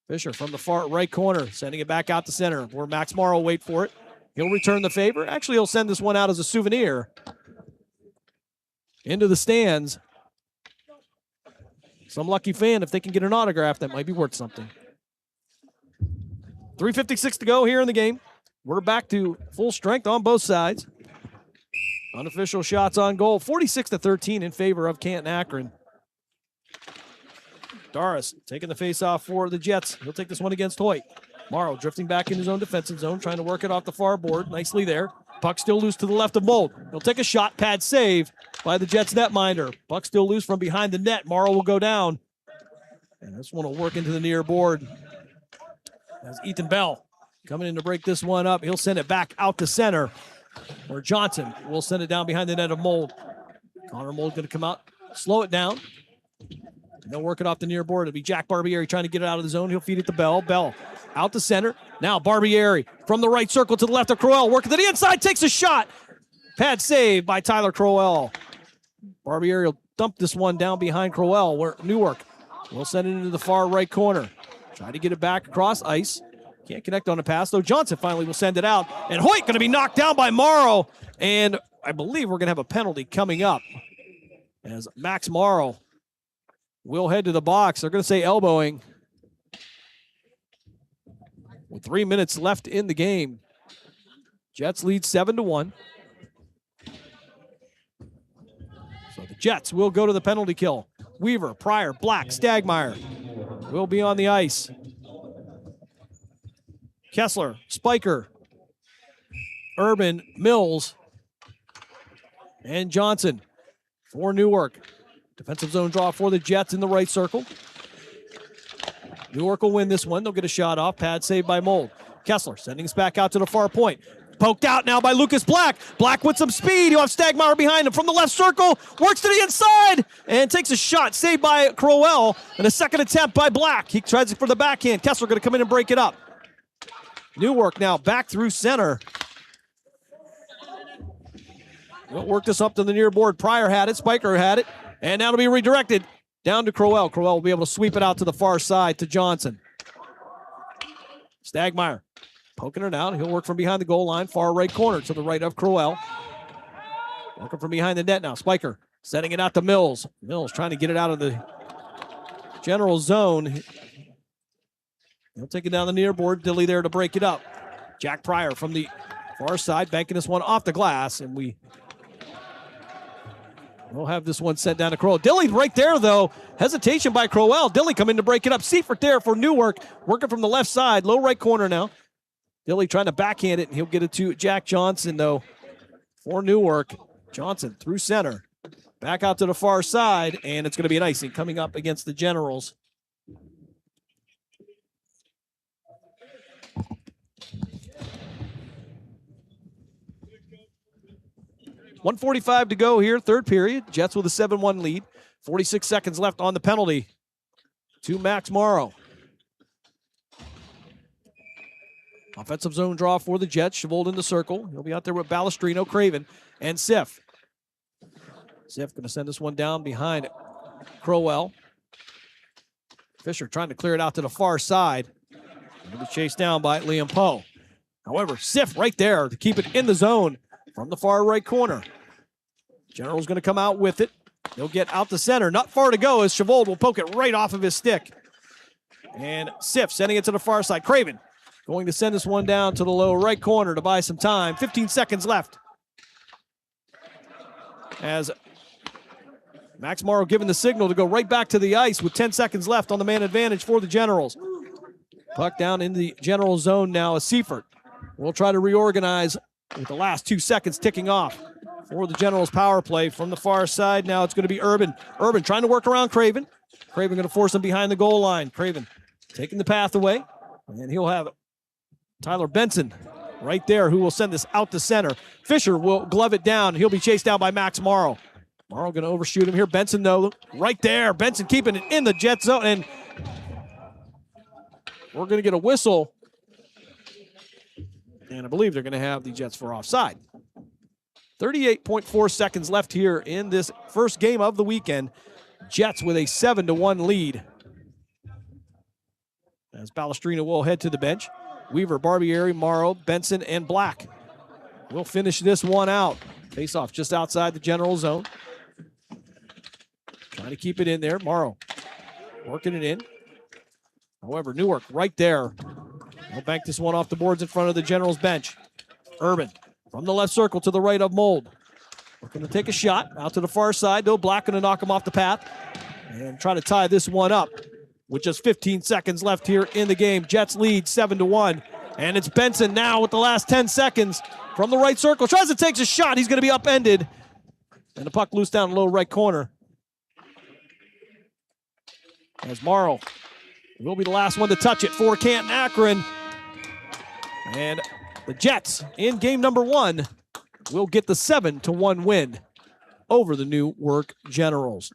Fisher from the far right corner. Sending it back out to center where Max Morrow will wait for it. He'll return the favor. Actually, he'll send this one out as a souvenir into the stands. Some lucky fan, if they can get an autograph, that might be worth something. 3:56 to go here in the game. We're back to full strength on both sides. Unofficial shots on goal. 46-13 in favor of Canton Akron. Doris taking the face-off for the Jets. He'll take this one against Hoyt. Morrow drifting back in his own defensive zone, trying to work it off the far board. Nicely there. Puck still loose to the left of Mold. He'll take a shot. Pad save by the Jets netminder. Puck still loose from behind the net. Morrow will go down. And this one will work into the near board. As Ethan Bell coming in to break this one up. He'll send it back out to center, where Johnson will send it down behind the net of Mold. Connor Mold going to come out, slow it down. And they'll work it off the near board. It'll be Jack Barbieri trying to get it out of the zone. He'll feed it to Bell. Bell out to center. Now Barbieri from the right circle to the left of Crowell. Working to the inside, takes a shot. Pad save by Tyler Crowell. Barbieri will dump this one down behind Crowell, where Newark We'll send it into the far right corner. Try to get it back across ice. Can't connect on the pass, though. Johnson finally will send it out. And Hoyt going to be knocked down by Morrow. And I believe we're going to have a penalty coming up as Max Morrow will head to the box. They're going to say elbowing. With 3 minutes left in the game, Jets lead 7-1. So the Jets will go to the penalty kill. Weaver, Pryor, Black, Stagmeyer will be on the ice. Kessler, Spiker, Urban, Mills, and Johnson for Newark. Defensive zone draw for the Jets in the right circle. Newark will win this one. They'll get a shot off. Pad saved by Mold. Kessler sending us back out to the far point. Poked out now by Lucas Black. Black with some speed. He'll have Stagmeyer behind him from the left circle. Works to the inside and takes a shot. Saved by Crowell. And a second attempt by Black. He tries it for the backhand. Kessler going to come in and break it up. Newark now back through center. We'll work this up to the near board. Pryor had it. Spiker had it. And now it'll be redirected down to Crowell. Crowell will be able to sweep it out to the far side to Johnson. Stagmeyer poking it out. He'll work from behind the goal line. Far right corner to the right of Crowell. Working from behind the net now. Spiker setting it out to Mills. Mills trying to get it out of the general zone. He'll take it down the near board. Dilly there to break it up. Jack Pryor from the far side, banking this one off the glass, and we'll have this one sent down to Crowell. Dilly right there, though. Hesitation by Crowell. Dilly come in to break it up. Seifert there for Newark, working from the left side, low right corner now. Dilly trying to backhand it, and he'll get it to Jack Johnson, though, for Newark. Johnson through center. Back out to the far side, and it's going to be an icing coming up against the Generals. .145 to go here, third period. Jets with a 7-1 lead. 46 seconds left on the penalty to Max Morrow. Offensive zone draw for the Jets. Chavold in the circle. He'll be out there with Balestrino, Craven, and Siff. Siff going to send this one down behind Crowell. Fisher trying to clear it out to the far side. Going to be chased down by Liam Poe. However, Siff right there to keep it in the zone from the far right corner. General's going to come out with it. He'll get out the center. Not far to go as Chavold will poke it right off of his stick. And Siff sending it to the far side. Craven going to send this one down to the low right corner to buy some time. 15 seconds left. As Max Morrow giving the signal to go right back to the ice with 10 seconds left on the man advantage for the Generals. Puck down in the General zone now as Seifert will try to reorganize with the last 2 seconds ticking off for the Generals power play from the far side. Now it's going to be Urban. Urban trying to work around Craven. Craven going to force him behind the goal line. Craven taking the path away. And he'll have Tyler Benson right there who will send this out to center. Fisher will glove it down. He'll be chased down by Max Morrow. Morrow going to overshoot him here. Benson, though, right there. Benson keeping it in the Jet zone. And we're going to get a whistle. And I believe they're going to have the Jets for offside. 38.4 seconds left here in this first game of the weekend. Jets with a 7-1 lead. As Balestrino will head to the bench. Weaver, Barbieri, Morrow, Benson, and Black will finish this one out. Face off just outside the general zone. Trying to keep it in there. Morrow working it in. However, Newark right there. He'll bank this one off the boards in front of the Generals bench. Urban from the left circle to the right of Mold. Looking to take a shot out to the far side, though. Black going to knock him off the path and try to tie this one up with just 15 seconds left here in the game. Jets lead 7-1, and it's Benson now with the last 10 seconds from the right circle. Tries to take a shot. He's going to be upended, and the puck loose down the low right corner. As Morrow will be the last one to touch it for Canton Akron. And the Jets in game number 1 will get the 7-1 win over the Newark Generals.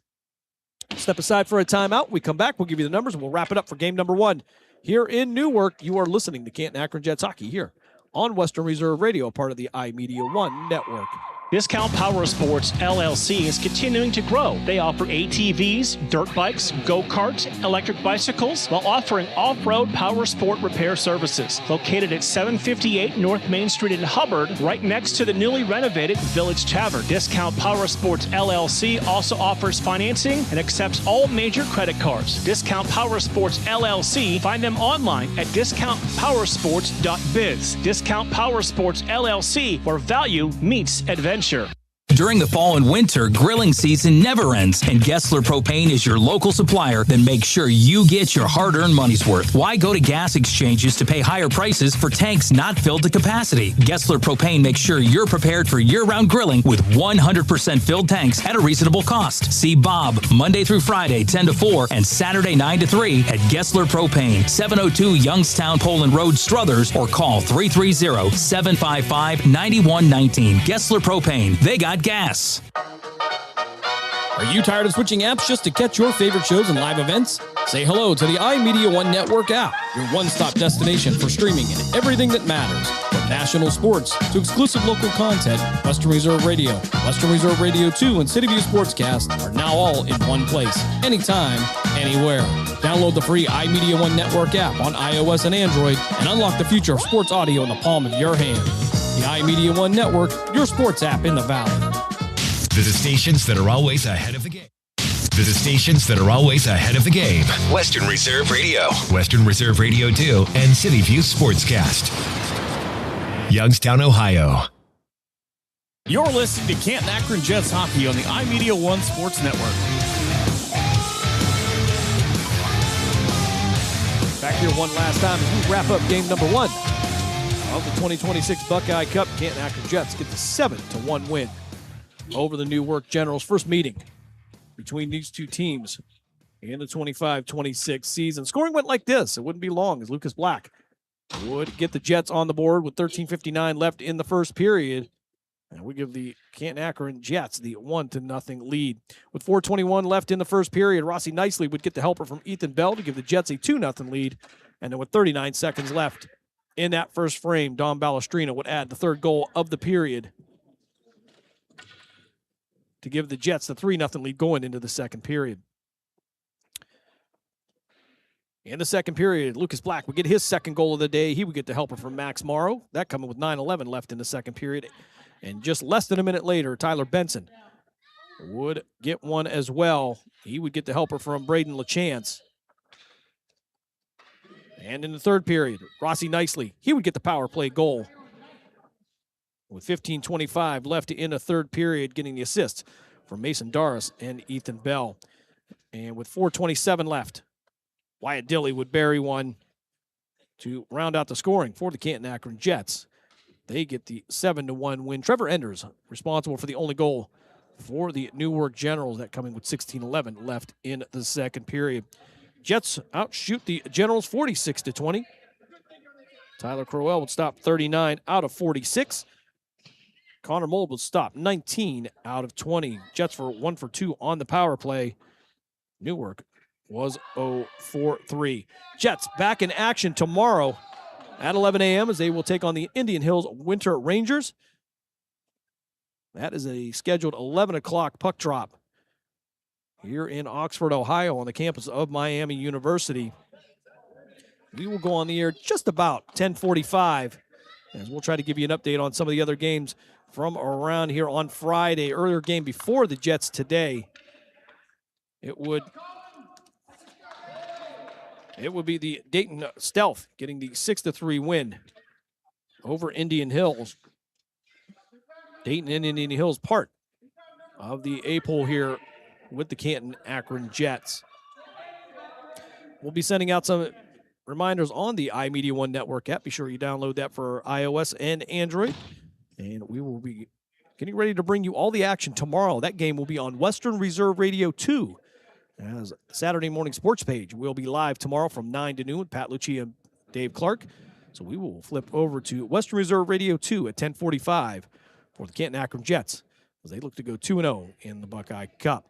Step aside for a timeout. We come back. We'll give you the numbers, and we'll wrap it up for game number 1. Here in Newark, you are listening to Canton Akron Jets hockey here on Western Reserve Radio, part of the iMedia One network. Discount Power Sports LLC is continuing to grow. They offer ATVs, dirt bikes, go-karts, electric bicycles, while offering off-road power sport repair services. Located at 758 North Main Street in Hubbard, right next to the newly renovated Village Tavern. Discount Power Sports LLC also offers financing and accepts all major credit cards. Discount Power Sports LLC. Find them online at discountpowersports.biz. Discount Power Sports LLC, where value meets adventure. During the fall and winter, grilling season never ends, and Gessler Propane is your local supplier that makes sure you get your hard-earned money's worth. Why go to gas exchanges to pay higher prices for tanks not filled to capacity? Gessler Propane makes sure you're prepared for year-round grilling with 100% filled tanks at a reasonable cost. See Bob Monday through Friday, 10 to 4, and Saturday, 9 to 3 at Gessler Propane, 702 Youngstown Poland Road, Struthers, or call 330-755-9119. Gessler Propane. They got gas. Are you tired of switching apps just to catch your favorite shows and live events? Say hello to the iMedia One Network app, your one-stop destination for streaming and everything that matters. From national sports to exclusive local content, Western Reserve Radio, Western Reserve Radio 2, and City View Sportscast are now all in one place, anytime, anywhere. Download the free iMedia One Network app on iOS and Android and unlock the future of sports audio in the palm of your hand. The iMedia One Network, your sports app in the Valley. The stations that are always ahead of the game. The stations that are always ahead of the game. Western Reserve Radio, Western Reserve Radio 2, and City View Sportscast. Youngstown, Ohio. You're listening to Canton Akron Jets hockey on the iMedia One Sports Network. Back here one last time as we wrap up game number 1 of the 2026 Buckeye Cup. Canton Akron Jets get the 7-1 win over the Newark Generals. First meeting between these two teams in the 25-26 season. Scoring went like this. It wouldn't be long as Lucas Black would get the Jets on the board with 13:59 left in the first period. And we give the Canton Akron Jets the 1-0 lead. With 4:21 left in the first period, Rossi Nicely would get the helper from Ethan Bell to give the Jets a 2-0 lead. And then with 39 seconds left in that first frame, Don Balestrino would add the third goal of the period to give the Jets the 3-0 lead going into the second period. In the second period, Lucas Black would get his second goal of the day. He would get the helper from Max Morrow. That coming with 9:11 left in the second period. And just less than a minute later, Tyler Benson would get one as well. He would get the helper from Braden LaChance. And in the third period, Rossi Nicely, he would get the power play goal. With 15:25 left in the third period, getting the assists from Mason Doris and Ethan Bell. And with 4:27 left, Wyatt Dilley would bury one to round out the scoring for the Canton Akron Jets. They get the 7-1 win. Trevor Enders responsible for the only goal for the Newark Generals, that coming with 16:11 left in the second period. Jets outshoot the Generals 46-20. Tyler Crowell would stop 39 out of 46. Connor Mold would stop 19 out of 20. Jets for 1 for 2 on the power play. Newark was 0 for 3. Jets back in action tomorrow at 11 a.m. as they will take on the Indian Hills Winter Rangers. That is a scheduled 11 o'clock puck drop here in Oxford, Ohio, on the campus of Miami University. We will go on the air just about 10:45, as we'll try to give you an update on some of the other games from around here on Friday. Earlier game before the Jets today, it would be the Dayton Stealth getting the 6-3 win over Indian Hills. Dayton and Indian Hills part of the A-poll here with the Canton Akron Jets. We'll be sending out some reminders on the iMedia One Network app. Be sure you download that for iOS and Android. And we will be getting ready to bring you all the action tomorrow. That game will be on Western Reserve Radio 2. As Saturday morning sports page will be live tomorrow from 9 to noon with Pat Lucci and Dave Clark. So we will flip over to Western Reserve Radio 2 at 10:45 for the Canton Akron Jets as they look to go 2-0 in the Buckeye Cup.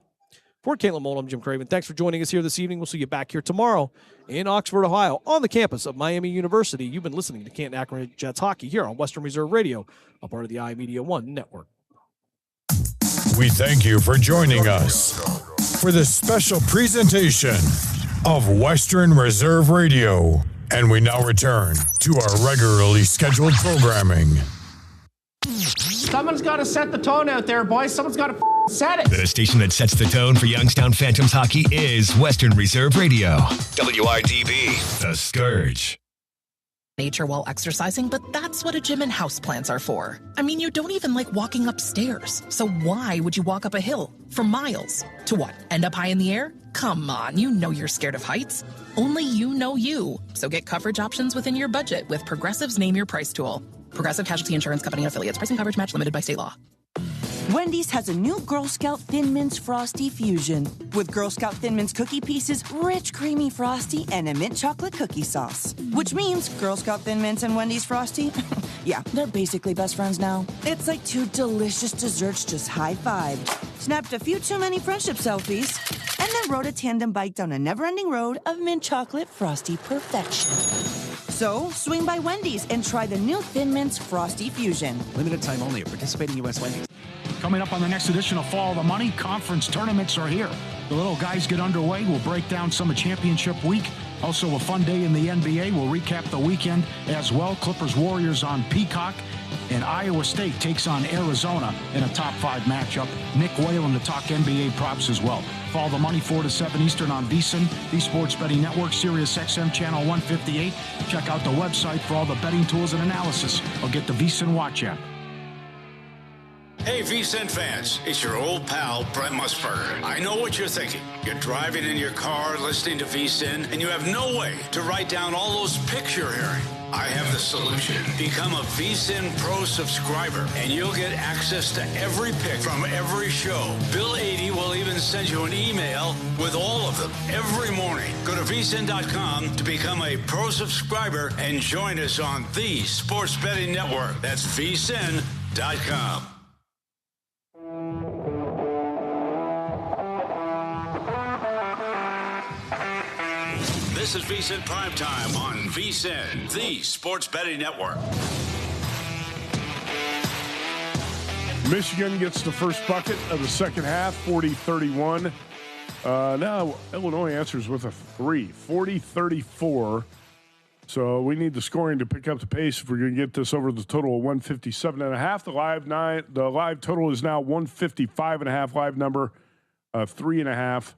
For Caitlin Mold, I'm Jim Craven. Thanks for joining us here this evening. We'll see you back here tomorrow in Oxford, Ohio, on the campus of Miami University. You've been listening to Canton Akron Jets hockey here on Western Reserve Radio, a part of the iMedia One Network. We thank you for joining us for this special presentation of Western Reserve Radio. And we now return to our regularly scheduled programming. Someone's got to set the tone out there, boys. Someone's got to set it. The station that sets the tone for Youngstown Phantoms hockey is Western Reserve Radio. WIDB, The Scourge. Nature while exercising, but that's what a gym and houseplants are for. I mean, you don't even like walking upstairs. So why would you walk up a hill for miles? To what? End up high in the air? Come on, you know you're scared of heights. Only you know you. So get coverage options within your budget with Progressive's Name Your Price tool. Progressive Casualty Insurance Company and affiliates. Pricing coverage match limited by state law. Wendy's has a new Girl Scout Thin Mints Frosty Fusion with Girl Scout Thin Mints cookie pieces, rich creamy frosty, and a mint chocolate cookie sauce. Which means Girl Scout Thin Mints and Wendy's Frosty, yeah, they're basically best friends now. It's like two delicious desserts just high-fived, snapped a few too many friendship selfies, and then rode a tandem bike down a never-ending road of mint chocolate frosty perfection. So, swing by Wendy's and try the new Thin Mints Frosty Fusion. Limited time only at participating U.S. Wendy's. Coming up on the next edition of Follow the Money, conference tournaments are here. The little guys get underway. We'll break down some of championship week. Also a fun day in the NBA. We'll recap the weekend as well. Clippers-Warriors on Peacock. And Iowa State takes on Arizona in a top 5 matchup. Nick Whalen to talk NBA props as well. Follow the Money 4 to 7 Eastern on VSiN, the Sports Betting Network, Sirius XM Channel 158. Check out the website for all the betting tools and analysis. Or get the VSiN Watch app. Hey, VSiN fans, it's your old pal, Brent Musburger. I know what you're thinking. You're driving in your car, listening to VSiN, and you have no way to write down all those pics you're hearing. I have the solution. Become a VSiN Pro subscriber, and you'll get access to every pick from every show. Bill 80 will even send you an email with all of them every morning. Go to vsin.com to become a Pro subscriber and join us on the Sports Betting Network. That's vsin.com. This is VSiN Primetime on VSiN, the Sports Betting Network. Michigan gets the first bucket of the second half, 40-31. Now Illinois answers with a 3, 40-34. So we need the scoring to pick up the pace if we're going to get this over the total of 157.5. The live total is now 155.5. Live number 3.5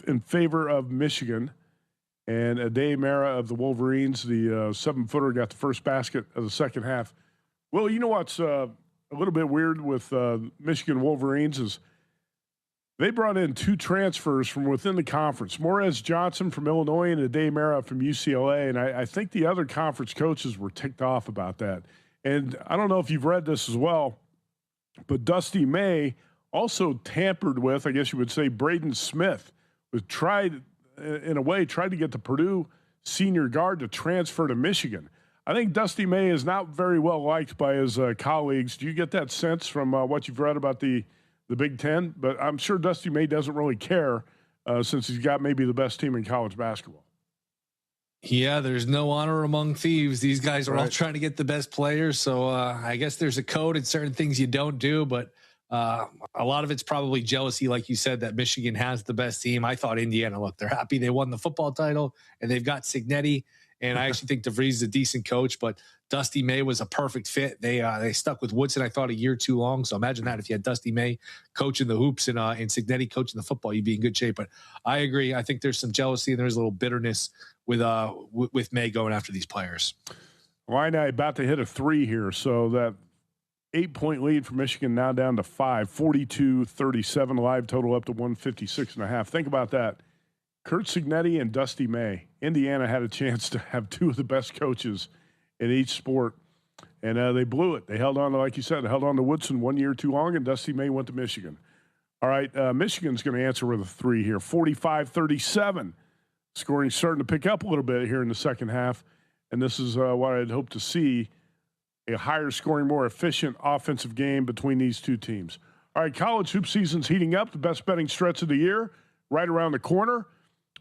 in favor of Michigan. And Ade Mara of the Wolverines, the 7-footer, got the first basket of the second half. Well, you know what's a little bit weird with Michigan Wolverines is they brought in 2 transfers from within the conference. Morez Johnson from Illinois and Ade Mara from UCLA. And I think the other conference coaches were ticked off about that. And I don't know if you've read this as well, but Dusty May also tampered with, I guess you would say, Braden Smith, who tried to get the Purdue senior guard to transfer to Michigan. I think Dusty May is not very well liked by his colleagues. Do you get that sense from what you've read about the Big Ten? But I'm sure Dusty May doesn't really care since he's got maybe the best team in college basketball. Yeah, there's no honor among thieves. These guys are all trying to get the best players. So I guess there's a code and certain things you don't do, but a lot of it's probably jealousy, like you said, that Michigan has the best team. I thought Indiana, look, they're happy they won the football title, and they've got Cignetti, and I actually think DeVries is a decent coach, but Dusty May was a perfect fit. They stuck with Woodson, I thought, a year too long. So imagine that if you had Dusty May coaching the hoops and Cignetti coaching the football, you'd be in good shape. But I agree. I think there's some jealousy and there's a little bitterness with May going after these players. Illini about to hit a 3 here, so that 8-point lead for Michigan now down to 5, 42-37, live total up to 156.5. Think about that. Kurt Cignetti and Dusty May. Indiana had a chance to have 2 of the best coaches in each sport, and they blew it. They held on to, like you said, held on to Woodson 1 year too long, and Dusty May went to Michigan. All right, Michigan's going to answer with a 3 here, 45-37. Scoring starting to pick up a little bit here in the second half, and this is what I'd hope to see. A higher scoring, more efficient offensive game between these two teams. All right, college hoop season's heating up. The best betting stretch of the year right around the corner.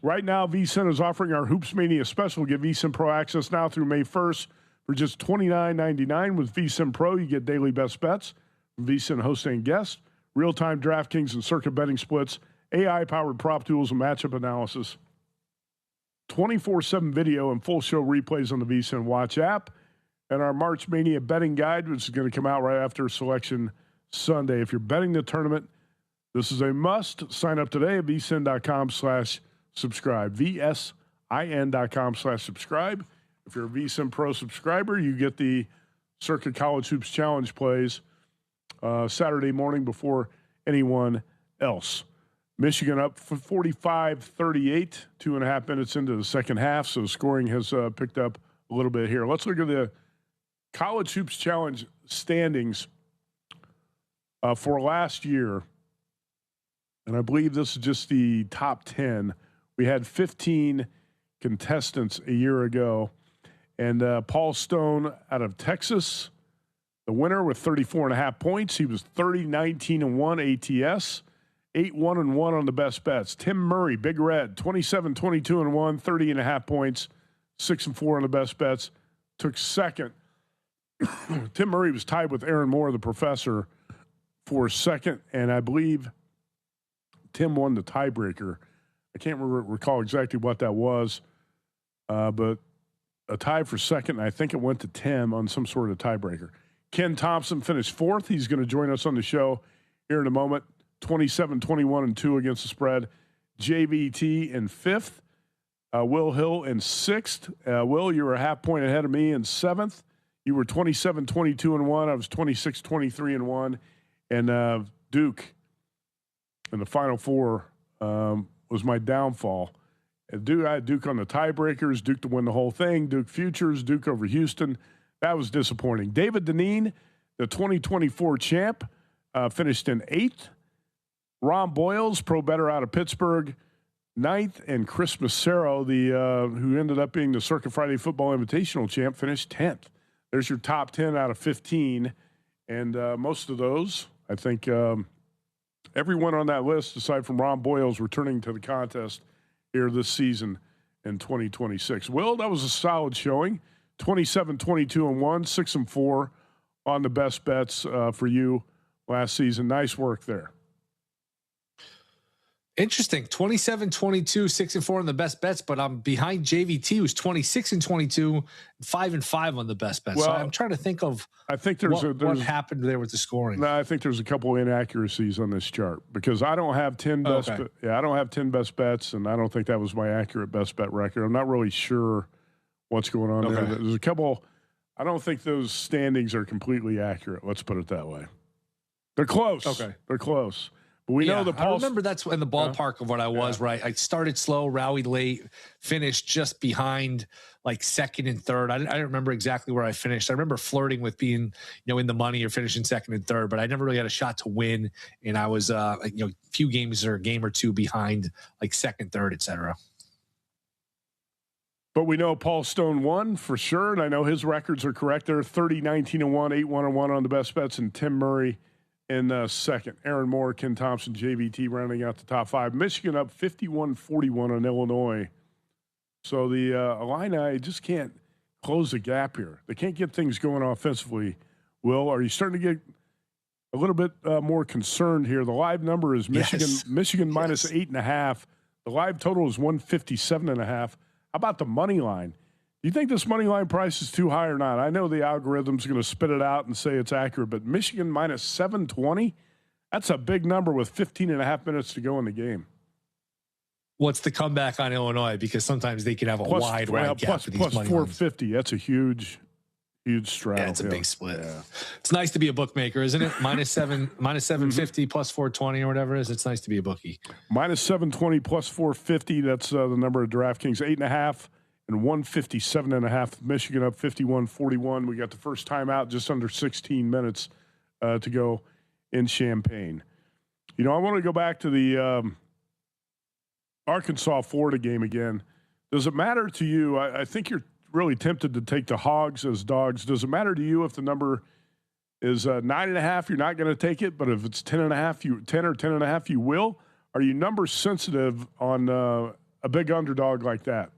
Right now, VSiN is offering our Hoops Mania special. Give VSiN Pro access now through May 1st for just $29.99. With VSiN Pro, you get daily best bets from VSiN host and guest. real-time DraftKings and Circa betting splits, AI-powered prop tools and matchup analysis, 24/7 video and full show replays on the VSiN Watch app, and our March Mania betting guide, which is going to come out right after Selection Sunday. If you're betting the tournament, this is a must. Sign up today at vsin.com/subscribe. VSIN.com/subscribe. If you're a VSiN Pro subscriber, you get the Circa College Hoops Challenge plays Saturday morning before anyone else. Michigan up 45-38, 2.5 minutes into the second half, so scoring has picked up a little bit here. Let's look at the College Hoops Challenge standings for last year, and I believe this is just the top 10. We had 15 contestants a year ago, and Paul Stone out of Texas, the winner with 34.5 points. He was 30-19-1 ATS. 8-1-1 on the best bets. Tim Murray, Big Red, 27-22-1, 30.5 points, 6-4 on the best bets. Took second. Tim Murray was tied with Aaron Moore, the professor, for second, and I believe Tim won the tiebreaker. I can't recall exactly what that was, but a tie for second, and I think it went to Tim on some sort of tiebreaker. Ken Thompson finished fourth. He's going to join us on the show here in a moment. 27-21-2 against the spread. JVT in fifth. Will Hill in sixth. Will, you were a half point ahead of me in seventh. You were 27-22-1. I was 26-23-1. And Duke in the Final Four was my downfall. I had Duke on the tiebreakers, Duke to win the whole thing, Duke futures, Duke over Houston. That was disappointing. David Deneen, the 2024 champ, finished in eighth. Ron Boyles, pro bettor out of Pittsburgh, ninth, and Chris Massero, who ended up being the Circa Friday Football Invitational champ, finished 10th. There's your top 10 out of 15, and most of those, I think, everyone on that list, aside from Ron Boyles, returning to the contest here this season in 2026. Will, that was a solid showing. 27-22-1, 6-4 on the best bets for you last season. Nice work there. Interesting. 27-22, 6-4 on the best bets, but I'm behind JVT, who's 26-22, 5-5 on the best bets. Well, so I'm trying to think of what happened there with the scoring. No, I think there's a couple of inaccuracies on this chart because I don't have 10 best. Okay. I don't have 10 best bets, and I don't think that was my accurate best bet record. I'm not really sure what's going on there. There's a couple. I don't think those standings are completely accurate. Let's put it that way. They're close. Okay, they're close. But we know the Pulse. I remember that's in the ballpark of what I was, right? I started slow, rallied late, finished just behind like second and third. I don't remember exactly where I finished. I remember flirting with being, in the money or finishing second and third, but I never really had a shot to win. And I was, few games or a game or two behind like second, third, et cetera. But we know Paul Stone won for sure, and I know his records are correct. They're 30-19-1, 8-1-1 on the best bets, and Tim Murray in second. Aaron Moore, Ken Thompson, JVT rounding out the top five. Michigan up 51-41 on Illinois. So the Illini just can't close the gap here. They can't get things going offensively. Will, are you starting to get a little bit more concerned here? The live number is Michigan minus 8.5. The live total is 157.5. How about the money line? Do you think this money line price is too high or not? I know the algorithm's going to spit it out and say it's accurate, but Michigan minus 720, that's a big number with 15.5 minutes to go in the game. What's the comeback on Illinois? Because sometimes they can have a wide gap for these plus money 450. Lines. That's a huge straddle. Yeah, it's a big split. Yeah. It's nice to be a bookmaker, isn't it? minus 750 plus 420 or whatever it is. It's nice to be a bookie. Minus 720 plus 450. That's the number of DraftKings. 8.5. And 157.5. Michigan up 51-41. We got the first time out, just under 16 minutes to go in Champaign. I want to go back to the Arkansas-Florida game again. Does it matter to you? I think you're really tempted to take the Hogs as dogs. Does it matter to you if the number is 9.5? You're not going to take it, but if it's 10.5, 10 or 10.5, you will. Are you number sensitive on a big underdog like that?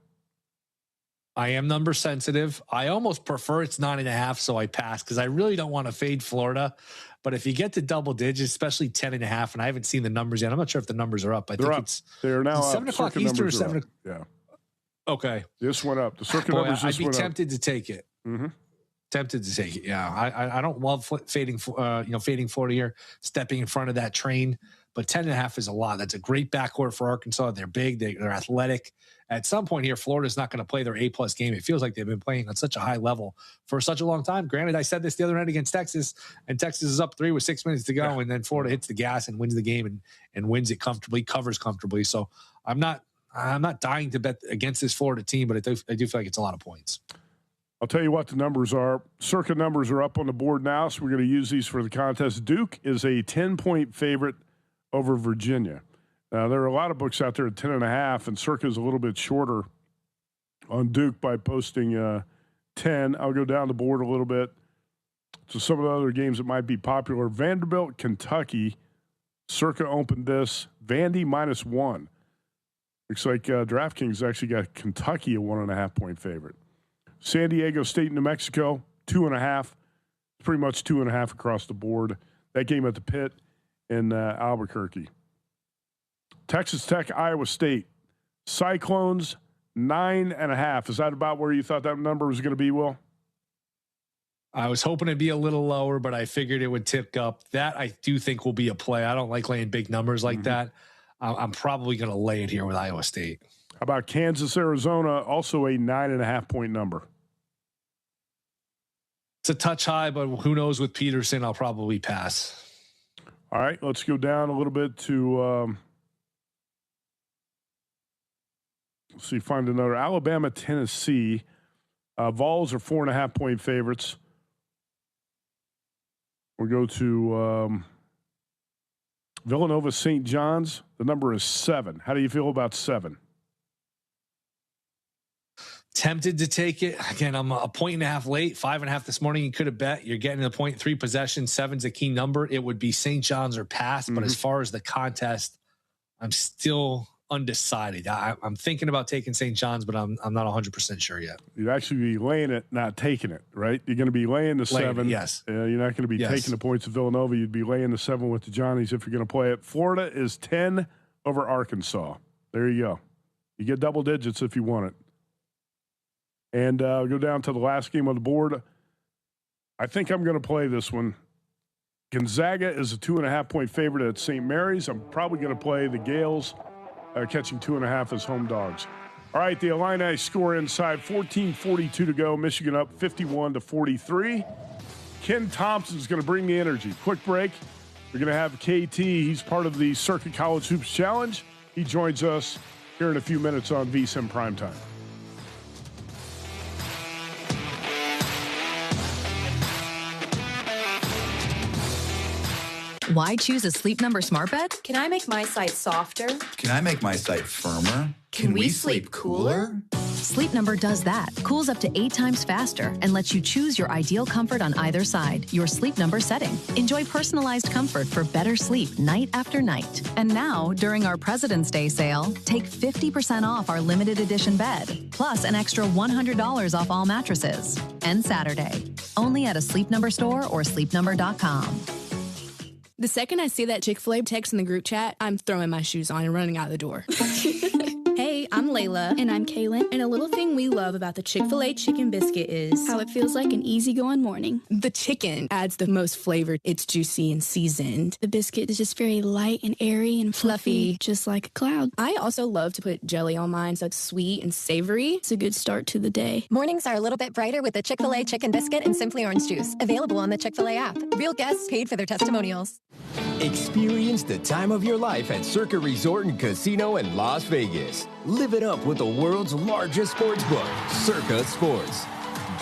I am number sensitive. I almost prefer it's 9.5, so I pass because I really don't want to fade Florida. But if you get to double digits, especially 10.5, and I haven't seen the numbers yet. I'm not sure if the numbers are up. They're now 7 o'clock Eastern or 7 o'clock. Yeah. Okay. This went up. The circuit numbers just went up. I'd be tempted to take it. Mm-hmm. Tempted to take it. Yeah. I don't love fading Florida here, stepping in front of that train, but 10.5 is a lot. That's a great backcourt for Arkansas. They're big. They're athletic. At some point here, Florida's not going to play their A-plus game. It feels like they've been playing on such a high level for such a long time. Granted, I said this the other night against Texas, and Texas is up 3 with 6 minutes to go, and then Florida hits the gas and wins the game and wins it comfortably, covers comfortably. So I'm not dying to bet against this Florida team, but I do feel like it's a lot of points. I'll tell you what the numbers are. Circa numbers are up on the board now, so we're going to use these for the contest. Duke is a 10-point favorite over Virginia. Now, there are a lot of books out there at 10.5, and Circa is a little bit shorter on Duke by posting 10. I'll go down the board a little bit to some of the other games that might be popular. Vanderbilt, Kentucky. Circa opened this. Vandy -1. Looks like DraftKings actually got Kentucky a 1.5-point favorite. San Diego State, New Mexico, 2.5. Pretty much 2.5 across the board. That game at the Pit in Albuquerque. Texas Tech, Iowa State. Cyclones, 9.5. Is that about where you thought that number was going to be, Will? I was hoping it'd be a little lower, but I figured it would tick up. That I do think will be a play. I don't like laying big numbers like that. I'm probably going to lay it here with Iowa State. How about Kansas, Arizona? Also a 9.5-point number. It's a touch high, but who knows with Peterson? I'll probably pass. All right, let's go down a little bit to let's see, find another. Alabama, Tennessee. Vols are 4.5-point favorites. We'll go to Villanova, St. John's. The number is 7. How do you feel about 7? Tempted to take it. Again, I'm 1.5 points late, 5.5 this morning. You could have bet you're getting a 0.3 possession. 7's a key number. It would be St. John's or pass. But as far as the contest, I'm still undecided. I'm thinking about taking St. John's, but I'm not 100% sure yet. You'd actually be laying it, not taking it, right? You're going to be laying the 7. Yes. You're not going to be taking the points of Villanova. You'd be laying the 7 with the Johnnies if you're going to play it. Florida is 10 over Arkansas. There you go. You get double digits if you want it. And go down to the last game on the board. I think I'm going to play this one. Gonzaga is a 2.5-point favorite at St. Mary's. I'm probably going to play the Gales, catching 2.5 as home dogs. All right, the Illini score inside. 14:42 to go. Michigan up 51-43. Ken Thompson's going to bring the energy. Quick break. We're going to have KT. He's part of the Circuit College Hoops Challenge. He joins us here in a few minutes on VSiN Primetime. Why choose a Sleep Number smart bed? Can I make my site softer? Can I make my site firmer? Can we sleep cooler? Sleep Number does that. Cools up to 8 times faster and lets you choose your ideal comfort on either side. Your Sleep Number setting. Enjoy personalized comfort for better sleep night after night. And now, during our President's Day sale, take 50% off our limited edition bed, plus an extra $100 off all mattresses. And Saturday. Only at a Sleep Number store or sleepnumber.com. The second I see that Chick-fil-A text in the group chat, I'm throwing my shoes on and running out the door. Hey, I'm Layla. And I'm Kaylin. And a little thing we love about the Chick-fil-A chicken biscuit is how it feels like an easygoing morning. The chicken adds the most flavor. It's juicy and seasoned. The biscuit is just very light and airy and fluffy, just like a cloud. I also love to put jelly on mine so it's sweet and savory. It's a good start to the day. Mornings are a little bit brighter with the Chick-fil-A chicken biscuit and Simply Orange Juice. Available on the Chick-fil-A app. Real guests paid for their testimonials. Experience the time of your life at Circa Resort and Casino in Las Vegas. Live it up with the world's largest sports book, Circa Sports.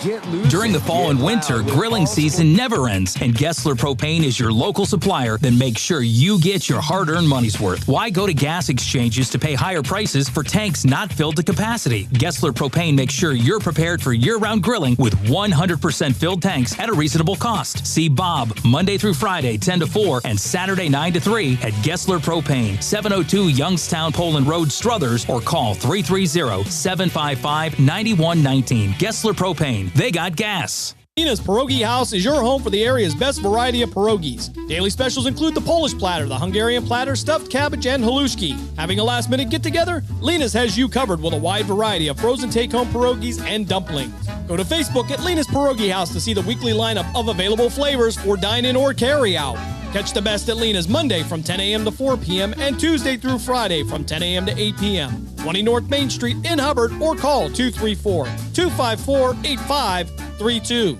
Get loose. During the fall and winter, grilling season never ends, and Gessler Propane is your local supplier that makes sure you get your hard-earned money's worth. Why go to gas exchanges to pay higher prices for tanks not filled to capacity? Gessler Propane makes sure you're prepared for year-round grilling with 100% filled tanks at a reasonable cost. See Bob Monday through Friday, 10 to 4, and Saturday, 9 to 3 at Gessler Propane, 702 Youngstown Poland Road, Struthers, or call 330-755-9119. Gessler Propane. They got gas. Nina's Pierogi House is your home for the area's best variety of pierogies. Daily specials include the Polish platter, the Hungarian platter, stuffed cabbage, and halushki. Having a last-minute get-together? Lena's has you covered with a wide variety of frozen take-home pierogies and dumplings. Go to Facebook at Lena's Pierogi House to see the weekly lineup of available flavors for dine-in or carry-out. Catch the best at Lena's Monday from 10 a.m. to 4 p.m. and Tuesday through Friday from 10 a.m. to 8 p.m. 20 North Main Street in Hubbard, or call 234-254-8532.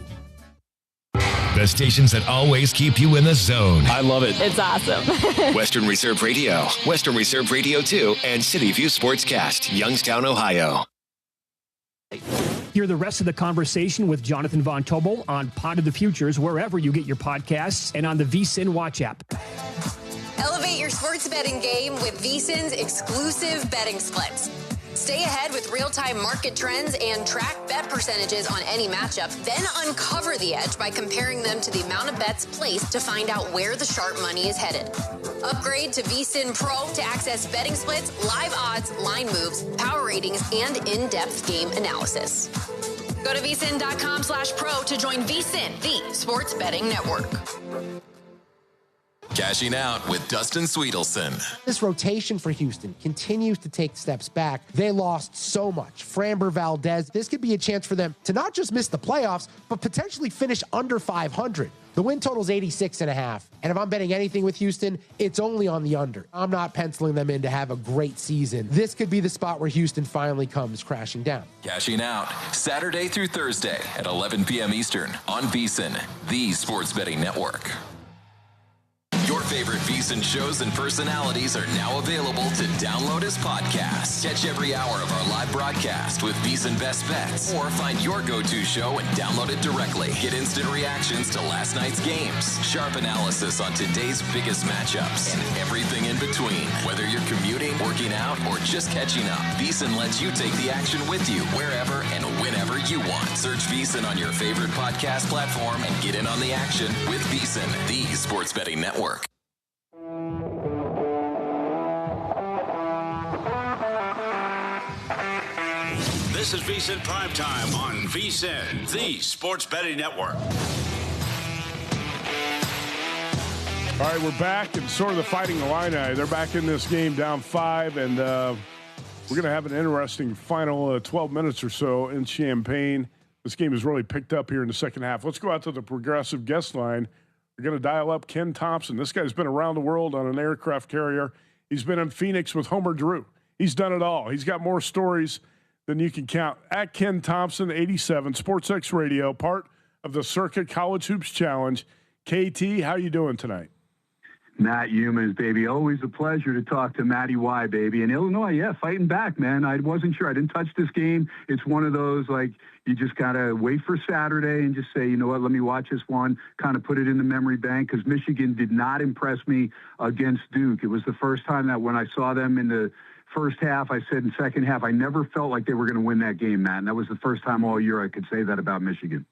The stations that always keep you in the zone. I love it. It's awesome. Western Reserve Radio, Western Reserve Radio 2, and City View Sportscast, Youngstown, Ohio. Hear the rest of the conversation with Jonathan Von Tobel on Pod of the Futures, wherever you get your podcasts, and on the VSiN Watch app. Elevate your sports betting game with VSiN's exclusive betting splits. Stay ahead with real-time market trends and track bet percentages on any matchup, then uncover the edge by comparing them to the amount of bets placed to find out where the sharp money is headed. Upgrade to VSiN Pro to access betting splits, live odds, line moves, power ratings, and in-depth game analysis. Go to vsin.com/pro to join VSiN, the sports betting network. Cashing out with Dustin Sweetelson. This rotation for Houston continues to take steps back. They lost so much. Framber Valdez, this could be a chance for them to not just miss the playoffs, but potentially finish under 500. The win total is 86.5. And if I'm betting anything with Houston, it's only on the under. I'm not penciling them in to have a great season. This could be the spot where Houston finally comes crashing down. Cashing out Saturday through Thursday at 11 p.m. Eastern on VSiN, the sports betting network. Your favorite VSiN shows and personalities are now available to download as podcasts. Catch every hour of our live broadcast with VSiN Best Bets, or find your go-to show and download it directly. Get instant reactions to last night's games, sharp analysis on today's biggest matchups, and everything in between. Whether you're commuting, working out, or just catching up, VSiN lets you take the action with you wherever and whenever you want. Search VSiN on your favorite podcast platform and get in on the action with VSiN, the sports betting network. This is VSiN Primetime on VSiN, the sports betting network. All right, we're back, and sort of the Fighting Illini. They're back in this game down 5, and we're going to have an interesting final 12 minutes or so in Champaign. This game has really picked up here in the second half. Let's go out to the Progressive guest line. We're going to dial up Ken Thompson. This guy's been around the world on an aircraft carrier. He's been in Phoenix with Homer Drew. He's done it all. He's got more stories than you can count. At Ken Thompson, 87, SportsX Radio, part of the Circa College Hoops Challenge. KT, how you doing tonight? Matt Humans, baby. Always a pleasure to talk to Matty Y, baby. In Illinois, yeah, fighting back, man. I wasn't sure. I didn't touch this game. It's one of those, like, you just got to wait for Saturday and just say, you know what, let me watch this one, kind of put it in the memory bank, because Michigan did not impress me against Duke. It was the first time that when I saw them in the first half, I said in second half, I never felt like they were going to win that game, Matt. And that was the first time all year I could say that about Michigan.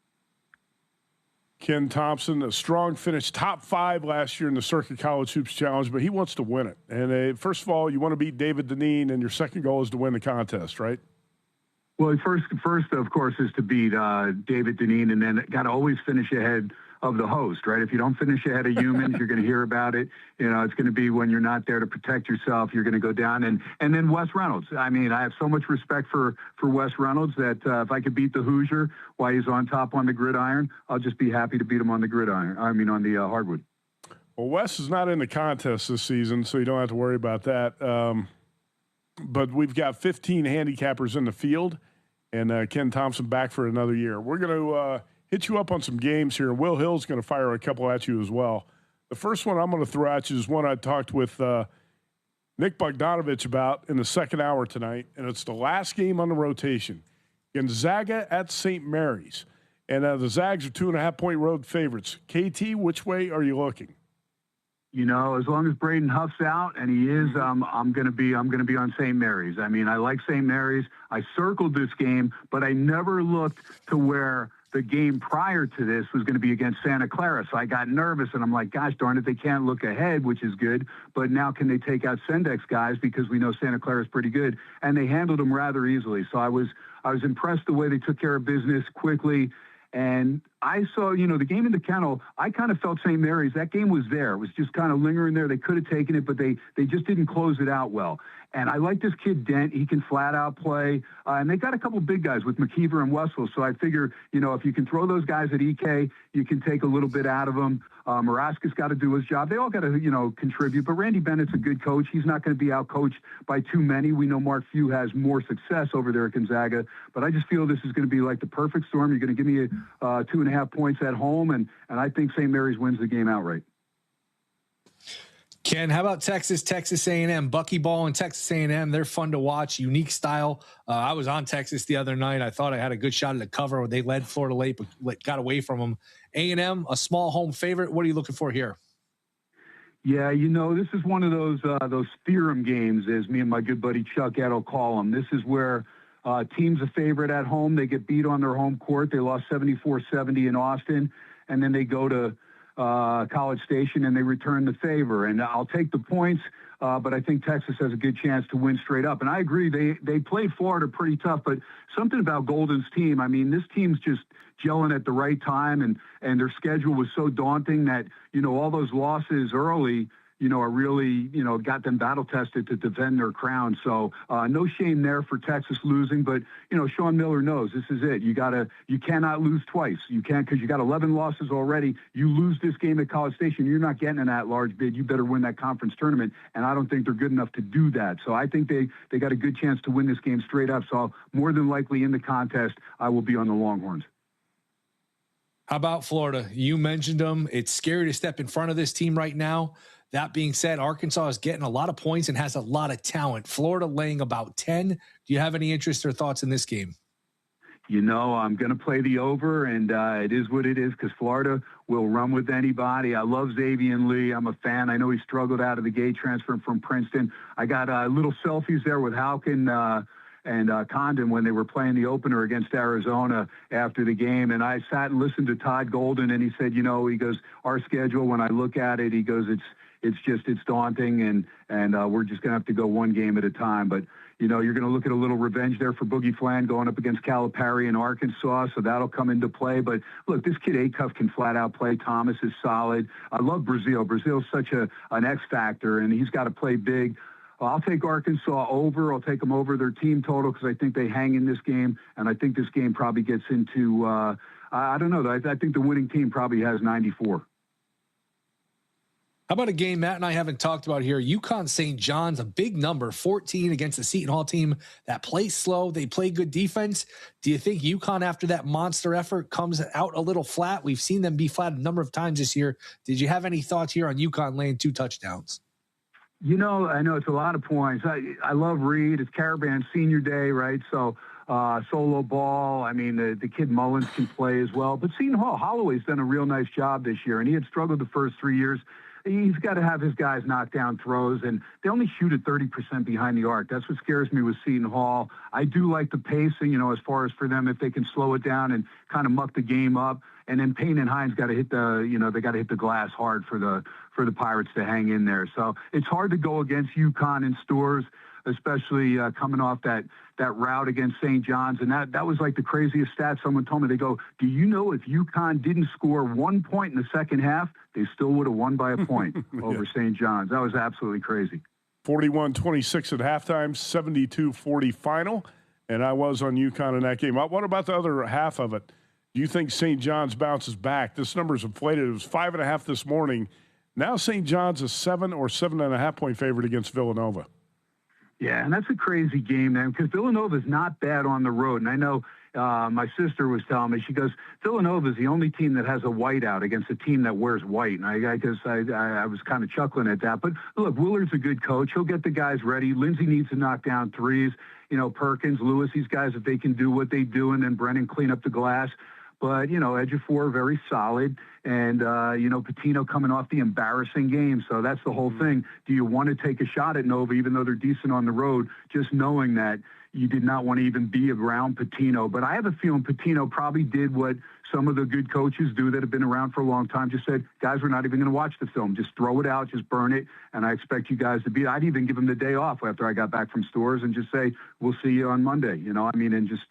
Ken Thompson, a strong finish, top 5 last year in the Circa College Hoops Challenge, but he wants to win it. And first of all, you want to beat David Dineen, and your second goal is to win the contest, right? Well, first, of course, is to beat David Dineen, and then got to always finish ahead of the host, right? If you don't finish ahead of Humans, you're going to hear about it. You know, it's going to be when you're not there to protect yourself, you're going to go down. And then Wes Reynolds. I mean, I have so much respect for Wes Reynolds that if I could beat the Hoosier while he's on top on the gridiron, I'll just be happy to beat him on the gridiron. I mean, on the hardwood. Well, Wes is not in the contest this season, so you don't have to worry about that. But we've got 15 handicappers in the field, and Ken Thompson back for another year. We're going to hit you up on some games here. Will Hill's going to fire a couple at you as well. The first one I'm going to throw at you is one I talked with Nick Bogdanovich about in the second hour tonight, and it's the last game on the rotation. Gonzaga at St. Mary's. And the Zags are 2.5-point road favorites. KT, which way are you looking? You know, as long as Braden Huff's out, and he is, I'm going to be on St. Mary's. I mean, I like St. Mary's. I circled this game, but I never looked to where the game prior to this was going to be against Santa Clara. So I got nervous, and I'm like, gosh darn it, they can't look ahead, which is good. But now can they take out Sendex guys, because we know Santa Clara is pretty good, and they handled them rather easily. So I was impressed the way they took care of business quickly. And I saw, you know, the game in the Kennel, I kind of felt St. Mary's, that game was there. It was just kind of lingering there. They could have taken it, but they just didn't close it out well. And I like this kid, Dent. He can flat out play. And they got a couple big guys with McKeever and Wessel. So I figure, you know, if you can throw those guys at EK, you can take a little bit out of them. Maraska's got to do his job. They all got to, you know, contribute. But Randy Bennett's a good coach. He's not going to be out-coached by too many. We know Mark Few has more success over there at Gonzaga. But I just feel this is going to be like the perfect storm. You're going to give me 2.5 points at home, and I think St. Mary's wins the game outright. Ken, how about Texas A&M? Buckyball and Texas A&M, they're fun to watch, unique style. I was on Texas the other night. I thought I had a good shot at the cover. They led Florida late, but got away from them. A&M, a small home favorite. What are you looking for here? Yeah, you know, this is one of those theorem games, as me and my good buddy Chuck Edo call them. This is where team's a favorite at home. They get beat on their home court. They lost 74-70 in Austin, and then they go to College Station and they return the favor. And I'll take the points, but I think Texas has a good chance to win straight up. And I agree, they played Florida pretty tough, but something about Golden's team, I mean, this team's just gelling at the right time, and their schedule was so daunting that, you know, all those losses early, you know, are really, you know, got them battle tested to defend their crown. So no shame there for Texas losing, but, you know, Sean Miller knows this is it. You cannot lose twice. You can't, because you got 11 losses already. You lose this game at College Station, you're not getting an at-large bid. You better win that conference tournament, and I don't think they're good enough to do that. So I think they got a good chance to win this game straight up. So more than likely in the contest, I will be on the Longhorns. How about Florida? You mentioned them. It's scary to step in front of this team right now. That being said, Arkansas is getting a lot of points and has a lot of talent. Florida laying about 10. Do you have any interest or thoughts in this game? You know, I'm going to play the over, and it is what it is, because Florida will run with anybody. I love Xavier Lee. I'm a fan. I know he struggled out of the gate transferring from Princeton. I got little selfies there with Halkin and Condon when they were playing the opener against Arizona after the game. And I sat and listened to Todd Golden, and he said, you know, he goes, our schedule, when I look at it, he goes, it's daunting, and we're just going to have to go one game at a time. But, you know, you're going to look at a little revenge there for Boogie Flan going up against Calipari in Arkansas, so that'll come into play. But, look, this kid Acuff can flat-out play. Thomas is solid. I love Brazil. Brazil's such an X factor, and he's got to play big. I'll take Arkansas over. I'll take them over their team total, because I think they hang in this game, and I think this game probably gets into I don't know. I think the winning team probably has 94. How about a game Matt and I haven't talked about here? UConn St. John's, a big number, 14 against the Seton Hall team that plays slow. They play good defense. Do you think UConn, after that monster effort, comes out a little flat? We've seen them be flat a number of times this year. Did you have any thoughts here on UConn laying 2 touchdowns? You know, I know it's a lot of points. I love Reed. It's Caravan senior day, right? So solo ball. I mean, the kid Mullins can play as well. But Seton Hall, Holloway's done a real nice job this year, and he had struggled the first 3 years. He's got to have his guys knock down throws, and they only shoot at 30% behind the arc. That's what scares me with Seton Hall. I do like the pacing, you know, as far as for them, if they can slow it down and kind of muck the game up. And then Payne and Hines got to hit they got to hit the glass hard for the Pirates to hang in there. So it's hard to go against UConn in Stores, especially coming off that route against St. John's. And that was like the craziest stat someone told me. They go, do you know if UConn didn't score 1 point in the second half, they still would have won by a point over St. John's? That was absolutely crazy. 41-26 at halftime, 72-40 final. And I was on UConn in that game. What about the other half of it? Do you think St. John's bounces back? This number's inflated. It was 5.5 this morning. Now St. John's a 7 or 7.5 point favorite against Villanova. Yeah, and that's a crazy game, man, because Villanova's not bad on the road. And I know my sister was telling me, she goes, Villanova's the only team that has a whiteout against a team that wears white. And I guess I was kind of chuckling at that. But look, Willard's a good coach. He'll get the guys ready. Lindsey needs to knock down threes. You know, Perkins, Lewis, these guys, if they can do what they do, and then Brennan clean up the glass. But, Ejiofor, very solid. And, Patino coming off the embarrassing game. So that's the whole thing. Do you want to take a shot at Nova, even though they're decent on the road, just knowing that you did not want to even be around Patino? But I have a feeling Patino probably did what some of the good coaches do that have been around for a long time. Just said, guys, we're not even going to watch the film. Just throw it out, just burn it. And I expect you guys to be. I'd even give them the day off after I got back from stores and just say, we'll see you on Monday. And just,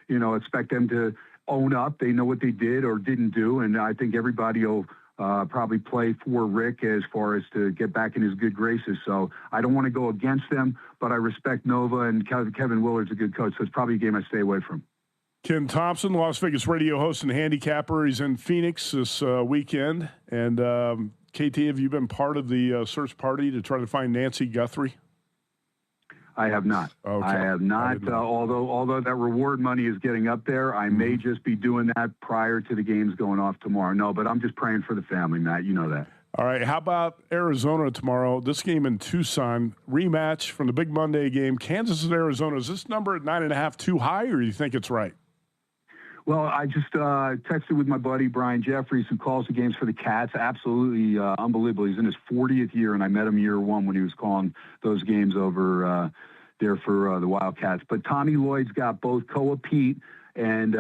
expect them to own up. They know what they did or didn't do. And I think everybody will probably play for Rick as far as to get back in his good graces. So I don't want to go against them, but I respect Nova, and Kevin Willard's a good coach. So it's probably a game I stay away from. Ken Thompson, Las Vegas radio host and handicapper. He's in Phoenix this weekend. And KT, have you been part of the search party to try to find Nancy Guthrie? I have not. Okay. I have not. Although that reward money is getting up there, I may just be doing that prior to the games going off tomorrow. No, but I'm just praying for the family, Matt. You know that. All right. How about Arizona tomorrow? This game in Tucson, rematch from the big Monday game. Kansas and Arizona. Is this number at 9.5 too high, or do you think it's right? Well, I just texted with my buddy Brian Jeffries, who calls the games for the Cats. Absolutely unbelievable. He's in his 40th year, and I met him year one when he was calling those games over there for the Wildcats. But Tommy Lloyd's got both Koa Pete and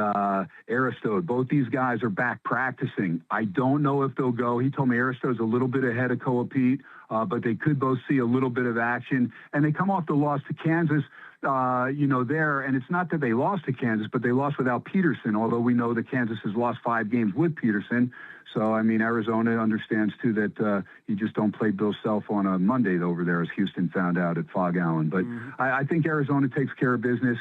Aristode. Both these guys are back practicing. I don't know if they'll go. He told me Aristode's a little bit ahead of Koa Pete, but they could both see a little bit of action. And they come off the loss to Kansas. There, and it's not that they lost to Kansas, but they lost without Peterson, although we know that Kansas has lost 5 games with Peterson. So, Arizona understands, too, that you just don't play Bill Self on a Monday over there, as Houston found out at Fog Allen. But I think Arizona takes care of business.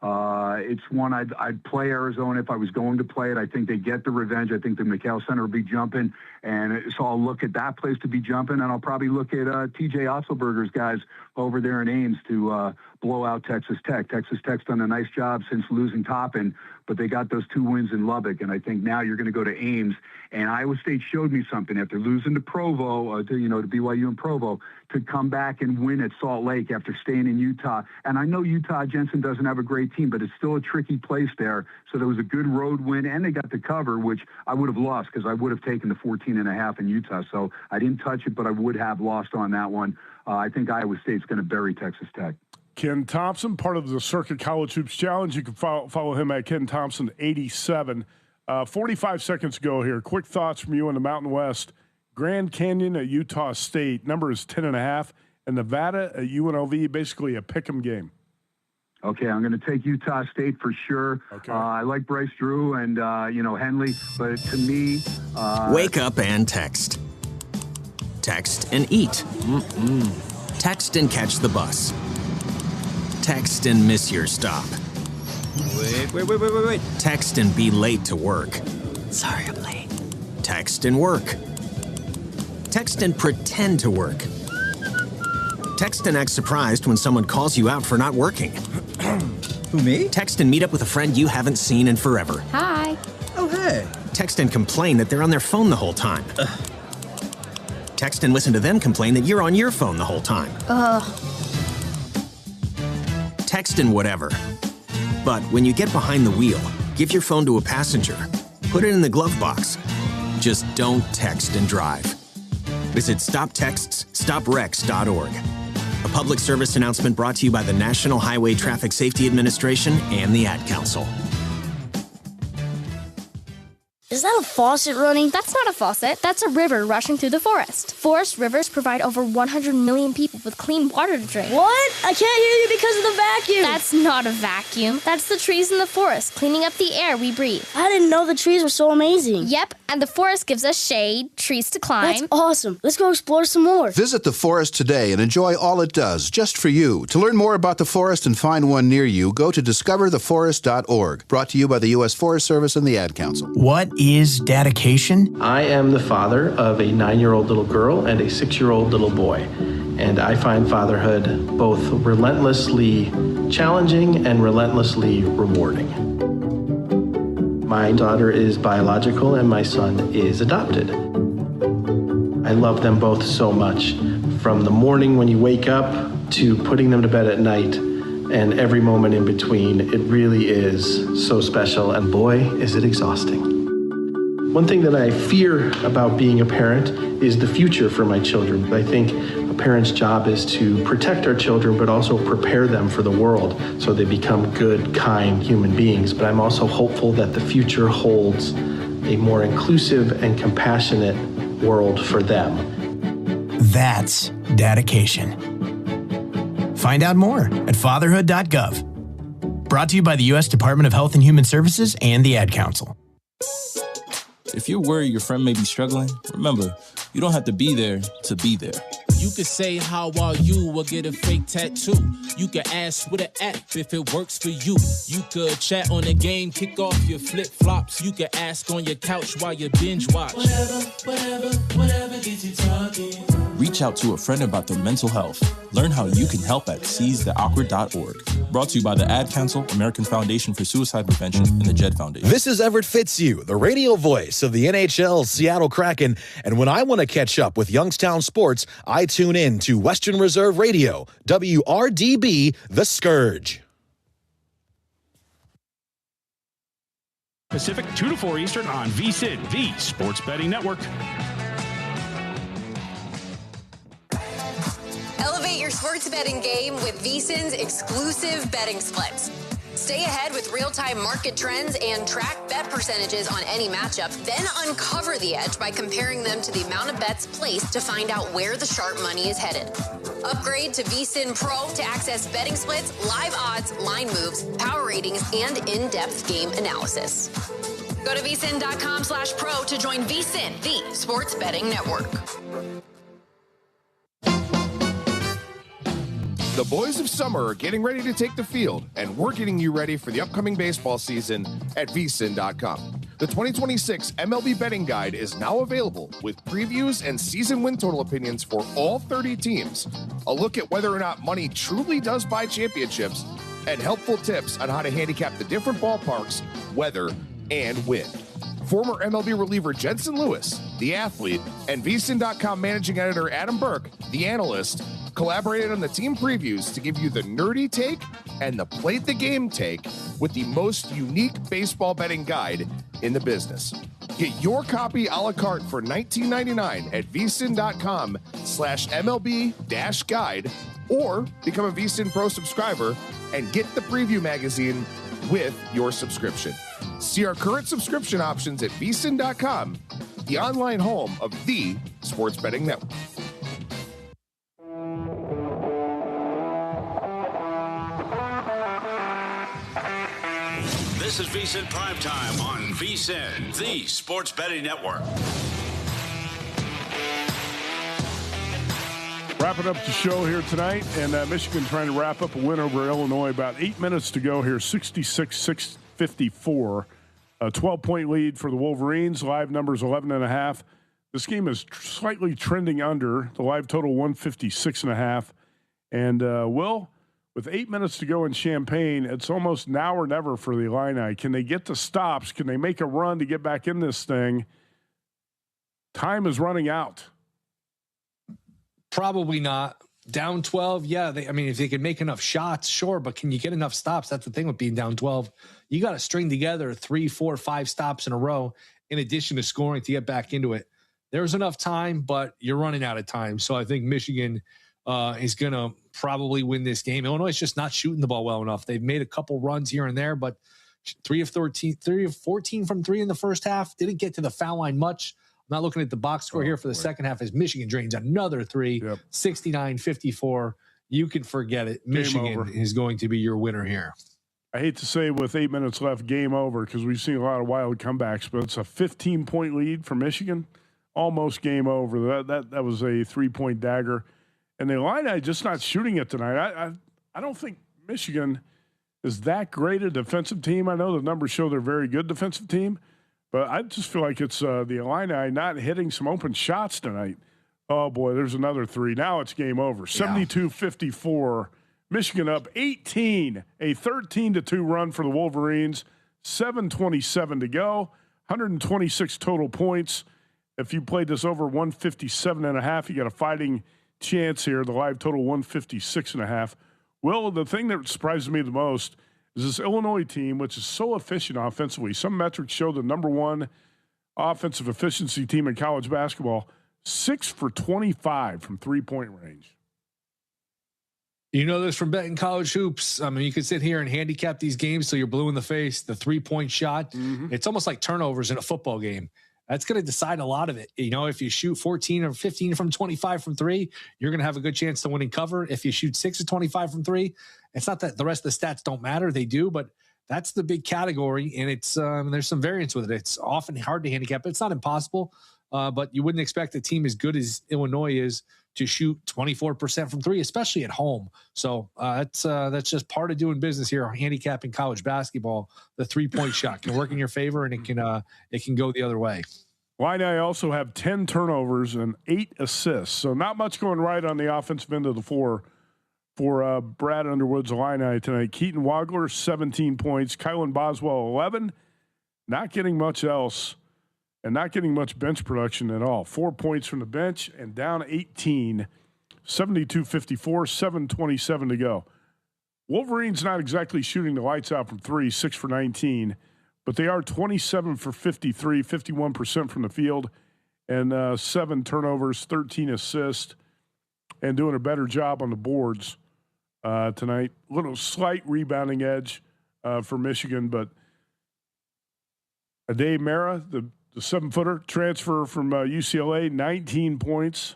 It's one I'd play Arizona if I was going to play it. I think they get the revenge. I think the McHale Center will be jumping, and so I'll look at that place to be jumping, and I'll probably look at T.J. Otzelberger's guys over there in Ames to blow out Texas Tech. Texas Tech's done a nice job since losing Toppin, but they got those 2 wins in Lubbock, and I think now you're going to go to Ames. And Iowa State showed me something after losing to Provo, to BYU and Provo, to come back and win at Salt Lake after staying in Utah. And I know Utah Jensen doesn't have a great team, but it's still a tricky place there. So there was a good road win, and they got the cover, which I would have lost because I would have taken the 14.5 in Utah. So I didn't touch it, but I would have lost on that one. I think Iowa State's going to bury Texas Tech. Ken Thompson, part of the Circuit College Hoops Challenge. You can follow him at Ken Thompson 87. 45 seconds ago here. Quick thoughts from you in the Mountain West. Grand Canyon at Utah State. Number is 10.5. And Nevada at UNLV, basically a pick'em game. Okay, I'm going to take Utah State for sure. Okay. I like Bryce Drew and, Henley, but to me... Wake up and text. Text and eat. Text and catch the bus. Text and miss your stop. Wait. Text and be late to work. Sorry, I'm late. Text and work. Text and pretend to work. Text and act surprised when someone calls you out for not working. Who, me? Text and meet up with a friend you haven't seen in forever. Hi. Oh, hey. Text and complain that they're on their phone the whole time. Text and listen to them complain that you're on your phone the whole time. Text and whatever. But when you get behind the wheel, give your phone to a passenger. Put it in the glove box. Just don't text and drive. Visit StopTextsStopWrecks.org. A public service announcement brought to you by the National Highway Traffic Safety Administration and the Ad Council. Is that a faucet running? That's not a faucet. That's a river rushing through the forest. Forest rivers provide over 100 million people with clean water to drink. What? I can't hear you because of the vacuum. That's not a vacuum. That's the trees in the forest cleaning up the air we breathe. I didn't know the trees were so amazing. Yep, and the forest gives us shade, trees to climb. That's awesome. Let's go explore some more. Visit the forest today and enjoy all it does, just for you. To learn more about the forest and find one near you, go to discovertheforest.org. Brought to you by the U.S. Forest Service and the Ad Council. What is dedication? I am the father of a 9-year-old little girl and a 6-year-old little boy. And I find fatherhood both relentlessly challenging and relentlessly rewarding. My daughter is biological and my son is adopted. I love them both so much. From the morning when you wake up to putting them to bed at night, and every moment in between. It really is so special, and boy, is it exhausting. One thing that I fear about being a parent is the future for my children. I think a parent's job is to protect our children, but also prepare them for the world so they become good, kind human beings. But I'm also hopeful that the future holds a more inclusive and compassionate world for them. That's dedication. Find out more at fatherhood.gov. Brought to you by the U.S. Department of Health and Human Services and the Ad Council. If you're worried your friend may be struggling, remember, you don't have to be there to be there. You could say, how are you, or get a fake tattoo. You could ask with an app if it works for you. You could chat on the game, kick off your flip-flops. You could ask on your couch while you binge watch. Whatever gets you talking. Reach out to a friend about their mental health. Learn how you can help at seizetheawkward.org. Brought to you by the Ad Council, American Foundation for Suicide Prevention, and the Jed Foundation. This is Everett Fitzhugh, the radio voice of the NHL Seattle Kraken. And when I want to catch up with Youngstown sports, I tune in to Western Reserve Radio, WRDB, The Scourge. Pacific, 2 to 4 Eastern on VSiN, the Sports Betting Network. Elevate your sports betting game with VSiN's exclusive betting splits. Stay ahead with real-time market trends and track bet percentages on any matchup, then uncover the edge by comparing them to the amount of bets placed to find out where the sharp money is headed. Upgrade to VSiN Pro to access betting splits, live odds, line moves, power ratings, and in-depth game analysis. Go to vsin.com/pro to join VSiN, the Sports Betting Network. The boys of summer are getting ready to take the field, and we're getting you ready for the upcoming baseball season at vsin.com. The 2026 MLB Betting Guide is now available with previews and season win total opinions for all 30 teams, a look at whether or not money truly does buy championships, and helpful tips on how to handicap the different ballparks, weather, and win. Former MLB reliever Jensen Lewis, the athlete, and vsin.com managing editor Adam Burke, the analyst, collaborated on the team previews to give you the nerdy take and the played the game take with the most unique baseball betting guide in the business. Get your copy a la carte for $19.99 at vsin.com/MLB-guide or become a VSiN Pro subscriber and get the preview magazine with your subscription. See our current subscription options at vsin.com, the online home of the Sports Betting Network. This is VSiN Primetime on VSiN, the Sports Betting Network. Wrapping up the show here tonight, and Michigan trying to wrap up a win over Illinois. About 8 minutes to go here, 66-54. A 12-point lead for the Wolverines. Live numbers 11.5. This game is slightly trending under. The live total 156.5. And Will, with 8 minutes to go in Champaign, it's almost now or never for the Illini. Can they get to stops? Can they make a run to get back in this thing? Time is running out. Probably not. Down 12, yeah. If they can make enough shots, sure, but can you get enough stops? That's the thing with being down 12. You got to string together 3, 4, 5 stops in a row in addition to scoring to get back into it. There's enough time, but you're running out of time. So I think Michigan is going to probably win this game. Illinois is just not shooting the ball well enough. They've made a couple runs here and there, but 3 of 14 from 3 in the first half. Didn't get to the foul line much. I'm not looking at the box score here for the second half as Michigan drains another 3, 69-54. You can forget it. Michigan is going to be your winner here. I hate to say with 8 minutes left, game over, because we've seen a lot of wild comebacks, but it's a 15-point lead for Michigan. Almost game over. That was a 3-point dagger. And the Illini just not shooting it tonight. I don't think Michigan is that great a defensive team. I know the numbers show they're a very good defensive team, but I just feel like it's the Illini not hitting some open shots tonight. Oh, boy, there's another 3. Now it's game over. 72-54. Michigan up 18. A 13-2 run for the Wolverines. 7:27 to go. 126 total points. If you played this over 157.5, you got a fighting chance here. The live total 156.5. Well, the thing that surprises me the most is this Illinois team, which is so efficient offensively. Some metrics show the number one offensive efficiency team in college basketball, 6 for 25 from three-point range. You know this from betting college hoops. I mean, you could sit here and handicap these games till you're blue in the face. The three-point shot, it's almost like turnovers in a football game. That's going to decide a lot of it. You know, if you shoot 14 or 15 from 25 from three, you're going to have a good chance to win and cover. If you shoot 6 or 25 from three, it's not that the rest of the stats don't matter. They do, but that's the big category, and it's there's some variance with it. It's often hard to handicap, but it's not impossible. But you wouldn't expect a team as good as Illinois is to shoot 24% from three, especially at home. So that's just part of doing business here, handicapping college basketball. The three-point shot can work in your favor, and it can go the other way. Illini also have 10 turnovers and 8 assists, so not much going right on the offensive end of the floor for Brad Underwood's Illini tonight. Keaton Wagler, 17 points. Kylan Boswell, 11. Not getting much else. And not getting much bench production at all. 4 points from the bench and down 18, 72-54, 7:27 to go. Wolverines not exactly shooting the lights out from three, 6 for 19, but they are 27 for 53, 51% from the field, and 7 turnovers, 13 assists, and doing a better job on the boards tonight. A little slight rebounding edge for Michigan, but Ade Mara, the 7-footer, transfer from UCLA, 19 points.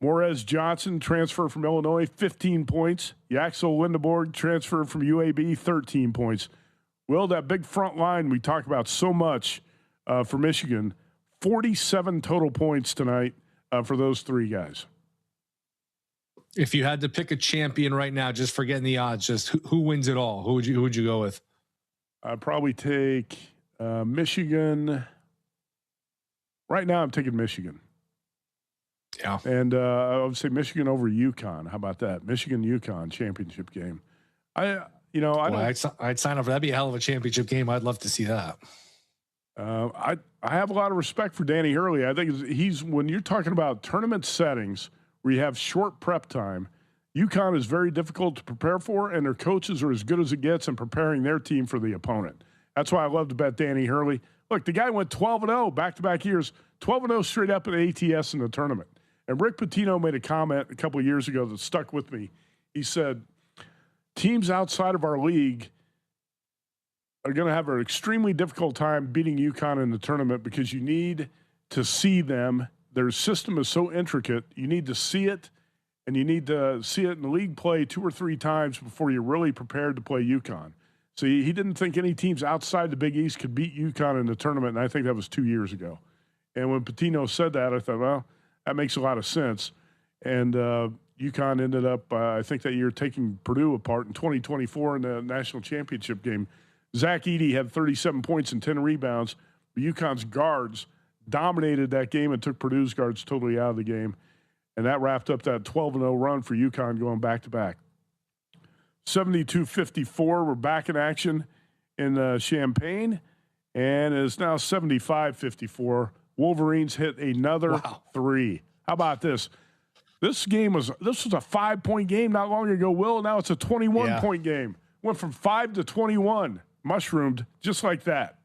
Morez Johnson, transfer from Illinois, 15 points. Yaxel Lindeborg, transfer from UAB, 13 points. Will, that big front line we talk about so much for Michigan, 47 total points tonight for those three guys. If you had to pick a champion right now, just forgetting the odds, just who wins it all? Who would you go with? I'd probably take Michigan. Right now, I'm taking Michigan. Yeah. And I would say Michigan over UConn. How about that? Michigan-UConn championship game. I'd sign up for that. That'd be a hell of a championship game. I'd love to see that. I have a lot of respect for Danny Hurley. I think he's when you're talking about tournament settings where you have short prep time, UConn is very difficult to prepare for, and their coaches are as good as it gets in preparing their team for the opponent. That's why I love to bet Danny Hurley. Look, the guy went 12-0 back-to-back years, 12-0 straight up at ATS in the tournament. And Rick Pitino made a comment a couple of years ago that stuck with me. He said, teams outside of our league are going to have an extremely difficult time beating UConn in the tournament because you need to see them. Their system is so intricate. You need to see it, and you need to see it in the league play 2 or 3 times before you're really prepared to play UConn. So he didn't think any teams outside the Big East could beat UConn in the tournament, and I think that was 2 years ago. And when Pitino said that, I thought, well, that makes a lot of sense. And UConn ended up, I think that year, taking Purdue apart in 2024 in the national championship game. Zach Edey had 37 points and 10 rebounds. But UConn's guards dominated that game and took Purdue's guards totally out of the game. And that wrapped up that 12-0 run for UConn going back-to-back. 72-54, we're back in action in Champaign, and it's now 75-54. Wolverines hit another 3. How about this? This was a 5-point game not long ago, Will. Now it's a 21-point game. Went from 5 to 21, mushroomed just like that.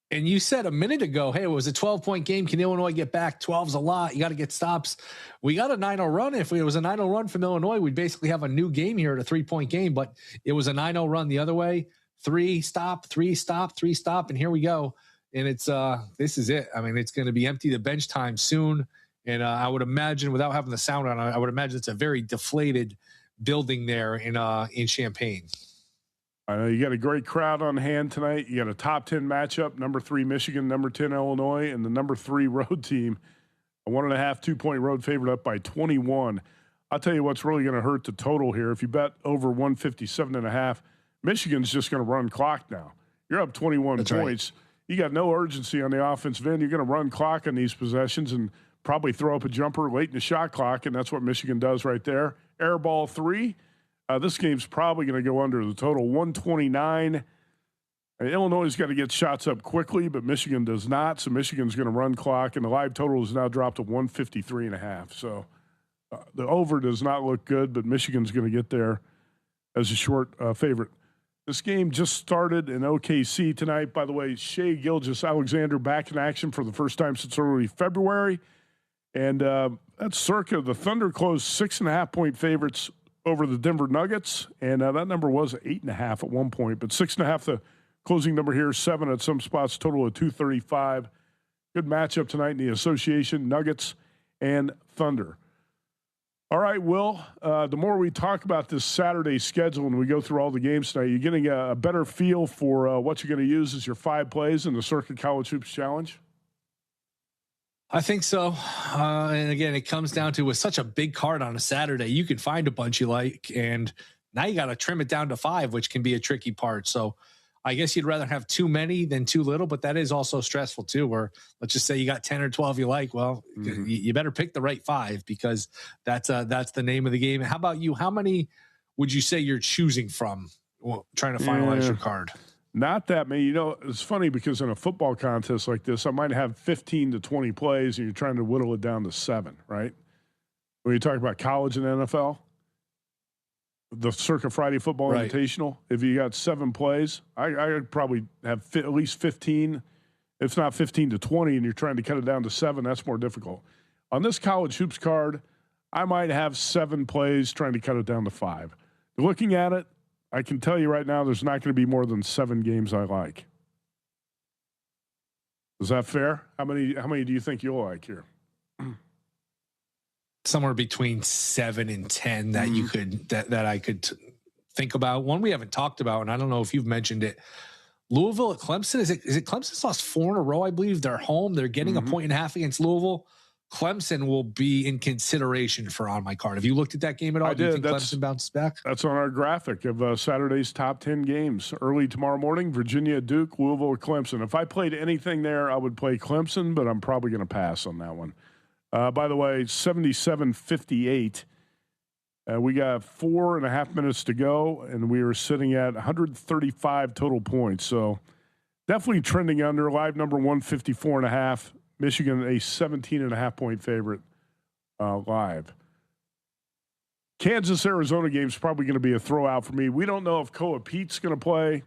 And you said a minute ago, hey, it was a 12-point game. Can Illinois get back? 12's a lot. You got to get stops. We got a 9-0 run. If it was a 9-0 run from Illinois, we'd basically have a new game here at a 3-point game. But it was a 9-0 run the other way. 3 stop, 3 stop, 3 stop, and here we go. And it's this is it. I mean, it's going to be empty the bench time soon. And I would imagine, without having the sound on, I would imagine it's a very deflated building there in Champaign. I know you got a great crowd on hand tonight. You got a top 10 matchup, number 3 Michigan, number 10 Illinois, and the number 3 road team. A 1.5, 2-point road favorite up by 21. I'll tell you what's really going to hurt the total here. If you bet over 157.5, Michigan's just going to run clock now. You're up 21 points. Right. You got no urgency on the offensive end. You're going to run clock on these possessions and probably throw up a jumper late in the shot clock, and that's what Michigan does right there. Air ball 3. This game's probably going to go under the total, 129. Illinois has got to get shots up quickly, but Michigan does not, so Michigan's going to run clock, and the live total has now dropped to 153.5. So The over does not look good, but Michigan's going to get there as a short favorite. This game just started in OKC tonight. By the way, Shai Gilgeous-Alexander back in action for the first time since early February. And that's circa the Thunder closed 6.5-point favorites over the Denver Nuggets. And that number was 8.5 at one point. But 6.5, the closing number here, 7 at some spots, total of 235. Good matchup tonight in the association, Nuggets and Thunder. All right, Will, the more we talk about this Saturday schedule and we go through all the games tonight, you're getting a better feel for what you're going to use as your 5 plays in the Circa College Hoops Challenge? I think so. And again, it comes down to with such a big card on a Saturday, you can find a bunch you like, and now you got to trim it down to 5, which can be a tricky part. So I guess you'd rather have too many than too little, but that is also stressful too, where let's just say you got 10 or 12 you like. Well, you better pick the right 5 because that's the name of the game. How about you? How many would you say you're choosing from trying to finalize your card? Not that many. You know, it's funny because in a football contest like this, I might have 15 to 20 plays and you're trying to whittle it down to 7, right? When you talk about college and NFL, the Circa Friday Football Invitational, if you got 7 plays, I would probably have at least 15, if not 15 to 20, and you're trying to cut it down to 7. That's more difficult. On this college hoops card, I might have 7 plays trying to cut it down to 5. Looking at it, I can tell you right now there's not going to be more than 7 games I like. Is that fair? How many do you think you'll like here? Somewhere between 7 and 10 that you could that I could think about. One we haven't talked about, and I don't know if you've mentioned it. Louisville at Clemson. Is it Clemson's lost 4 in a row? I believe they're home. They're getting a 1.5 against Louisville. Clemson will be in consideration for on my card. Have you looked at that game at all? Do you think Clemson bounces back? That's on our graphic of Saturday's top 10 games. Early tomorrow morning, Virginia, Duke, Louisville, Clemson. If I played anything there, I would play Clemson, but I'm probably going to pass on that one. By the way, 77-58. We got 4.5 minutes to go, and we are sitting at 135 total points. So definitely trending under. Live number 154.5. Michigan, a 17.5-point favorite live. Kansas-Arizona game is probably going to be a throwout for me. We don't know if Koa Pete's going to play.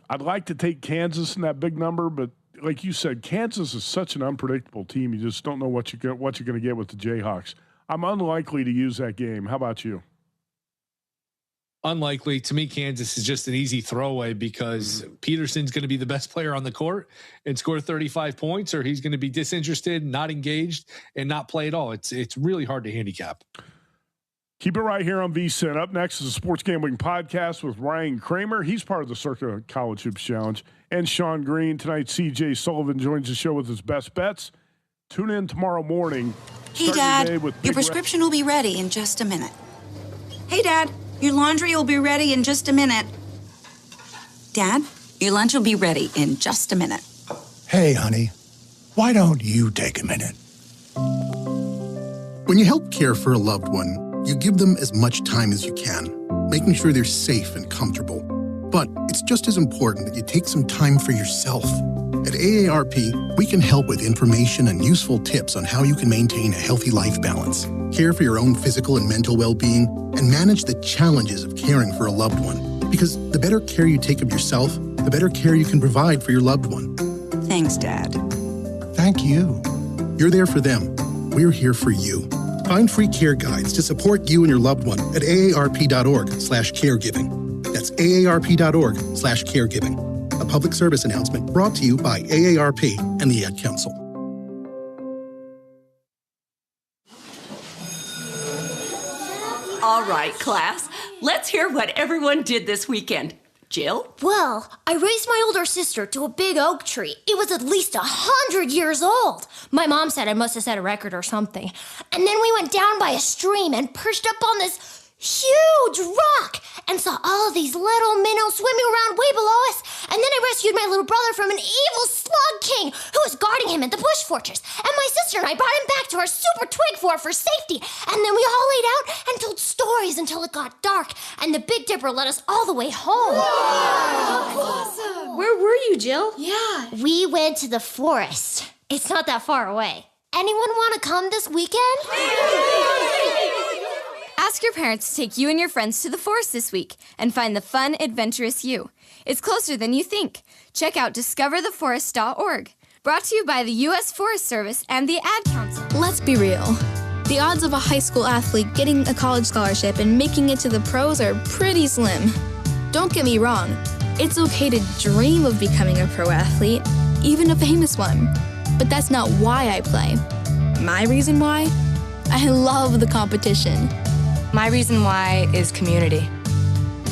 I'd like to take Kansas in that big number, but like you said, Kansas is such an unpredictable team. You just don't know what you're going to get with the Jayhawks. I'm unlikely to use that game. How about you? Unlikely. To me, Kansas is just an easy throwaway because Peterson's going to be the best player on the court and score 35 points, or he's going to be disinterested, not engaged, and not play at all. It's really hard to handicap. Keep it right here on VSiN. Up next is a sports gambling podcast with Ryan Kramer. He's part of the Circa College Hoops Challenge. And Sean Green. Tonight, CJ Sullivan joins the show with his best bets. Tune in tomorrow morning. Hey, Dad, your prescription will be ready in just a minute. Hey, Dad, your laundry will be ready in just a minute. Dad, your lunch will be ready in just a minute. Hey, honey, why don't you take a minute? When you help care for a loved one, you give them as much time as you can, making sure they're safe and comfortable. But it's just as important that you take some time for yourself. At AARP, we can help with information and useful tips on how you can maintain a healthy life balance, care for your own physical and mental well-being, and manage the challenges of caring for a loved one. Because the better care you take of yourself, the better care you can provide for your loved one. Thanks, Dad. Thank you. You're there for them. We're here for you. Find free care guides to support you and your loved one at aarp.org/caregiving. That's aarp.org/caregiving. A public service announcement brought to you by AARP and the Ad Council. All right, class. Let's hear what everyone did this weekend. Jill? Well, I raised my older sister to a big oak tree. It was at least 100 years old. My mom said I must have set a record or something. And then we went down by a stream and perched up on this huge rock and saw all of these little minnows swimming around way below us. And then I rescued my little brother from an evil slug king who was guarding him in the bush fortress. And my sister and I brought him back to our super twig fort for safety. And then we all laid out and told stories until it got dark. And the Big Dipper led us all the way home. Wow. Awesome. Where were you, Jill? Yeah. We went to the forest. It's not that far away. Anyone want to come this weekend? Ask your parents to take you and your friends to the forest this week and find the fun, adventurous you. It's closer than you think. Check out discovertheforest.org. Brought to you by the U.S. Forest Service and the Ad Council. Let's be real. The odds of a high school athlete getting a college scholarship and making it to the pros are pretty slim. Don't get me wrong. It's okay to dream of becoming a pro athlete, even a famous one. But that's not why I play. My reason why? I love the competition. My reason why is community.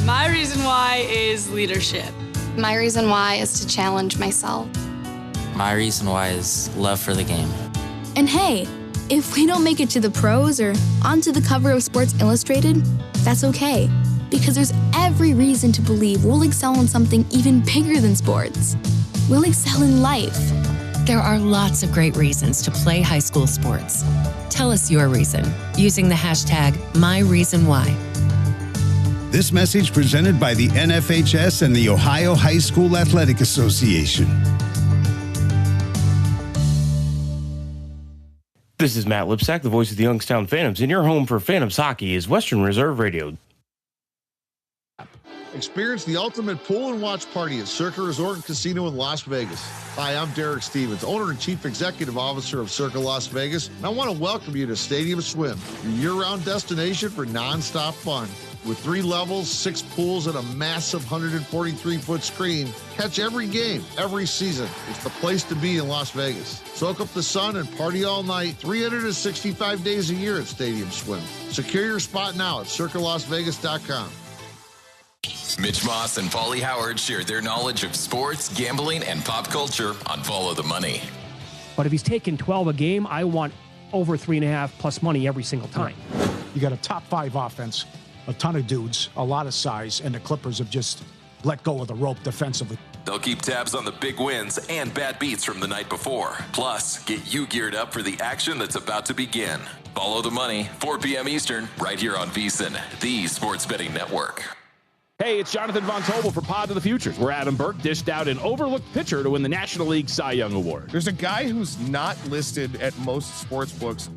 My reason why is leadership. My reason why is to challenge myself. My reason why is love for the game. And hey, if we don't make it to the pros or onto the cover of Sports Illustrated, that's okay. Because there's every reason to believe we'll excel in something even bigger than sports. We'll excel in life. There are lots of great reasons to play high school sports. Tell us your reason using the hashtag #MyReasonWhy. This message presented by the NFHS and the Ohio High School Athletic Association. This is Matt Lipsack, the voice of the Youngstown Phantoms, and your home for Phantoms hockey is Western Reserve Radio. Experience the ultimate pool and watch party at Circa Resort and Casino in Las Vegas. Hi, I'm Derek Stevens, owner and chief executive officer of Circa Las Vegas, and I want to welcome you to Stadium Swim, your year-round destination for nonstop fun. With 3 levels, 6 pools, and a massive 143-foot screen, catch every game, every season. It's the place to be in Las Vegas. Soak up the sun and party all night, 365 days a year at Stadium Swim. Secure your spot now at circalasvegas.com. Mitch Moss and Paulie Howard share their knowledge of sports, gambling, and pop culture on Follow the Money. But if he's taking 12 a game, I want over 3.5 plus money every single time. You got a top 5 offense, a ton of dudes, a lot of size, and the Clippers have just let go of the rope defensively. They'll keep tabs on the big wins and bad beats from the night before. Plus, get you geared up for the action that's about to begin. Follow the Money, 4 p.m. Eastern, right here on VSiN, the sports betting network. Hey, it's Jonathan Von Tobel for Pod to the Futures, where Adam Burke dished out an overlooked pitcher to win the National League Cy Young Award. There's a guy who's not listed at most sports books